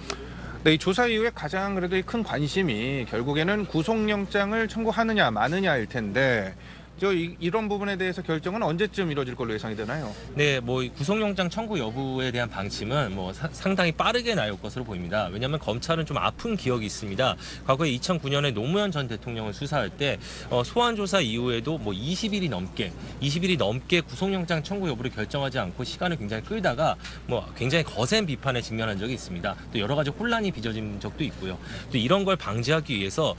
네, 이 조사 이후에 가장 그래도 큰 관심이 결국에는 구속영장을 청구하느냐 마느냐일 텐데 이런 부분에 대해서 결정은 언제쯤 이루어질 걸로 예상이 되나요? 네, 뭐 구속영장 청구 여부에 대한 방침은 뭐 상당히 빠르게 나올 것으로 보입니다. 왜냐하면 검찰은 좀 아픈 기억이 있습니다. 과거에 2009년에 노무현 전 대통령을 수사할 때 소환 조사 이후에도 뭐 20일이 넘게 구속영장 청구 여부를 결정하지 않고 시간을 굉장히 끌다가 뭐 굉장히 거센 비판에 직면한 적이 있습니다. 또 여러 가지 혼란이 빚어진 적도 있고요. 또 이런 걸 방지하기 위해서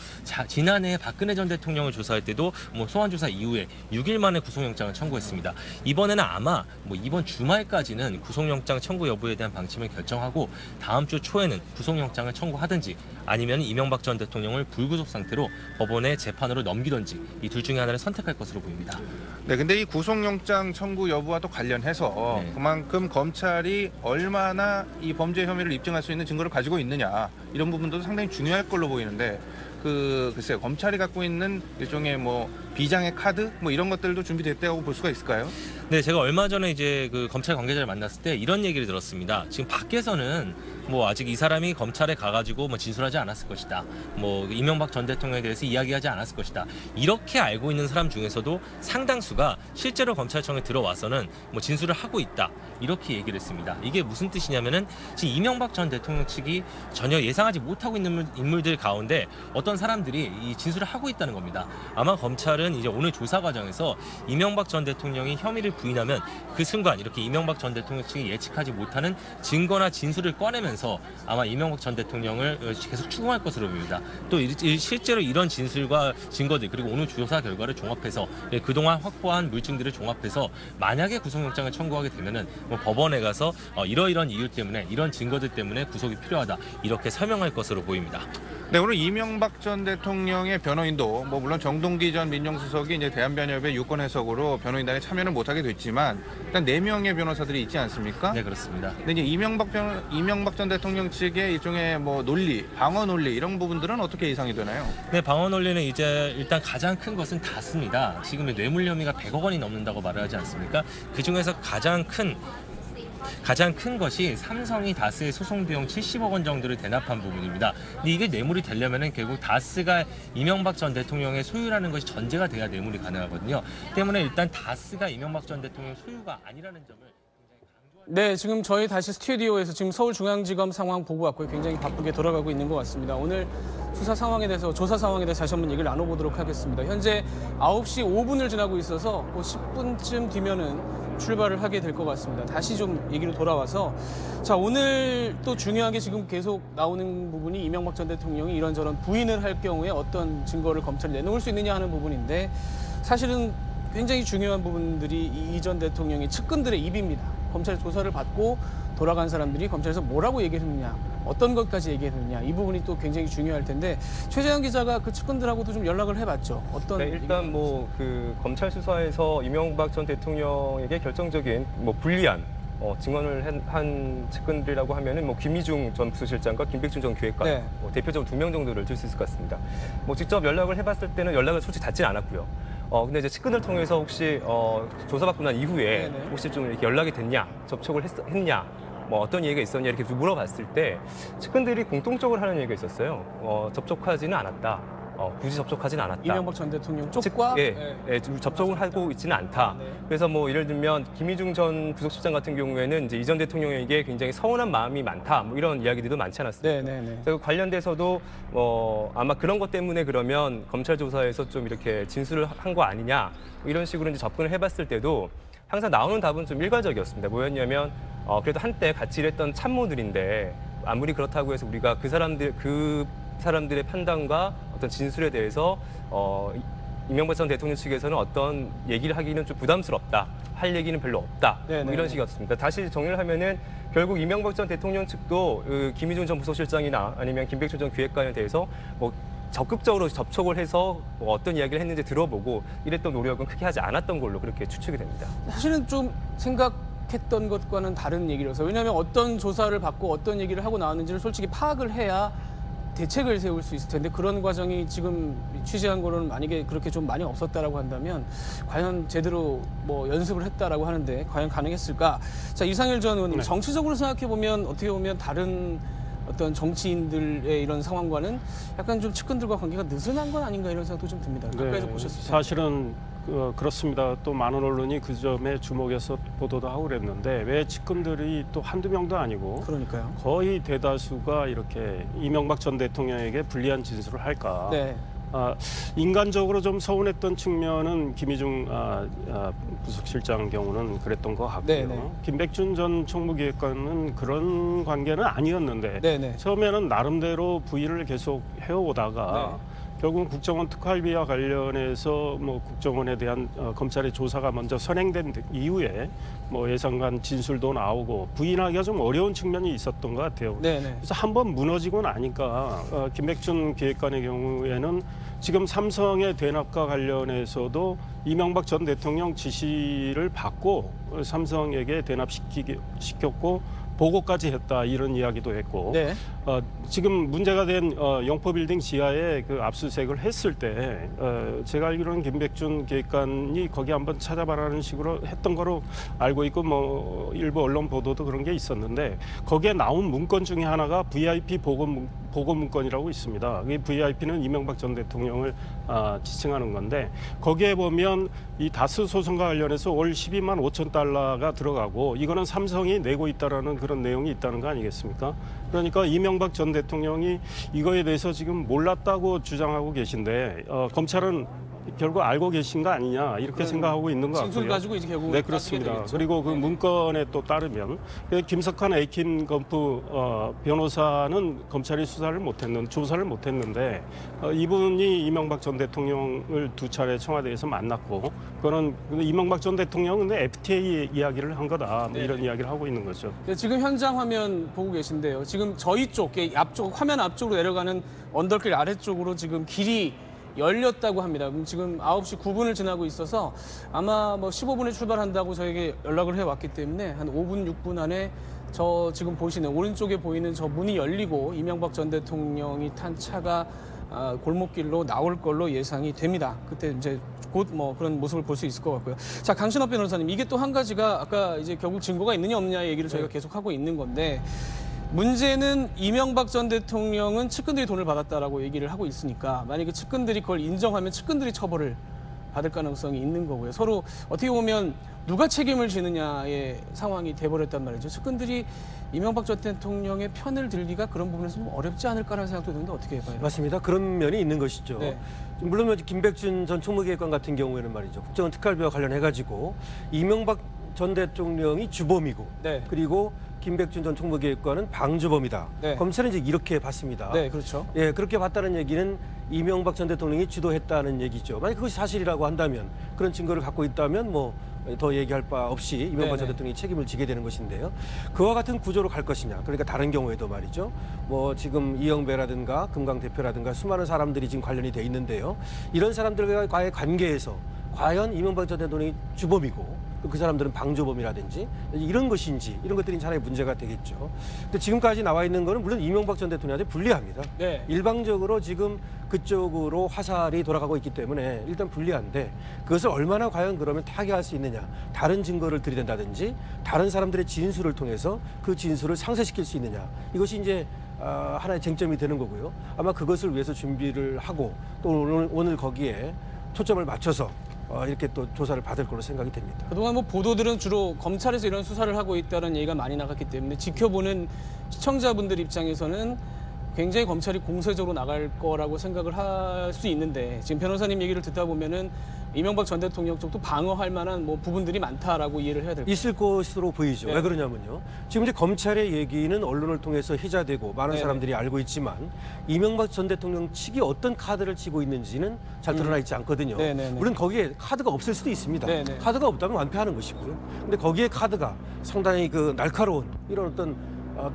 지난해 박근혜 전 대통령을 조사할 때도 뭐 소환 조사 이후에 6일 만에 구속영장을 청구했습니다. 이번에는 아마 뭐 이번 주말까지는 구속영장 청구 여부에 대한 방침을 결정하고 다음 주 초에는 구속영장을 청구하든지 아니면 이명박 전 대통령을 불구속 상태로 법원에 재판으로 넘기든지 이 둘 중에 하나를 선택할 것으로 보입니다. 네, 근데 이 구속영장 청구 여부와 또 관련해서 그만큼 검찰이 얼마나 이 범죄 혐의를 입증할 수 있는 증거를 가지고 있느냐 이런 부분도 상당히 중요할 걸로 보이는데 글쎄요, 검찰이 갖고 있는 일종의 뭐 비장의 카드 뭐 이런 것들도 준비됐다고 볼 수가 있을까요? 네, 제가 얼마 전에 이제 그 검찰 관계자를 만났을 때 이런 얘기를 들었습니다. 지금 밖에서는 뭐 아직 이 사람이 검찰에 가가지고 뭐 진술하지 않았을 것이다. 뭐 이명박 전 대통령에 대해서 이야기하지 않았을 것이다. 이렇게 알고 있는 사람 중에서도 상당수가 실제로 검찰청에 들어와서는 뭐 진술을 하고 있다. 이렇게 얘기를 했습니다. 이게 무슨 뜻이냐면은 지금 이명박 전 대통령 측이 전혀 예상하지 못하고 있는 인물들 가운데 어떤 사람들이 이 진술을 하고 있다는 겁니다. 아마 검찰은 이제 오늘 조사 과정에서 이명박 전 대통령이 혐의를 부인하면 그 순간 이렇게 이명박 전 대통령 측이 예측하지 못하는 증거나 진술을 꺼내면서 아마 이명박 전 대통령을 계속 추궁할 것으로 보입니다. 또 실제로 이런 진술과 증거들 그리고 오늘 조사 결과를 종합해서 그동안 확보한 물증들을 종합해서 만약에 구속영장을 청구하게 되면은 뭐 법원에 가서 이러이런 이유 때문에 이런 증거들 때문에 구속이 필요하다 이렇게 설명할 것으로 보입니다. 네, 오늘 이명박 전 대통령의 변호인도 뭐 물론 정동기 전 민정수석이 이제 대한변협의 유권 해석으로 변호인단에 참여는 못하게 됐지만 일단 4명의 변호사들이 있지 않습니까? 네, 그렇습니다. 근데 이제 이명박 전 대통령 측의 일종의 뭐 논리, 방어 논리 이런 부분들은 어떻게 예상이 되나요? 네, 방어 논리는 이제 일단 가장 큰 것은 다스입니다. 지금 뇌물 혐의가 100억 원이 넘는다고 말을 하지 않습니까? 그 중에서 가장 큰 것이 삼성이 다스의 소송 비용 70억 원 정도를 대납한 부분입니다. 근데 이게 뇌물이 되려면은 결국 다스가 이명박 전 대통령의 소유라는 것이 전제가 돼야 뇌물이 가능하거든요. 때문에 일단 다스가 이명박 전 대통령 소유가 아니라는 점을 네, 지금 저희 다시 스튜디오에서 지금 서울중앙지검 상황 보고 왔고요. 굉장히 바쁘게 돌아가고 있는 것 같습니다. 오늘 수사 상황에 대해서, 조사 상황에 대해서 다시 한번 얘기를 나눠보도록 하겠습니다. 현재 9시 5분을 지나고 있어서 10분쯤 뒤면은 출발을 하게 될 것 같습니다. 다시 좀 얘기로 돌아와서 자, 오늘 또 중요하게 지금 계속 나오는 부분이 이명박 전 대통령이 이런저런 부인을 할 경우에 어떤 증거를 검찰에 내놓을 수 있느냐 하는 부분인데 사실은 굉장히 중요한 부분들이 이 전 대통령의 측근들의 입입니다. 검찰 조사를 받고 돌아간 사람들이 검찰에서 뭐라고 얘기했느냐, 어떤 것까지 얘기했느냐 이 부분이 또 굉장히 중요할 텐데 최재형 기자가 그 측근들하고도 좀 연락을 해봤죠. 어떤? 네, 일단 뭐 그 검찰 수사에서 이명박 전 대통령에게 결정적인 뭐 불리한 증언을 한 측근들이라고 하면은 뭐 김희중 전 부수실장과 김백준 전 기획관 뭐 대표적으로 2명 정도를 들 수 있을 것 같습니다. 뭐 직접 연락을 해봤을 때는 연락을 솔직히 닿진 않았고요. 근데 이제 측근을 통해서 혹시 조사받고 난 이후에 혹시 좀 이렇게 연락이 됐냐, 접촉을 했냐, 뭐 어떤 얘기가 있었냐 이렇게 물어봤을 때 측근들이 공통적으로 하는 얘기가 있었어요. 접촉하지는 않았다. 굳이 접촉하지는 않았다. 이명박 전 대통령 쪽과 접촉을 하고 있지는 않다. 그래서 뭐 예를 들면 김희중 전 부속실장 같은 경우에는 이제 이 전 대통령에게 굉장히 서운한 마음이 많다. 뭐 이런 이야기들도 많지 않았습니까? 그래서 관련돼서도 아마 그런 것 때문에 그러면 검찰 조사에서 좀 이렇게 진술을 한 거 아니냐 뭐 이런 식으로 이제 접근을 해봤을 때도 항상 나오는 답은 좀 일괄적이었습니다. 뭐였냐면 그래도 한때 같이 일했던 참모들인데 아무리 그렇다고 해서 우리가 그 사람들의 판단과 어떤 진술에 대해서 이명박 전 대통령 측에서는 어떤 얘기를 하기는 좀 부담스럽다. 할 얘기는 별로 없다. 뭐 이런 식이었습니다. 다시 정리를 하면은 결국 이명박 전 대통령 측도 김희중 전 부속실장이나 아니면 김백준 전 기획관에 대해서 뭐 적극적으로 접촉을 해서 뭐 어떤 이야기를 했는지 들어보고 이랬던 노력은 크게 하지 않았던 걸로 그렇게 추측이 됩니다. 사실은 좀 생각했던 것과는 다른 얘기라서 왜냐하면 어떤 조사를 받고 어떤 얘기를 하고 나왔는지를 솔직히 파악을 해야 대책을 세울 수 있을 텐데 그런 과정이 지금 취재한 거는 만약에 그렇게 좀 많이 없었다라고 한다면 과연 제대로 뭐 연습을 했다라고 하는데 과연 가능했을까? 자, 이상일 전 의원님 정치적으로 생각해 보면 어떻게 보면 다른 어떤 정치인들의 이런 상황과는 약간 좀 측근들과 관계가 느슨한 건 아닌가 이런 생각도 좀 듭니다. 가까이서 보셨을 때. 사실은 그렇습니다. 또 많은 언론이 그 점에 주목해서 보도도 하고 그랬는데 왜 측근들이 또 한두 명도 아니고 그러니까요. 거의 대다수가 이렇게 이명박 전 대통령에게 불리한 진술을 할까? 네. 인간적으로 좀 서운했던 측면은 김희중 부속실장 경우는 그랬던 것 같고요. 네네. 김백준 전 총무기획관은 그런 관계는 아니었는데 네네. 처음에는 나름대로 부의를 계속 해오다가 결국은 국정원 특활비와 관련해서 뭐 국정원에 대한 검찰의 조사가 먼저 선행된 이후에 뭐 예상간 진술도 나오고 부인하기가 좀 어려운 측면이 있었던 것 같아요. 네네. 그래서 한번 무너지고 나니까 김백준 기획관의 경우에는 지금 삼성의 대납과 관련해서도 이명박 전 대통령 지시를 받고 삼성에게 대납시켰고 보고까지 했다 이런 이야기도 했고 네. 지금 문제가 된 영포빌딩 지하에 그 압수수색을 했을 때 제가 알기로는 김백준 기획관이 거기 한번 찾아봐라는 식으로 했던 거로 알고 있고 뭐 일부 언론 보도도 그런 게 있었는데 거기에 나온 문건 중에 하나가 VIP 보고 문건이라고 있습니다. 이 VIP는 이명박 전 대통령을 지칭하는 건데 거기에 보면 이 다스 소송과 관련해서 월 12만 5천 달러가 들어가고 이거는 삼성이 내고 있다라는 그런 내용이 있다는 거 아니겠습니까? 그러니까 이명박 전 대통령이 이거에 대해서 지금 몰랐다고 주장하고 계신데 검찰은 결국 알고 계신 거 아니냐 이렇게 생각하고 있는 것 같고요. 진술 가지고 이제 결국 네, 그렇습니다. 그리고 그 문건에 또 따르면 김석환 에이킨 검프 변호사는 검찰이 조사를 못했는데 이분이 이명박 전 대통령을 두 차례 청와대에서 만났고 그거는 이명박 전 대통령은 근데 FTA 이야기를 한 거다 뭐 이런 이야기를 하고 있는 거죠. 네, 지금 현장 화면 보고 계신데요. 지금 저희 쪽, 앞쪽 화면 앞쪽으로 내려가는 언덕길 아래쪽으로 지금 길이 열렸다고 합니다. 지금 9시 9분을 지나고 있어서 아마 뭐 15분에 출발한다고 저에게 연락을 해왔기 때문에 한 5분, 6분 안에 저 지금 보시는 오른쪽에 보이는 저 문이 열리고 이명박 전 대통령이 탄 차가 골목길로 나올 걸로 예상이 됩니다. 그때 이제 곧 뭐 그런 모습을 볼 수 있을 것 같고요. 자, 강신업 변호사님, 이게 또 한 가지가 아까 이제 결국 증거가 있느냐 없느냐 얘기를 저희가 계속 하고 있는 건데 문제는 이명박 전 대통령은 측근들이 돈을 받았다라고 얘기를 하고 있으니까 만약에 측근들이 그걸 인정하면 측근들이 처벌을 받을 가능성이 있는 거고요. 서로 어떻게 보면 누가 책임을 지느냐의 상황이 돼버렸단 말이죠. 측근들이 이명박 전 대통령의 편을 들기가 그런 부분에서 좀 어렵지 않을까라는 생각도 드는데 어떻게 봐요? 맞습니다. 그런 면이 있는 것이죠. 네. 물론 김백준 전 총무기획관 같은 경우에는 말이죠. 국정원 특활비와 관련해가지고 이명박 전 대통령이 주범이고 그리고 김백준 전 총무기획관은 방주범이다. 검찰은 이제 이렇게 봤습니다. 네, 그렇죠. 예, 그렇게 봤다는 얘기는 이명박 전 대통령이 주도했다는 얘기죠. 만약 그것이 사실이라고 한다면 그런 증거를 갖고 있다면 뭐 더 얘기할 바 없이 이명박 전 대통령이 책임을 지게 되는 것인데요. 그와 같은 구조로 갈 것이냐. 그러니까 다른 경우에도 말이죠. 뭐 지금 이영배라든가 금강 대표라든가 수많은 사람들이 지금 관련이 돼 있는데요. 이런 사람들과의 관계에서 과연 이명박 전 대통령이 주범이고 그 사람들은 방조범이라든지 이런 것인지 이런 것들이 하나의 문제가 되겠죠. 근데 지금까지 나와 있는 거는 물론 이명박 전 대통령한테 불리합니다. 일방적으로 지금 그쪽으로 화살이 돌아가고 있기 때문에 일단 불리한데 그것을 얼마나 과연 그러면 타개할 수 있느냐. 다른 증거를 들이댄다든지 다른 사람들의 진술을 통해서 그 진술을 상쇄시킬 수 있느냐. 이것이 이제 하나의 쟁점이 되는 거고요. 아마 그것을 위해서 준비를 하고 또 오늘 거기에 초점을 맞춰서 이렇게 또 조사를 받을 걸로 생각이 됩니다. 그동안 뭐 보도들은 주로 검찰에서 이런 수사를 하고 있다는 얘기가 많이 나갔기 때문에 지켜보는 시청자분들 입장에서는 굉장히 검찰이 공세적으로 나갈 거라고 생각을 할 수 있는데 지금 변호사님 얘기를 듣다 보면은 이명박 전 대통령 쪽도 방어할 만한 뭐 부분들이 많다라고 이해를 해야 될까요? 있을 것으로 보이죠. 왜 그러냐면요. 지금 이제 검찰의 얘기는 언론을 통해서 회자되고 많은 사람들이 알고 있지만 이명박 전 대통령 측이 어떤 카드를 치고 있는지는 잘 드러나 있지 않거든요. 물론 거기에 카드가 없을 수도 있습니다. 카드가 없다면 완패하는 것이고요. 근데 거기에 카드가 상당히 그 날카로운 이런 어떤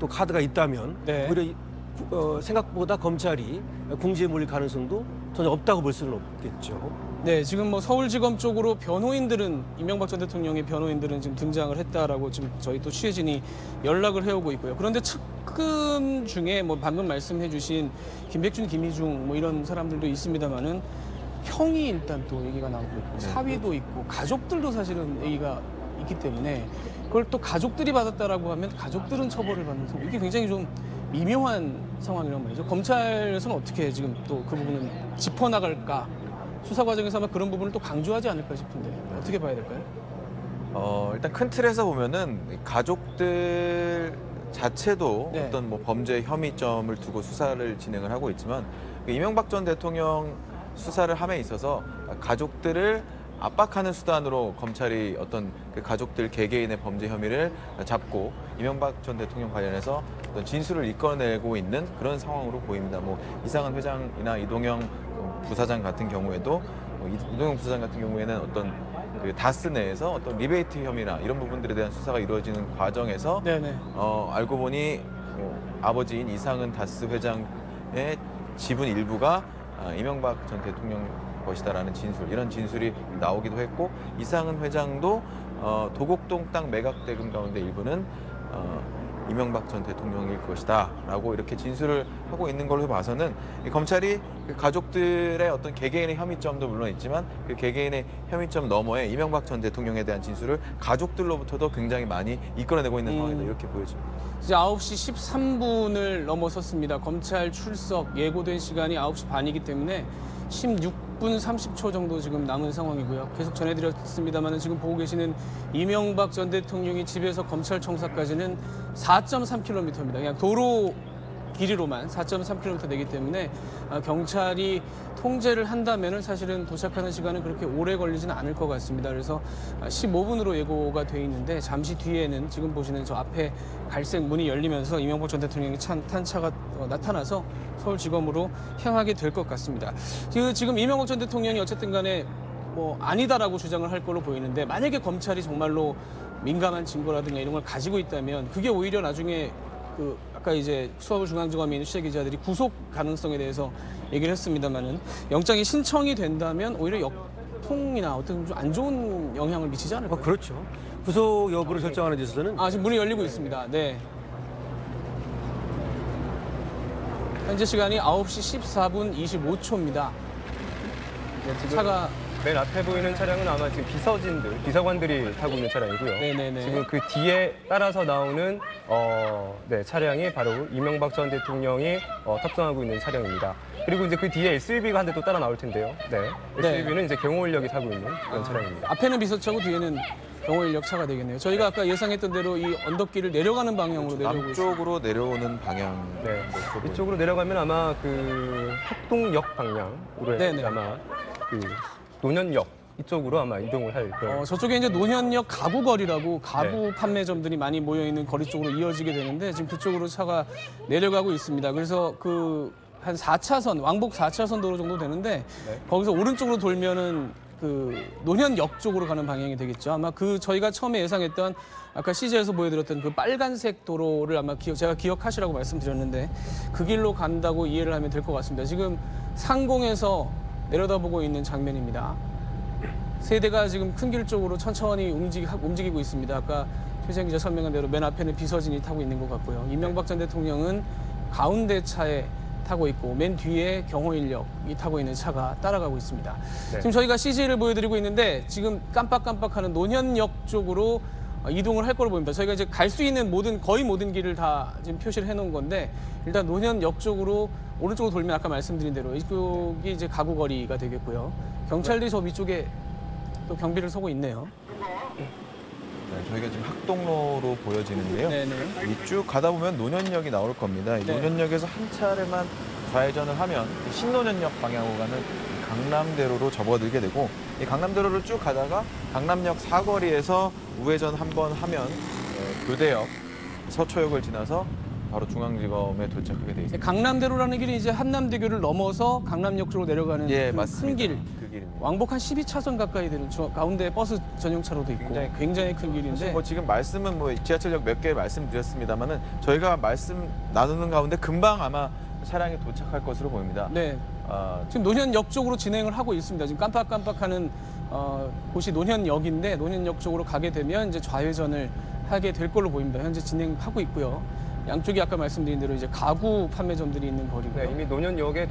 또 카드가 있다면 오히려 생각보다 검찰이 궁지에 몰릴 가능성도 전혀 없다고 볼 수는 없겠죠. 네, 지금 뭐 서울지검 쪽으로 변호인들은 이명박 전 대통령의 변호인들은 지금 등장을 했다라고 지금 저희 또 취재진이 연락을 해오고 있고요. 그런데 측근 중에 뭐 방금 말씀해주신 김백준, 김희중 뭐 이런 사람들도 있습니다만은 형이 일단 또 얘기가 나오고 있고 사위도 있고 가족들도 사실은 얘기가 있기 때문에 그걸 또 가족들이 받았다라고 하면 가족들은 처벌을 받는 상황. 이게 굉장히 좀 미묘한 상황이란 말이죠. 검찰에서는 어떻게 지금 또 그 부분은 짚어나갈까 수사 과정에서 아마 그런 부분을 또 강조하지 않을까 싶은데 어떻게 봐야 될까요? 일단 큰 틀에서 보면은 가족들 자체도 네. 어떤 뭐 범죄 혐의점을 두고 수사를 진행을 하고 있지만 이명박 전 대통령 수사를 함에 있어서 가족들을 압박하는 수단으로 검찰이 어떤 그 가족들 개개인의 범죄 혐의를 잡고 이명박 전 대통령 관련해서 어떤 진술을 이끌어내고 있는 그런 상황으로 보입니다. 뭐 이상은 회장이나 이동영 부사장 같은 경우에도 이동영 부사장 같은 경우에는 어떤 그 다스 내에서 어떤 리베이트 혐의나 이런 부분들에 대한 수사가 이루어지는 과정에서 알고 보니 아버지인 이상은 다스 회장의 지분 일부가 이명박 전 대통령 것이다라는 진술, 이런 진술이 나오기도 했고 이상은 회장도 도곡동 땅 매각 대금 가운데 일부는 이명박 전 대통령일 것이다라고 이렇게 진술을 하고 있는 걸로 봐서는 검찰이 그 가족들의 어떤 개개인의 혐의점도 물론 있지만 그 개개인의 혐의점 너머에 이명박 전 대통령에 대한 진술을 가족들로부터도 굉장히 많이 이끌어내고 있는 상황이다 이렇게 보여집니다. 이제 9시 13분을 넘어섰습니다. 검찰 출석 예고된 시간이 9시 반이기 때문에 16분 30초 정도 지금 남은 상황이고요. 계속 전해드렸습니다만 지금 보고 계시는 이명박 전 대통령이 집에서 검찰청사까지는 4.3km입니다. 그냥 도로 길이로만 4.3km 되기 때문에 경찰이 통제를 한다면 사실은 도착하는 시간은 그렇게 오래 걸리지는 않을 것 같습니다. 그래서 15분으로 예고가 돼 있는데 잠시 뒤에는 지금 보시는 저 앞에 갈색 문이 열리면서 이명박 전 대통령이 탄 차가 나타나서 서울지검으로 향하게 될 것 같습니다. 지금 이명박 전 대통령이 어쨌든 간에 뭐 아니다라고 주장을 할 걸로 보이는데 만약에 검찰이 정말로 민감한 증거라든가 이런 걸 가지고 있다면 그게 오히려 나중에 아까 이제 서울중앙지검에 있는 취재기자들이 구속 가능성에 대해서 얘기를 했습니다만은 영장이 신청이 된다면 오히려 역통이나 어떤 좀 안 좋은 영향을 미치지 않을까요? 그렇죠. 구속 여부를 결정하는 데 있어서는 지금 문이 열리고 있습니다. 네. 현재 시간이 9시 14분 25초입니다. 차가 맨 앞에 보이는 차량은 아마 지금 비서관들이 타고 있는 차량이고요. 네네네. 지금 그 뒤에 따라서 나오는 차량이 바로 이명박 전 대통령이 탑승하고 있는 차량입니다. 그리고 이제 그 뒤에 SUV가 한 대 또 따라 나올 텐데요. SUV는 이제 경호인력이 타고 있는 그런 차량입니다. 앞에는 비서차고 뒤에는 경호인력 차가 되겠네요. 저희가 아까 예상했던 대로 이 언덕길을 내려가는 방향으로 내려오고 있습니다. 남쪽으로 내려오는 방향. 이쪽으로 내려가면 아마 그 학동역 방향으로 해서 아마 그 노년역 이쪽으로 아마 이동을 할 거예요. 저쪽에 이제 노년역 가구거리라고 가구 판매점들이 많이 모여 있는 거리 쪽으로 이어지게 되는데 지금 그쪽으로 차가 내려가고 있습니다. 그래서 한 4차선 왕복 4차선 도로 정도 되는데 거기서 오른쪽으로 돌면은 그 노년역 쪽으로 가는 방향이 되겠죠. 아마 저희가 처음에 예상했던 아까 CG에서 보여드렸던 그 빨간색 도로를 아마 제가 기억하시라고 말씀드렸는데 그 길로 간다고 이해를 하면 될 것 같습니다. 지금 상공에서 내려다보고 있는 장면입니다. 세대가 지금 큰 길 쪽으로 천천히 움직이고 있습니다. 아까 최재형 기자 설명한 대로 맨 앞에는 비서진이 타고 있는 것 같고요. 이명박 전 대통령은 가운데 차에 타고 있고 맨 뒤에 경호인력이 타고 있는 차가 따라가고 있습니다. 지금 저희가 CG를 보여드리고 있는데 지금 깜빡깜빡하는 노년역 쪽으로 이동을 할 거로 보입니다. 저희가 이제 갈 수 있는 거의 모든 길을 다 지금 표시를 해놓은 건데 일단 노년역 쪽으로 오른쪽으로 돌면 아까 말씀드린 대로 이쪽이 이제 가구거리가 되겠고요. 경찰들이 저 위쪽에 또 경비를 서고 있네요. 저희가 지금 학동로로 보여지는데요. 이쭉 가다 보면 노년역이 나올 겁니다. 노년역에서 한 차례만 좌회전을 하면 신노년역 방향으로 가는 강남대로로 접어들게 되고 이 강남대로를 쭉 가다가 강남역 사거리에서 우회전 한번 하면 교대역, 서초역을 지나서 바로 중앙지검에 도착하게 돼 있습니다. 강남대로라는 길이 이제 한남대교를 넘어서 강남역 쪽으로 내려가는 큰 길. 그 길입니다. 왕복 한 12차선 가까이 되는 가운데 버스 전용차로도 있고 굉장히 큰 길인데 지금 말씀은 지하철역 몇 개 말씀드렸습니다만은 저희가 말씀 나누는 가운데 금방 아마 차량이 도착할 것으로 보입니다. 지금 노년역 쪽으로 진행을 하고 있습니다. 지금 깜빡깜빡하는 곳이 노년역인데 노년역 쪽으로 가게 되면 이제 좌회전을 하게 될 걸로 보입니다. 현재 진행하고 있고요. 양쪽이 아까 말씀드린 대로 이제 가구 판매점들이 있는 거리고요. 이미 노년역에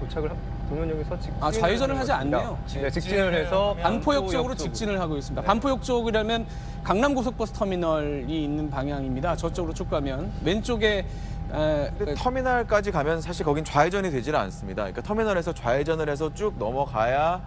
노년역에서 좌회전을 하지 않네요. 직진을 해서 반포역 쪽으로 직진을 하고 있습니다. 반포역 쪽이라면 강남고속버스 터미널이 있는 방향입니다. 저쪽으로 쭉 가면 왼쪽에 근데 터미널까지 가면 사실 거긴 좌회전이 되질 않습니다. 그러니까 터미널에서 좌회전을 해서 쭉 넘어가야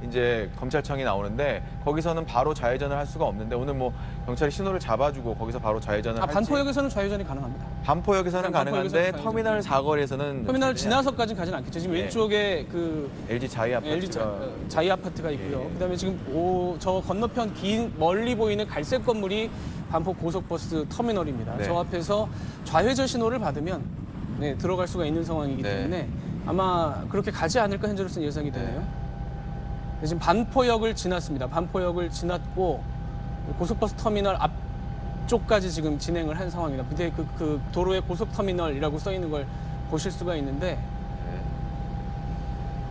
이제 검찰청이 나오는데 거기서는 바로 좌회전을 할 수가 없는데 오늘 뭐 경찰이 신호를 잡아주고 거기서 바로 좌회전을 할지. 반포역에서는 좌회전이 가능합니다. 반포역에서는 가능한데 터미널 사거리에서는 터미널 지나서까지는 가지는 않겠죠. 지금 예. 왼쪽에 그 LG 자이 아파트가 자이 아파트가 있고요. 예. 그다음에 지금 저 건너편 긴 멀리 보이는 갈색 건물이 반포 고속버스 터미널입니다. 네. 저 앞에서 좌회전 신호를 받으면 네, 들어갈 수가 있는 상황이기 네. 때문에 아마 그렇게 가지 않을까 현재로서는 예상이 되네요. 네, 지금 반포역을 지났습니다. 반포역을 지났고 고속버스 터미널 앞쪽까지 지금 진행을 한 상황입니다. 근데 그 도로에 고속터미널이라고 써 있는 걸 보실 수가 있는데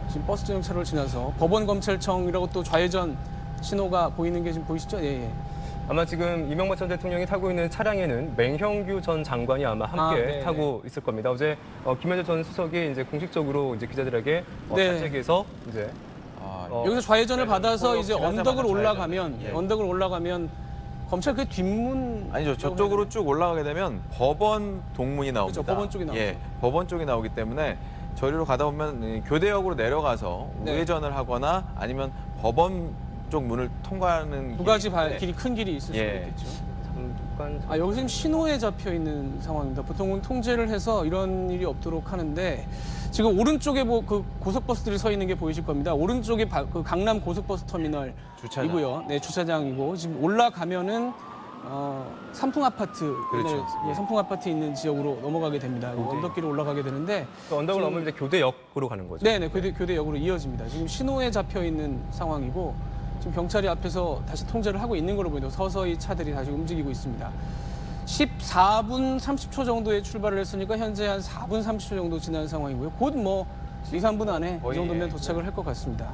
지금 버스 전용차로를 지나서 법원검찰청이라고 또 좌회전 신호가 보이는 게 지금 보이시죠? 예, 예. 아마 지금 이명박 전 대통령이 타고 있는 차량에는 맹형규 전 장관이 아마 함께 타고 있을 겁니다. 어제 김현재 전 수석이 이제 공식적으로 이제 기자들에게 발제기에서 이제 여기서 좌회전을 받아서 이제 언덕을 올라가면 예. 언덕을 올라가면 검찰 그 뒷문 아니죠. 저쪽으로 쭉 올라가게 되면 법원 동문이 나옵니다. 그렇죠. 법원 쪽이 나오죠. 예, 법원 쪽이 나오기 때문에 저리로 가다 보면 교대역으로 내려가서 우회전을 하거나 아니면 법원 쪽 문을 통과하는 두 가지 길이 큰 길이 있을 수가 있겠죠. 여기 지금 신호에 잡혀 있는 상황입니다. 보통은 통제를 해서 이런 일이 없도록 하는데 지금 오른쪽에 그 고속버스들이 서 있는 게 보이실 겁니다. 오른쪽에 그 강남 고속버스 터미널이고요. 네, 주차장이고 지금 올라가면은 삼풍 아파트, 그렇죠. 네, 삼풍 아파트 있는 지역으로 넘어가게 됩니다. 언덕길을 올라가게 되는데 언덕을 넘으면 이제 교대역으로 가는 거죠. 네, 교대역으로 이어집니다. 지금 신호에 잡혀 있는 상황이고. 지금 경찰이 앞에서 다시 통제를 하고 있는 걸로 보이고 서서히 차들이 다시 움직이고 있습니다. 14분 30초 정도에 출발을 했으니까 현재 한 4분 30초 정도 지난 상황이고요. 곧 뭐 2, 3분 안에 이 정도면 도착을 할 것 같습니다.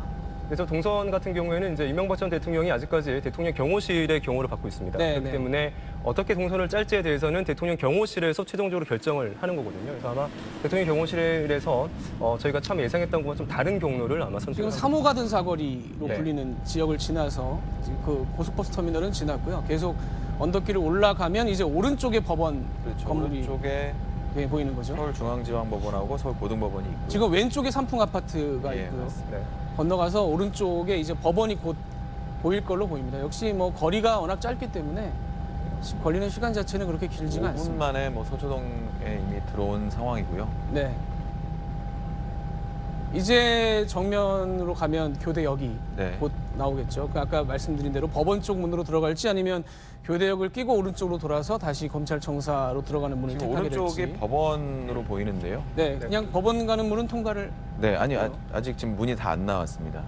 그래서 동선 같은 경우에는 이제 이명박 전 대통령이 아직까지 대통령 경호실의 경호를 받고 있습니다. 그렇기 때문에 어떻게 동선을 짤지에 대해서는 대통령 경호실에서 최종적으로 결정을 하는 거거든요. 그래서 아마 대통령 경호실에서 저희가 처음 예상했던 것과 좀 다른 경로를 아마 선택을 지금 3호 가든 사거리로 불리는 지역을 지나서 그 고속버스 터미널은 지났고요. 계속 언덕길을 올라가면 이제 오른쪽에 법원 건물이 오른쪽에 보이는 거죠. 서울중앙지방법원하고 서울고등법원이 있고 지금 왼쪽에 삼풍 아파트가 있고요. 건너가서 오른쪽에 이제 법원이 곧 보일 걸로 보입니다. 역시 뭐 거리가 워낙 짧기 때문에 걸리는 시간 자체는 그렇게 길지가 5분 않습니다. 만에 뭐 서초동에 이미 들어온 상황이고요. 네. 이제 정면으로 가면 교대역이 곧 나오겠죠. 아까 말씀드린 대로 법원 쪽 문으로 들어갈지 아니면 교대역을 끼고 오른쪽으로 돌아서 다시 검찰청사로 들어가는 문을 택하게 될지. 오른쪽이 법원으로 보이는데요. 네, 그냥 법원 가는 문은 통과를. 네, 아니 아직 지금 문이 다 안 나왔습니다.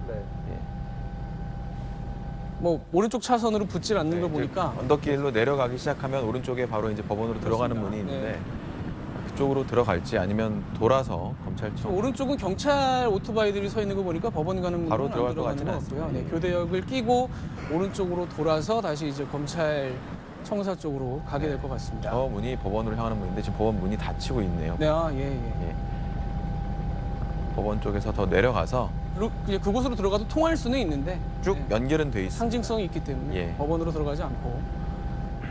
뭐 오른쪽 차선으로 붙질 않는 거 보니까 언덕길로 내려가기 시작하면 오른쪽에 바로 이제 법원으로 들어가는 문이 있는데 그쪽으로 들어갈지 아니면 돌아서 검찰청. 오른쪽은 경찰 오토바이들이 서 있는 거 보니까 법원 가는 문은 바로 들어갈 안 것 들어가는 같지는 것 같고요. 않습니다. 네, 교대역을 끼고 오른쪽으로 돌아서 다시 이제 검찰청사 쪽으로 가게 될 것 같습니다. 저 문이 법원으로 향하는 문인데 지금 법원 문이 닫히고 있네요. 네, 예. 법원 쪽에서 더 내려가서 그곳으로 들어가도 통할 수는 있는데 쭉 연결은 돼 있습니다. 상징성이 있기 때문에 법원으로 들어가지 않고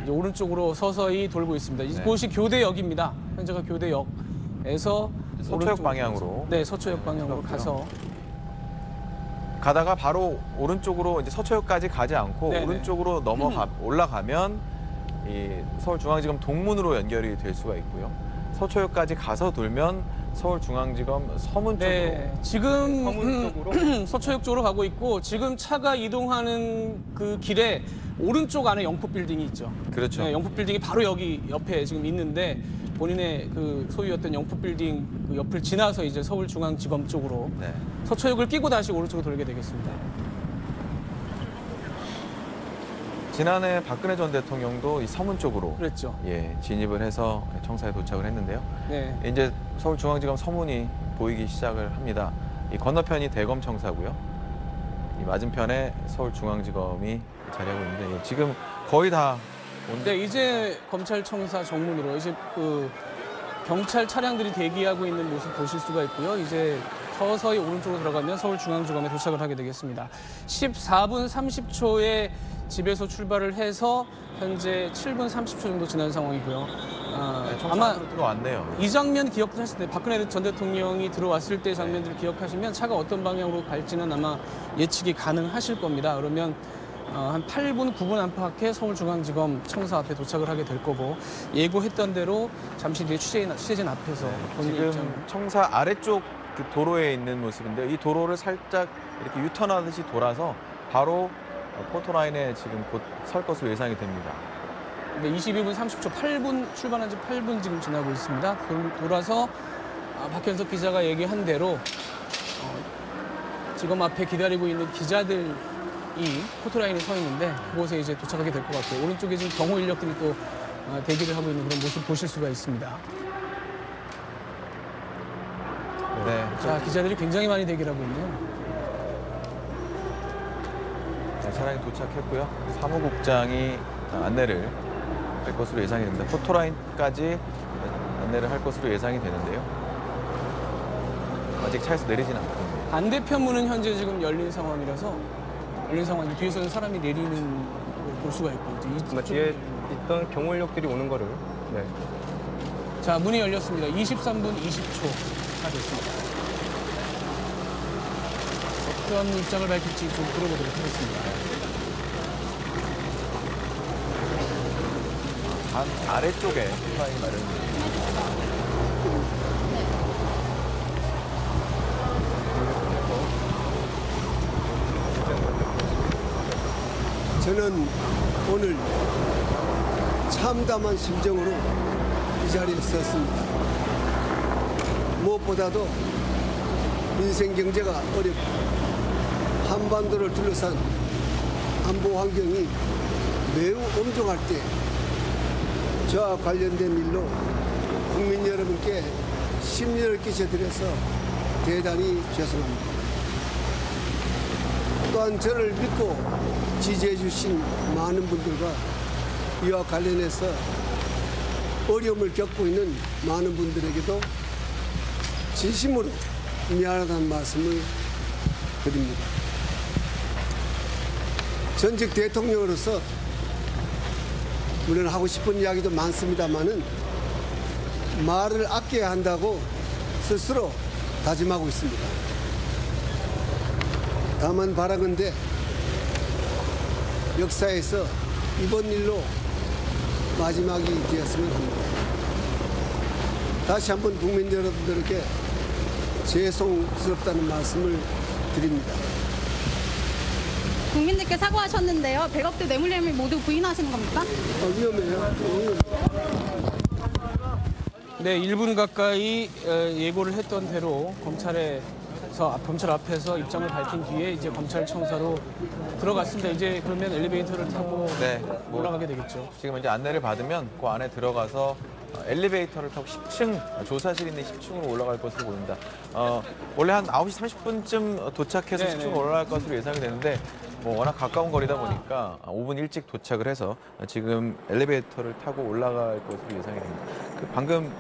이제 오른쪽으로 서서히 돌고 있습니다. 이곳이 교대역입니다. 현재가 교대역에서 서초역 방향으로. 네, 서초역 방향으로 가서 가다가 바로 오른쪽으로 이제 서초역까지 가지 않고 오른쪽으로 올라가면 이 서울중앙지검 동문으로 연결이 될 수가 있고요. 서초역까지 가서 돌면 서울중앙지검 서문 쪽으로. 지금 서초역 쪽으로 가고 있고 지금 차가 이동하는 그 길에 오른쪽 안에 영포빌딩이 있죠. 그렇죠. 네, 영포빌딩이 바로 여기 옆에 지금 있는데 본인의 그 소유였던 영포빌딩 그 옆을 지나서 이제 서울중앙지검 쪽으로 서초역을 끼고 다시 오른쪽으로 돌게 되겠습니다. 지난해 박근혜 전 대통령도 이 서문 쪽으로 진입을 해서 청사에 도착을 했는데요. 네. 이제 서울중앙지검 서문이 보이기 시작을 합니다. 이 건너편이 대검청사고요. 이 맞은편에 서울중앙지검이 자리하고 있는데 지금 거의 다 네, 이제 검찰청사 정문으로 이제 그 경찰 차량들이 대기하고 있는 모습 보실 수가 있고요. 이제 서서히 오른쪽으로 들어가면 서울중앙지검에 도착을 하게 되겠습니다. 14분 30초에 집에서 출발을 해서 현재 7분 30초 정도 지난 상황이고요. 아마 들어왔네요. 이 장면 기억하실 때 박근혜 전 대통령이 들어왔을 때 장면들을 기억하시면 차가 어떤 방향으로 갈지는 아마 예측이 가능하실 겁니다. 그러면 한 8분, 9분 안팎에 서울중앙지검 청사 앞에 도착을 하게 될 거고 예고했던 대로 잠시 뒤에 취재진 앞에서 지금 청사 아래쪽 그 도로에 있는 모습인데요. 이 도로를 살짝 이렇게 유턴하듯이 돌아서 바로 포토라인에 지금 곧 설 것으로 예상이 됩니다. 네, 22분 30초, 8분 출발한 지 8분 지금 지나고 있습니다. 돌아서 박현석 기자가 얘기한 대로 지금 앞에 기다리고 있는 기자들이 포토라인에 서 있는데 그곳에 이제 도착하게 될 것 같고요. 오른쪽에 지금 경호 인력들이 또 대기를 하고 있는 그런 모습 보실 수가 있습니다. 네. 자, 기자들이 굉장히 많이 대기를 하고 있네요. 차량이 도착했고요. 사무국장이 안내를 할 것으로 예상이 됩니다. 포토라인까지 안내를 할 것으로 예상이 되는데요. 아직 차에서 내리진 않거든요. 반대편 문은 현재 지금 열린 상황이라서 뒤에서는 사람이 내리는 걸 볼 수가 있고 뒤에 있던 경호 인력들이 오는 거를. 네. 자, 문이 열렸습니다. 23분 20초가 됐습니다. 어떤 입장을 밝힐지 좀 들어보도록 하겠습니다. 아래쪽에 포토라인이 마련됩니다. 저는 오늘 참담한 심정으로 이 자리에 섰습니다. 무엇보다도 민생 경제가 어렵고 한반도를 둘러싼 안보 환경이 매우 엄중할 때 저와 관련된 일로 국민 여러분께 심려를 끼쳐드려서 대단히 죄송합니다. 또한 저를 믿고 지지해 주신 많은 분들과 이와 관련해서 어려움을 겪고 있는 많은 분들에게도 진심으로 미안하다는 말씀을 드립니다. 전직 대통령으로서 물론 하고 싶은 이야기도 많습니다만은 말을 아껴야 한다고 스스로 다짐하고 있습니다. 다만 바라건대 역사에서 이번 일로 마지막이 되었으면 합니다. 다시 한번 국민 여러분들에게 죄송스럽다는 말씀을 드립니다. 국민들께 사과하셨는데요. 100억대 뇌물 혐의 모두 부인하시는 겁니까? 위험해요. 네, 1분 가까이 예고를 했던 대로 검찰 앞에서 입장을 밝힌 뒤에 이제 검찰청사로 들어갔습니다. 이제 그러면 엘리베이터를 타고 올라가게 되겠죠. 지금 이제 안내를 받으면 그 안에 들어가서 엘리베이터를 타고 10층 조사실 있는 10층으로 올라갈 것으로 보입니다. 원래 한 9시 30분쯤 도착해서 10층으로 올라갈 것으로 예상이 되는데 워낙 가까운 거리다 보니까 5분 일찍 도착을 해서 지금 엘리베이터를 타고 올라갈 것으로 예상이 됩니다. 방금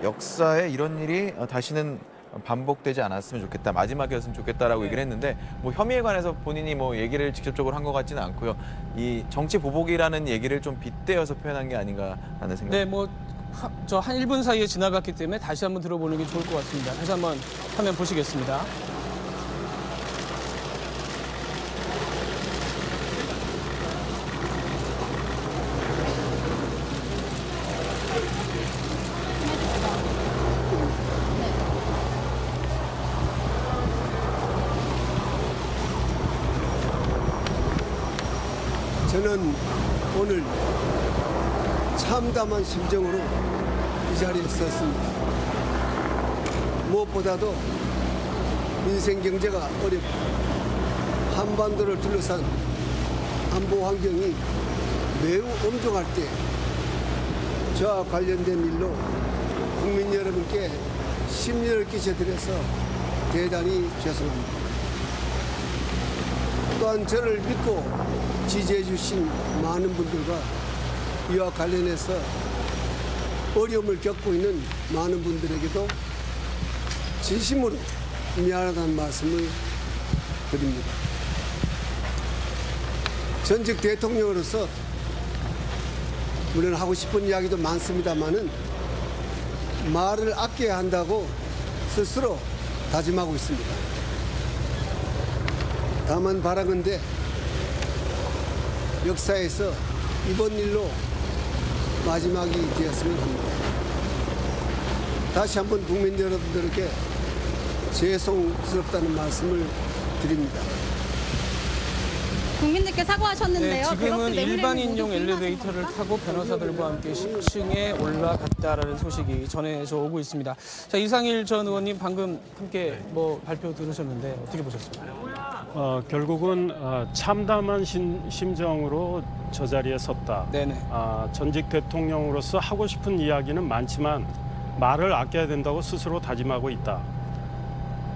역사에 이런 일이 다시는 반복되지 않았으면 좋겠다, 마지막이었으면 좋겠다라고 얘기를 했는데 혐의에 관해서 본인이 얘기를 직접적으로 한 것 같지는 않고요. 이 정치 보복이라는 얘기를 좀 빗대어서 표현한 게 아닌가 하는 생각. 네, 저 한 1분 사이에 지나갔기 때문에 다시 한번 들어보는 게 좋을 것 같습니다. 다시 한번 화면 보시겠습니다. 저는 오늘 참담한 심정으로 이 자리에 섰습니다. 무엇보다도 민생 경제가 어렵고 한반도를 둘러싼 안보 환경이 매우 엄중할 때 저와 관련된 일로 국민 여러분께 심려를 끼쳐드려서 대단히 죄송합니다. 또한 저를 믿고 지지해 주신 많은 분들과 이와 관련해서 어려움을 겪고 있는 많은 분들에게도 진심으로 미안하다는 말씀을 드립니다. 전직 대통령으로서 물론 하고 싶은 이야기도 많습니다만은 말을 아껴야 한다고 스스로 다짐하고 있습니다. 다만 바라건대 역사에서 이번 일로 마지막이 되었으면 합니다. 다시 한번 국민 여러분들에게 죄송스럽다는 말씀을 드립니다. 국민들께 사과하셨는데요. 지금은 일반인용 엘리베이터를 타고 변호사들과 함께 10층에 올라갔다라는 소식이 전해져 오고 있습니다. 자, 이상일 전 의원님 방금 함께 발표 들으셨는데 어떻게 보셨습니까? 결국은 참담한 심정으로 저 자리에 섰다. 네네. 전직 대통령으로서 하고 싶은 이야기는 많지만 말을 아껴야 된다고 스스로 다짐하고 있다.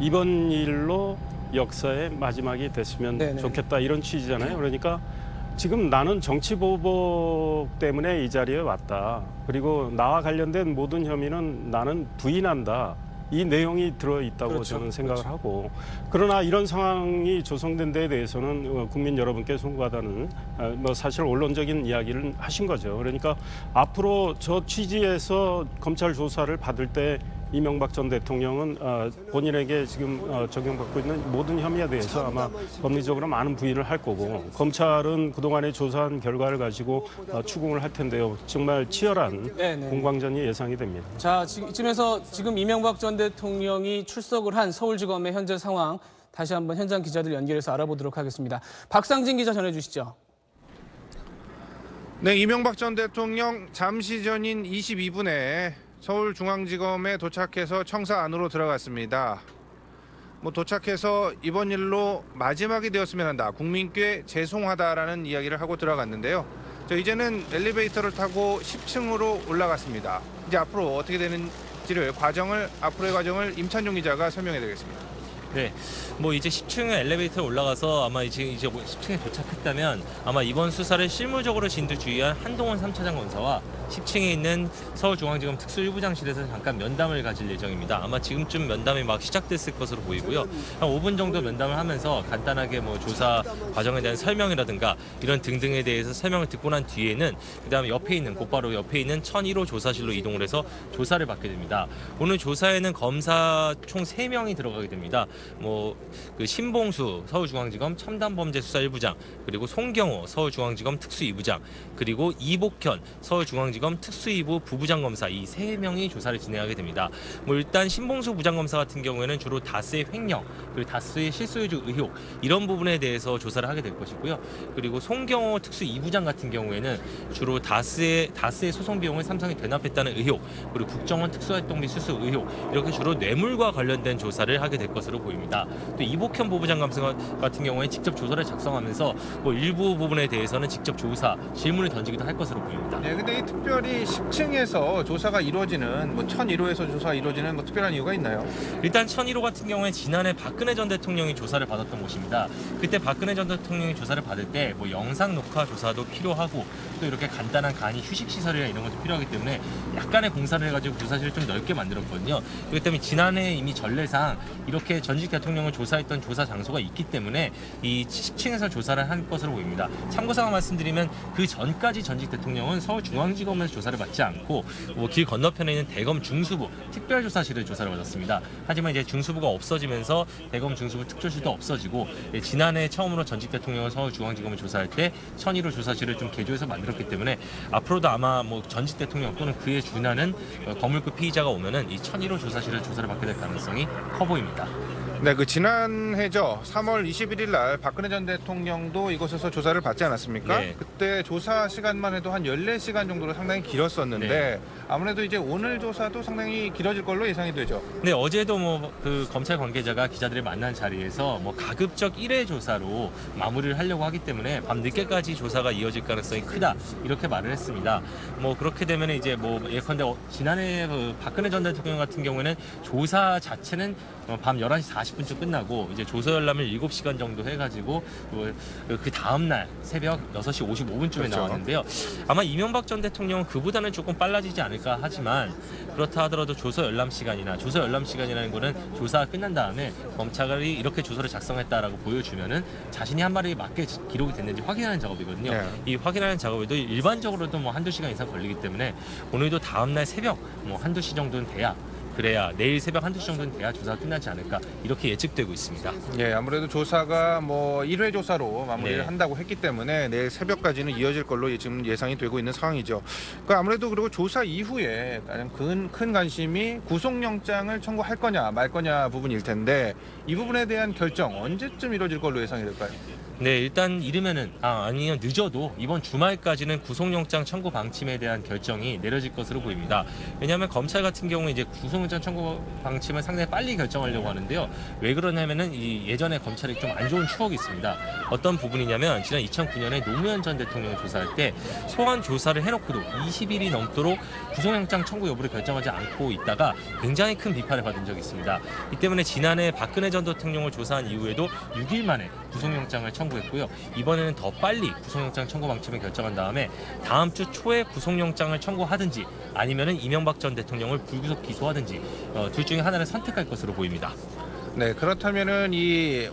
이번 일로 역사의 마지막이 됐으면 좋겠다 이런 취지잖아요. 그러니까 지금 나는 정치보복 때문에 이 자리에 왔다. 그리고 나와 관련된 모든 혐의는 나는 부인한다. 이 내용이 들어있다고 저는 생각을 하고, 그러나 이런 상황이 조성된 데에 대해서는 국민 여러분께 송구하다는 사실 언론적인 이야기를 하신 거죠. 그러니까 앞으로 저 취지에서 검찰 조사를 받을 때 이명박 전 대통령은 본인에게 지금 적용받고 있는 모든 혐의에 대해서 아마 법리적으로 많은 부인을 할 거고, 검찰은 그동안에 조사한 결과를 가지고 추궁을 할 텐데요. 정말 치열한 공방전이 예상이 됩니다. 자, 이쯤에서 지금 이명박 전 대통령이 출석을 한 서울지검의 현재 상황 다시 한번 현장 기자들 연결해서 알아보도록 하겠습니다. 박상진 기자 전해주시죠. 네, 이명박 전 대통령 잠시 전인 22분에 서울중앙지검에 도착해서 청사 안으로 들어갔습니다. 도착해서 이번 일로 마지막이 되었으면 한다. 국민께 죄송하다라는 이야기를 하고 들어갔는데요. 이제는 엘리베이터를 타고 10층으로 올라갔습니다. 이제 앞으로 어떻게 되는지를 앞으로의 과정을 임찬종 기자가 설명해 드리겠습니다. 네, 이제 10층에 엘리베이터에 올라가서 아마 이제 10층에 도착했다면 아마 이번 수사를 실무적으로 진두지휘한 한동훈 3차장 검사와 10층에 있는 서울중앙지검 특수 1부장실에서 잠깐 면담을 가질 예정입니다. 아마 지금쯤 면담이 막 시작됐을 것으로 보이고요. 한 5분 정도 면담을 하면서 간단하게 조사 과정에 대한 설명이라든가 이런 등등에 대해서 설명을 듣고 난 뒤에는 그다음에 곧바로 옆에 있는 1001호 조사실로 이동을 해서 조사를 받게 됩니다. 오늘 조사에는 검사 총 3명이 들어가게 됩니다. 그 신봉수 서울중앙지검 첨단범죄수사 1부장, 그리고 송경호 서울중앙지검 특수 2부장, 그리고 이복현 서울중앙지검 특수 2부 부부장 검사, 이 3명이 조사를 진행하게 됩니다. 일단 신봉수 부장검사 같은 경우에는 주로 다스의 횡령, 그리고 다스의 실소유주 의혹 이런 부분에 대해서 조사를 하게 될 것이고요. 그리고 송경호 특수 2부장 같은 경우에는 주로 다스의 소송 비용을 삼성이 대납했다는 의혹, 그리고 국정원 특수활동비 수수 의혹, 이렇게 주로 뇌물과 관련된 조사를 하게 될 것으로 보입니다. 또 이복현 부부장 검사 같은 경우에 직접 조사를 작성하면서 일부 부분에 대해서는 직접 조사 질문을 던지기도 할 것으로 보입니다. 네, 근데 특별히 10층에서 조사가 이루어지는 1001호에서 조사가 이루어지는 특별한 이유가 있나요? 일단 1001호 같은 경우에 지난해 박근혜 전 대통령이 조사를 받았던 곳입니다. 그때 박근혜 전 대통령이 조사를 받을 때 영상 녹화 조사도 필요하고 또 이렇게 간단한 간이 휴식 시설이나 이런 것도 필요하기 때문에 약간의 공사를 해가지고 조사실을 좀 넓게 만들었거든요. 그렇기 때문에 지난해 이미 전례상 이렇게 전직 대통령을 조사했던 조사 장소가 있기 때문에 이 10층에서 조사를 한 것으로 보입니다. 참고사항 말씀드리면 그 전까지 전직 대통령은 서울중앙지검에서 조사를 받지 않고 길 건너편에 있는 대검 중수부 특별조사실을 조사를 받았습니다. 하지만 이제 중수부가 없어지면서 대검 중수부 특조실도 없어지고 지난해 처음으로 전직 대통령을 서울중앙지검을 조사할 때 1001호 조사실을 좀 개조해서 만들었기 때문에 앞으로도 아마 전직 대통령 또는 그에 준하는 거물급 피의자가 오면은 이 1001호 조사실을 조사를 받게 될 가능성이 커 보입니다. 네, 지난해죠. 3월 21일 날 박근혜 전 대통령도 이곳에서 조사를 받지 않았습니까? 네. 그때 조사 시간만 해도 한 14시간 정도로 상당히 길었었는데 아무래도 이제 오늘 조사도 상당히 길어질 걸로 예상이 되죠. 네, 어제도 그 검찰 관계자가 기자들을 만난 자리에서 가급적 1회 조사로 마무리를 하려고 하기 때문에 밤 늦게까지 조사가 이어질 가능성이 크다 이렇게 말을 했습니다. 그렇게 되면 이제 예컨대 지난해 그 박근혜 전 대통령 같은 경우에는 조사 자체는 밤 11시 40분쯤 끝나고 이제 조서 열람을 7시간 정도 해가지고 그 다음 날 새벽 6시 55분쯤에 그렇죠. 나왔는데요. 아마 이명박 전 대통령은 그보다는 조금 빨라지지 않을까 하지만 그렇다 하더라도 조서 열람 시간이라는 거는 조사가 끝난 다음에 검찰이 이렇게 조서를 작성했다라고 보여주면은 자신이 한 말에 맞게 기록이 됐는지 확인하는 작업이거든요. 네. 이 확인하는 작업에도 일반적으로도 뭐 한두 시간 이상 걸리기 때문에 오늘도 다음날 새벽 뭐 한두 시 정도는 그래야 내일 새벽 한두 시 정도는 돼야 조사가 끝나지 않을까 이렇게 예측되고 있습니다. 예, 아무래도 조사가 뭐 1회 조사로 마무리를 네. 한다고 했기 때문에 내일 새벽까지는 이어질 걸로 지금 예상이 되고 있는 상황이죠. 아무래도 그리고 조사 이후에 가장 큰 관심이 구속영장을 청구할 거냐 말 거냐 부분일 텐데 이 부분에 대한 결정 언제쯤 이루어질 걸로 예상이 될까요? 네, 일단 이르면은 아니면 늦어도 이번 주말까지는 구속영장 청구 방침에 대한 결정이 내려질 것으로 보입니다. 왜냐하면 검찰 같은 경우는 이제 구속영장 청구 방침을 상당히 빨리 결정하려고 하는데요. 왜 그러냐면은 이 예전에 검찰이 좀 안 좋은 추억이 있습니다. 어떤 부분이냐면 지난 2009년에 노무현 전 대통령을 조사할 때 소환 조사를 해놓고도 20일이 넘도록 구속영장 청구 여부를 결정하지 않고 있다가 굉장히 큰 비판을 받은 적이 있습니다. 이 때문에 지난해 박근혜 전 대통령을 조사한 이후에도 6일 만에 구속영장을 청구했고요. 이번에는 더 빨리 구속영장 청구 방침을 결정한 다음에 다음 주 초에 구속영장을 청구하든지 아니면은 이명박 전 대통령을 불구속 기소하든지 둘 중에 하나를 선택할 것으로 보입니다. 네, 그렇다면은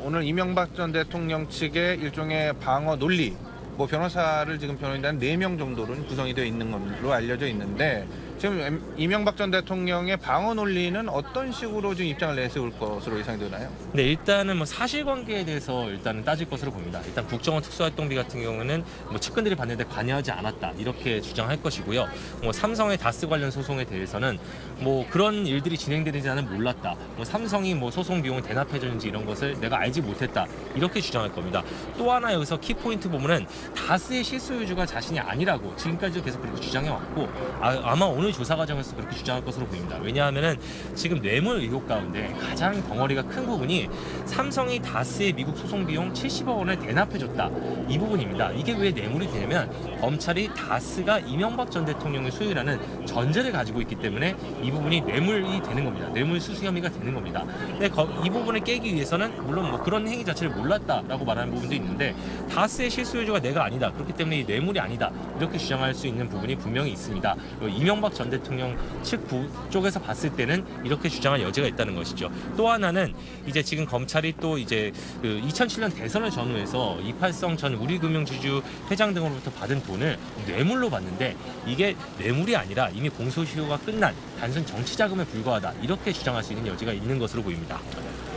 오늘 이명박 전 대통령 측의 일종의 방어 논리, 뭐 변호사를 지금 변호인단 4명 정도는 구성이 되어 있는 걸로 알려져 있는데 지금 이명박 전 대통령의 방어 논리는 어떤 식으로 지금 입장을 내세울 것으로 예상이 되나요? 네, 일단은 뭐 사실관계에 대해서 일단은 따질 것으로 보입니다. 일단 국정원 특수활동비 같은 경우는 뭐 측근들이 받는데 관여하지 않았다 이렇게 주장할 것이고요. 뭐 삼성의 다스 관련 소송에 대해서는 뭐 그런 일들이 진행되는지 나는 몰랐다. 뭐 삼성이 뭐 소송 비용을 대납해주는지 이런 것을 내가 알지 못했다 이렇게 주장할 겁니다. 또 하나 여기서 키포인트 보면은 다스의 실소유주가 자신이 아니라고 지금까지도 계속 그렇게 주장해왔고 아마 오늘 조사 과정에서 그렇게 주장할 것으로 보입니다. 왜냐하면은 지금 뇌물 의혹 가운데 가장 덩어리가 큰 부분이 삼성이 다스의 미국 소송 비용 70억 원을 대납해줬다 이 부분입니다. 이게 왜 뇌물이 되냐면 검찰이 다스가 이명박 전 대통령의 소유라는 전제를 가지고 있기 때문에 이 부분이 뇌물이 되는 겁니다. 뇌물 수수 혐의가 되는 겁니다. 근데 이 부분을 깨기 위해서는 물론 뭐 그런 행위 자체를 몰랐다라고 말하는 부분도 있는데 다스의 실소유주가 내가 아니다. 그렇기 때문에 이 뇌물이 아니다. 이렇게 주장할 수 있는 부분이 분명히 있습니다. 이명박 전 대통령 측 쪽에서 봤을 때는 이렇게 주장할 여지가 있다는 것이죠. 또 하나는 이제 지금 검찰이 또 이제 그 2007년 대선을 전후해서 이팔성 전 우리금융지주 회장 등으로부터 받은 돈을 뇌물로 받는데 이게 뇌물이 아니라 이미 공소시효가 끝난 단순 정치 자금에 불과하다. 이렇게 주장할 수 있는 여지가 있는 것으로 보입니다.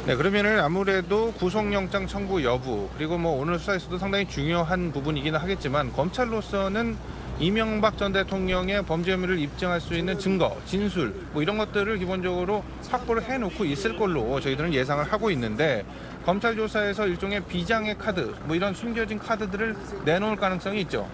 네, 그러면은 아무래도 구속영장 청구 여부 그리고 뭐 오늘 수사에서도 상당히 중요한 부분이기는 하겠지만 검찰로서는 이명박 전 대통령의 범죄 혐의를 입증할 수 있는 증거, 진술 뭐 이런 것들을 기본적으로 확보를 해놓고 있을 걸로 저희들은 예상을 하고 있는데 검찰 조사에서 일종의 비장의 카드, 뭐 이런 숨겨진 카드들을 내놓을 가능성이 있죠.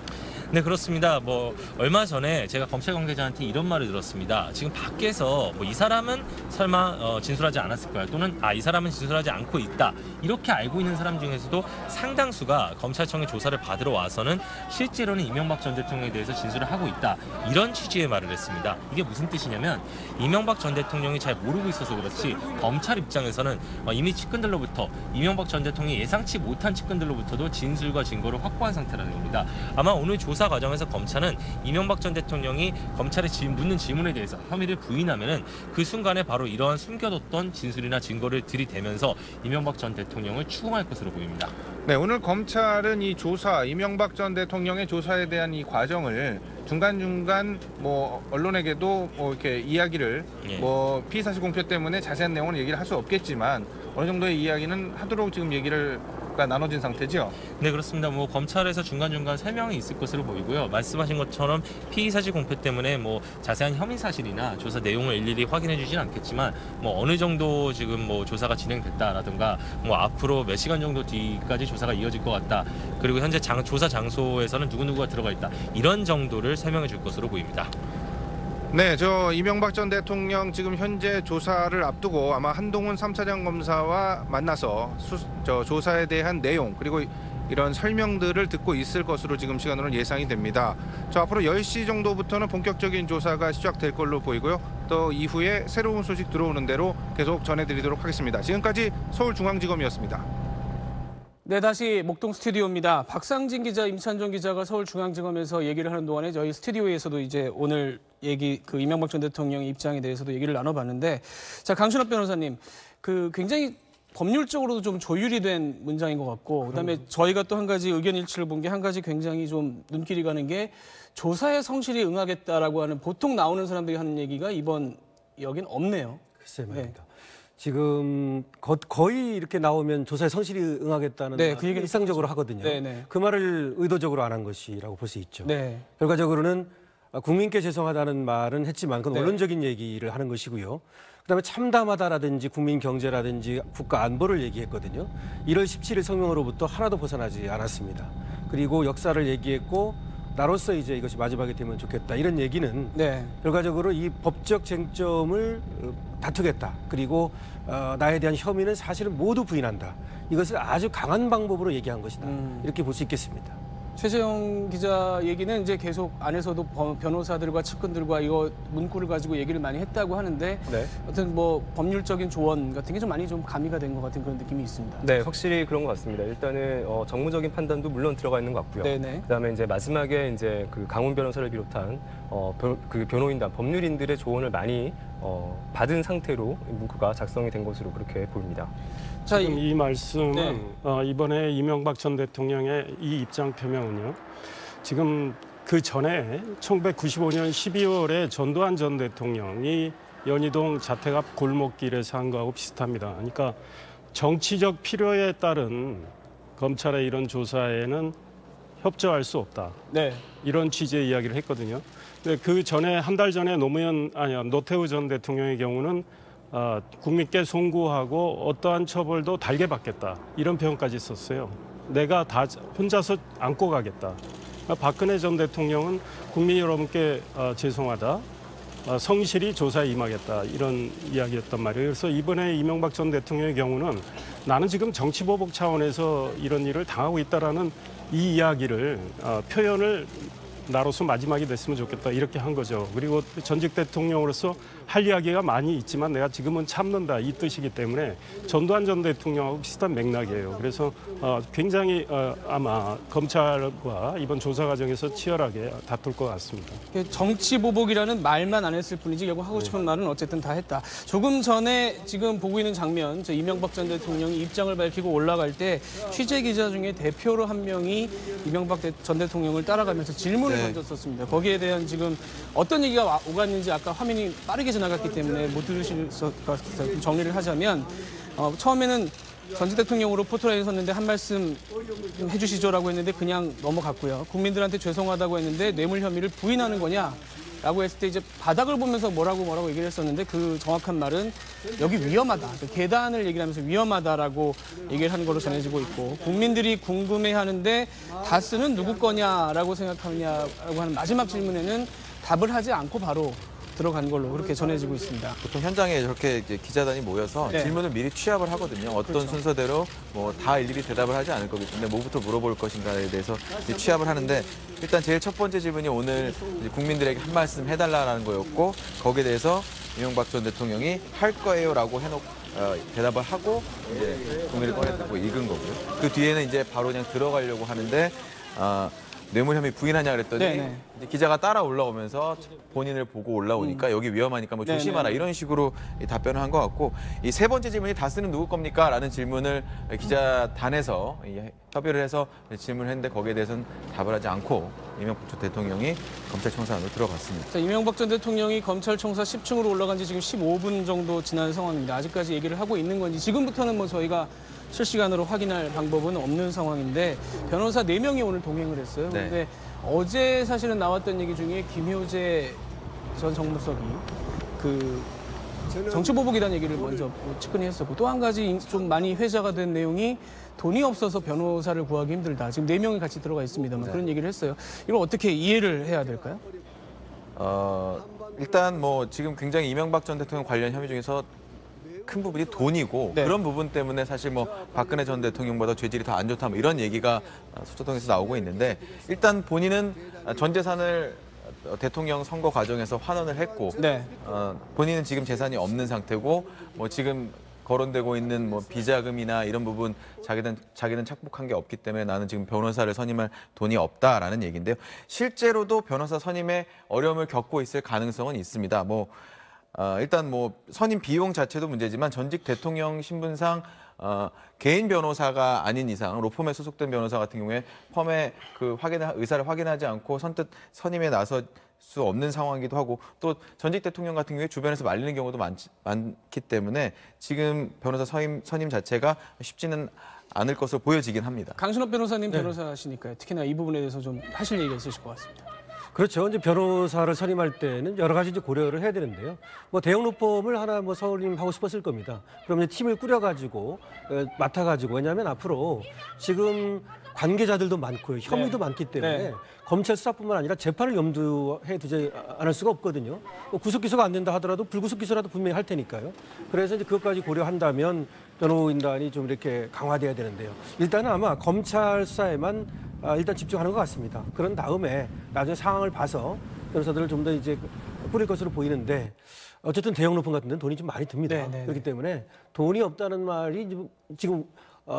네, 그렇습니다. 뭐 얼마 전에 제가 검찰 관계자한테 이런 말을 들었습니다. 지금 밖에서 뭐 이 사람은 설마 진술하지 않았을 거야 또는 이 사람은 진술하지 않고 있다 이렇게 알고 있는 사람 중에서도 상당수가 검찰청의 조사를 받으러 와서는 실제로는 이명박 전 대통령에 대해서 진술을 하고 있다 이런 취지의 말을 했습니다. 이게 무슨 뜻이냐면 이명박 전 대통령이 잘 모르고 있어서 그렇지 검찰 입장에서는 이미 측근들로부터 이명박 전 대통령이 예상치 못한 측근들로부터도 진술과 증거를 확보한 상태라는 겁니다. 아마 오늘 조사 과정에서 검찰은 이명박 전 대통령이 검찰에 묻는 질문에 대해서 혐의를 부인하면은 그 순간에 바로 이러한 숨겨뒀던 진술이나 증거를 들이대면서 이명박 전 대통령을 추궁할 것으로 보입니다. 네, 오늘 검찰은 이 조사, 이명박 전 대통령의 조사에 대한 이 과정을 중간중간 뭐 언론에게도 뭐 이렇게 이야기를 뭐 피의사실 공표 때문에 자세한 내용을 얘기를 할 수 없겠지만 어느 정도의 이야기는 하도록 지금 얘기를 나눠진 상태죠? 네, 그렇습니다. 뭐 검찰에서 중간중간 설명이 있을 것으로 보이고요. 말씀하신 것처럼 피의사실 공표 때문에 뭐 자세한 혐의 사실이나 조사 내용을 일일이 확인해 주진 않겠지만 뭐 어느 정도 지금 뭐 조사가 진행됐다라든가 뭐 앞으로 몇 시간 정도 뒤까지 조사가 이어질 것 같다. 그리고 현재 조사 장소에서는 누구누구가 들어가 있다. 이런 정도를 설명해 줄 것으로 보입니다. 네, 이명박 전 대통령 지금 현재 조사를 앞두고 아마 한동훈 3차장 검사와 만나서 조사에 대한 내용 그리고 이런 설명들을 듣고 있을 것으로 지금 시간으로는 예상이 됩니다. 저 앞으로 10시 정도부터는 본격적인 조사가 시작될 걸로 보이고요. 또 이후에 새로운 소식 들어오는 대로 계속 전해드리도록 하겠습니다. 지금까지 서울중앙지검이었습니다. 네, 다시 목동 스튜디오입니다. 박상진 기자, 임찬종 기자가 서울중앙지검에서 얘기를 하는 동안에 저희 스튜디오에서도 이제 오늘 이명박 전 대통령의 입장에 대해서도 얘기를 나눠봤는데, 자, 강신업 변호사님, 굉장히 법률적으로도 좀 조율이 된 문장인 것 같고, 그다음에 저희가 또 한 가지 의견 일치를 본 게 한 가지 굉장히 좀 눈길이 가는 게 조사에 성실히 응하겠다라고 하는 보통 나오는 사람들이 하는 얘기가 이번 여긴 없네요. 글쎄 말입니다. 네. 지금 거의 이렇게 나오면 조사에 성실히 응하겠다는 네, 그 얘기를 일상적으로 하거든요. 네네. 그 말을 의도적으로 안 한 것이라고 볼 수 있죠. 네. 결과적으로는 국민께 죄송하다는 말은 했지만 그건 언론적인 얘기를 하는 것이고요. 그다음에 참담하다라든지 국민 경제라든지 국가 안보를 얘기했거든요. 1월 17일 성명으로부터 하나도 벗어나지 않았습니다. 그리고 역사를 얘기했고 나로서 이제 이것이 마지막이 되면 좋겠다 이런 얘기는 결과적으로 이 법적 쟁점을 다투겠다. 그리고 나에 대한 혐의는 사실은 모두 부인한다. 이것을 아주 강한 방법으로 얘기한 것이다. 이렇게 볼 수 있겠습니다. 최재형 기자 얘기는 이제 계속 안에서도 변호사들과 측근들과 이거 문구를 가지고 얘기를 많이 했다고 하는데 어떤 뭐 법률적인 조언 같은 게 좀 많이 좀 가미가 된 것 같은 그런 느낌이 있습니다. 네, 확실히 그런 것 같습니다. 일단은 정무적인 판단도 물론 들어가 있는 것 같고요. 그다음에 이제 마지막에 이제 그 강훈 변호사를 비롯한 그 변호인단, 법률인들의 조언을 많이 받은 상태로 문구가 작성이 된 것으로 그렇게 보입니다. 지금 이 말씀은 이번에 이명박 전 대통령의 이 입장 표명은요. 지금 그 전에 1995년 12월에 전두환 전 대통령이 연희동 자택 앞 골목길에서 한 거하고 비슷합니다. 그러니까 정치적 필요에 따른 검찰의 이런 조사에는 협조할 수 없다. 이런 취지의 이야기를 했거든요. 근데 그 전에 한 달 전에 노태우 전 대통령의 경우는 국민께 송구하고 어떠한 처벌도 달게 받겠다. 이런 표현까지 썼어요. 내가 다 혼자서 안고 가겠다. 박근혜 전 대통령은 국민 여러분께 죄송하다. 성실히 조사에 임하겠다. 이런 이야기였단 말이에요. 그래서 이번에 이명박 전 대통령의 경우는 나는 지금 정치보복 차원에서 이런 일을 당하고 있다라는 이 이야기를 표현을 나로서 마지막이 됐으면 좋겠다 이렇게 한 거죠. 그리고 전직 대통령으로서 할 이야기가 많이 있지만 내가 지금은 참는다 이 뜻이기 때문에 전두환 전 대통령하고 비슷한 맥락이에요. 그래서 굉장히 아마 검찰과 이번 조사 과정에서 치열하게 다툴 것 같습니다. 정치보복이라는 말만 안 했을 뿐이지 결국 하고 싶은 말은 어쨌든 다 했다. 조금 전에 지금 보고 있는 장면, 이명박 전 대통령이 입장을 밝히고 올라갈 때 취재기자 중에 대표로 한 명이 이명박 전 대통령을 따라가면서 질문을 던졌었습니다. 거기에 대한 지금 어떤 얘기가 오갔는지 아까 화면이 빠르게 지나갔기 때문에 못 들으실 것 같아서 정리를 하자면 처음에는 전직 대통령으로 포토라인에 섰는데 한 말씀 좀 해주시죠라고 했는데 그냥 넘어갔고요. 국민들한테 죄송하다고 했는데 뇌물 혐의를 부인하는 거냐라고 했을 때 이제 바닥을 보면서 뭐라고 얘기를 했었는데 그 정확한 말은 여기 위험하다. 계단을 얘기를 하면서 위험하다라고 얘기를 하는 걸로 전해지고 있고 국민들이 궁금해하는데 다스는 누구 거냐라고 생각하느냐라고 하는 마지막 질문에는 답을 하지 않고 바로 들어간 걸로 그렇게 전해지고 있습니다. 보통 현장에 저렇게 이제 기자단이 모여서 질문을 미리 취합을 하거든요. 어떤 순서대로 뭐 다 일일이 대답을 하지 않을 거기 때문에 뭐부터 물어볼 것인가에 대해서 취합을 하는데 일단 제일 첫 번째 질문이 오늘 국민들에게 한 말씀 해달라는 거였고 거기에 대해서 이명박 전 대통령이 할 거예요라고 대답을 하고 이제 종이를 꺼내고 읽은 거고요. 그 뒤에는 이제 바로 그냥 들어가려고 하는데 뇌물 혐의 부인하냐 그랬더니 이제 기자가 따라 올라오면서 본인을 보고 올라오니까 여기 위험하니까 뭐 조심하라 이런 식으로 답변을 한 것 같고 이 세 번째 질문이 다스는 누구 겁니까? 라는 질문을 기자단에서 협의를 해서 질문을 했는데 거기에 대해서는 답을 하지 않고 이명박 전 대통령이 검찰청사 안으로 들어갔습니다. 자, 이명박 전 대통령이 검찰청사 10층으로 올라간 지 지금 15분 정도 지난 상황입니다. 아직까지 얘기를 하고 있는 건지 지금부터는 뭐 저희가 실시간으로 확인할 방법은 없는 상황인데 변호사 4명이 오늘 동행을 했어요. 그런데 어제 사실은 나왔던 얘기 중에 김효재 전 정무석이 정치보복이라는 얘기를 먼저 측근히 했었고 또 한 가지 좀 많이 회자가 된 내용이 돈이 없어서 변호사를 구하기 힘들다. 지금 4명이 같이 들어가 있습니다만 그런 얘기를 했어요. 이걸 어떻게 이해를 해야 될까요? 일단 뭐 지금 굉장히 이명박 전 대통령 관련 혐의 중에서 큰 부분이 돈이고 그런 부분 때문에 사실 뭐 박근혜 전 대통령보다 죄질이 더 안 좋다 뭐 이런 얘기가 서초동에서 나오고 있는데 일단 본인은 전 재산을 대통령 선거 과정에서 환원을 했고 본인은 지금 재산이 없는 상태고 뭐 지금 거론되고 있는 뭐 비자금이나 이런 부분 자기는 착복한 게 없기 때문에 나는 지금 변호사를 선임할 돈이 없다라는 얘기인데요. 실제로도 변호사 선임에 어려움을 겪고 있을 가능성은 있습니다. 뭐 일단 뭐 선임 비용 자체도 문제지만 전직 대통령 신분상 개인 변호사가 아닌 이상 로펌에 소속된 변호사 같은 경우에 펌의 그 의사를 확인하지 않고 선뜻 선임에 나설 수 없는 상황이기도 하고 또 전직 대통령 같은 경우에 주변에서 말리는 경우도 많기 때문에 지금 변호사 선임 자체가 쉽지는 않을 것으로 보여지긴 합니다. 강신업 변호사님 변호사시니까요. 특히나 이 부분에 대해서 좀 하실 얘기가 있으실 것 같습니다. 그렇죠. 이제 변호사를 선임할 때는 여러 가지 이제 고려를 해야 되는데요. 뭐 대형 로펌을 하나 뭐 선임하고 싶었을 겁니다. 그럼 이제 팀을 꾸려가지고 맡아가지고 왜냐하면 앞으로 지금 관계자들도 많고요, 혐의도 많기 때문에 검찰 수사뿐만 아니라 재판을 염두에 두지 않을 수가 없거든요. 뭐 구속 기소가 안 된다 하더라도 불구속 기소라도 분명히 할 테니까요. 그래서 이제 그것까지 고려한다면 변호인단이 좀 이렇게 강화돼야 되는데요. 일단은 아마 검찰 수사에만 일단 집중하는 것 같습니다. 그런 다음에 나중에 상황을 봐서 변호사들을 좀 더 이제 뿌릴 것으로 보이는데 어쨌든 대형 로펌 같은 데는 돈이 좀 많이 듭니다. 그렇기 때문에 돈이 없다는 말이 지금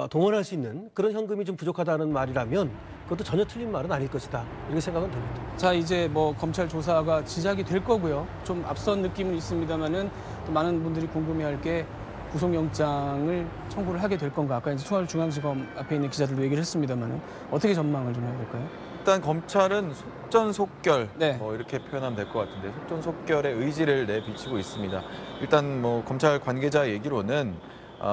동원할 수 있는 그런 현금이 좀 부족하다는 말이라면 그것도 전혀 틀린 말은 아닐 것이다. 이렇게 생각은 됩니다. 자, 이제 뭐 검찰 조사가 시작이 될 거고요. 좀 앞선 느낌은 있습니다만은 또 많은 분들이 궁금해할 게 구속영장을 청구를 하게 될 건가. 아까 이제 서울중앙지검 앞에 있는 기자들도 얘기를 했습니다만은 어떻게 전망을 좀 해야 될까요? 일단 검찰은 속전속결 뭐 이렇게 표현하면 될 것 같은데 속전속결의 의지를 내비치고 있습니다. 일단 뭐 검찰 관계자 얘기로는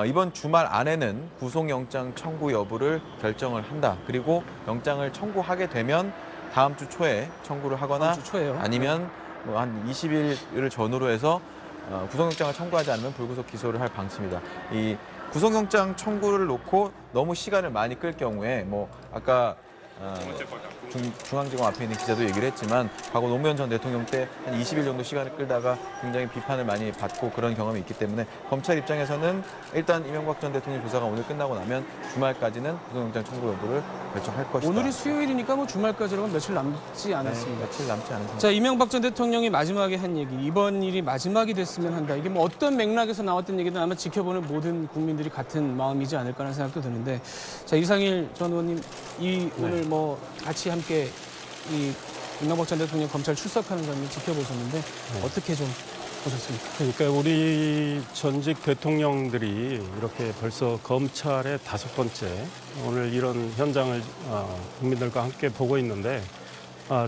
이번 주말 안에는 구속영장 청구 여부를 결정을 한다. 그리고 영장을 청구하게 되면 다음 주 초에 청구를 하거나 아니면 뭐 한 20일을 전후로 해서 구속영장을 청구하지 않으면 불구속 기소를 할 방침이다. 이 구속영장 청구를 놓고 너무 시간을 많이 끌 경우에 뭐 아까 중앙지검 앞에 있는 기자도 얘기를 했지만 과거 노무현 전 대통령 때 한 20일 정도 시간을 끌다가 굉장히 비판을 많이 받고 그런 경험이 있기 때문에 검찰 입장에서는 일단 이명박 전 대통령 조사가 오늘 끝나고 나면 주말까지는 구속영장 청구 여부를 결정할 것이다. 오늘이 수요일이니까 뭐 주말까지라면 며칠 남지 않았습니다. 며칠 남지 않은 상황. 자, 이명박 전 대통령이 마지막에 한 얘기, 이번 일이 마지막이 됐으면 한다. 이게 뭐 어떤 맥락에서 나왔던 얘기든 아마 지켜보는 모든 국민들이 같은 마음이지 않을까 하는 생각도 드는데, 자, 이상일 전 의원님, 오늘 뭐 같이 함께 이 이명박 전 대통령 검찰 출석하는 장면 지켜보셨는데 어떻게 좀 보셨습니까? 그러니까 우리 전직 대통령들이 이렇게 벌써 검찰의 5번째 오늘 이런 현장을 국민들과 함께 보고 있는데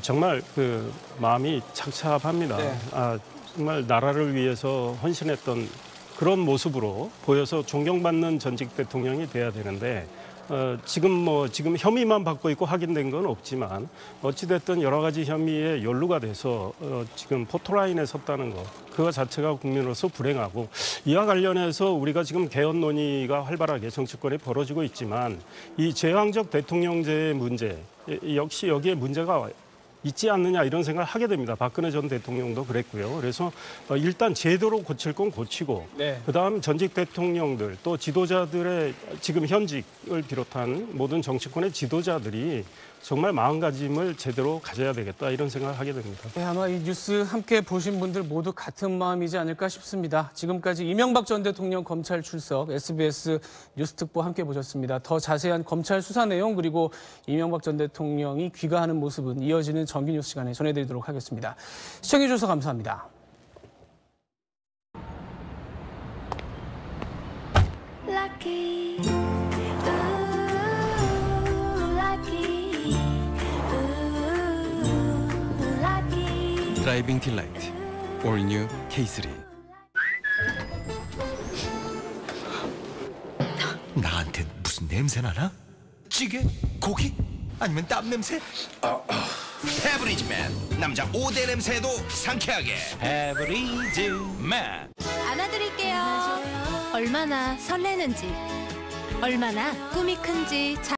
정말 그 마음이 착잡합니다. 정말 나라를 위해서 헌신했던 그런 모습으로 보여서 존경받는 전직 대통령이 돼야 되는데 지금 혐의만 받고 있고 확인된 건 없지만 어찌됐든 여러 가지 혐의에 연루가 돼서 지금 포토라인에 섰다는 것, 그거 자체가 국민으로서 불행하고 이와 관련해서 우리가 지금 개헌 논의가 활발하게 정치권에 벌어지고 있지만 이 제왕적 대통령제의 문제, 역시 여기에 문제가 있지 않느냐 이런 생각을 하게 됩니다. 박근혜 전 대통령도 그랬고요. 그래서 일단 제도로 고칠 건 고치고 그다음 전직 대통령들 또 지도자들의 지금 현직을 비롯한 모든 정치권의 지도자들이 정말 마음가짐을 제대로 가져야 되겠다 이런 생각을 하게 됩니다. 네, 아마 이 뉴스 함께 보신 분들 모두 같은 마음이지 않을까 싶습니다. 지금까지 이명박 전 대통령 검찰 출석 SBS 뉴스특보 함께 보셨습니다. 더 자세한 검찰 수사 내용 그리고 이명박 전 대통령이 귀가하는 모습은 이어지는 정규 뉴스 시간에 전해드리도록 하겠습니다. 시청해 주셔서 감사합니다. 드라이빙 딜라이트 올 뉴 K3. 나한테 무슨 냄새 나나? 찌개? 고기? 아니면 땀 냄새? 페브리즈맨, 남자 5대 냄새도 상쾌하게 페브리즈맨. 안아드릴게요. 얼마나 설레는지, 얼마나 꿈이 큰지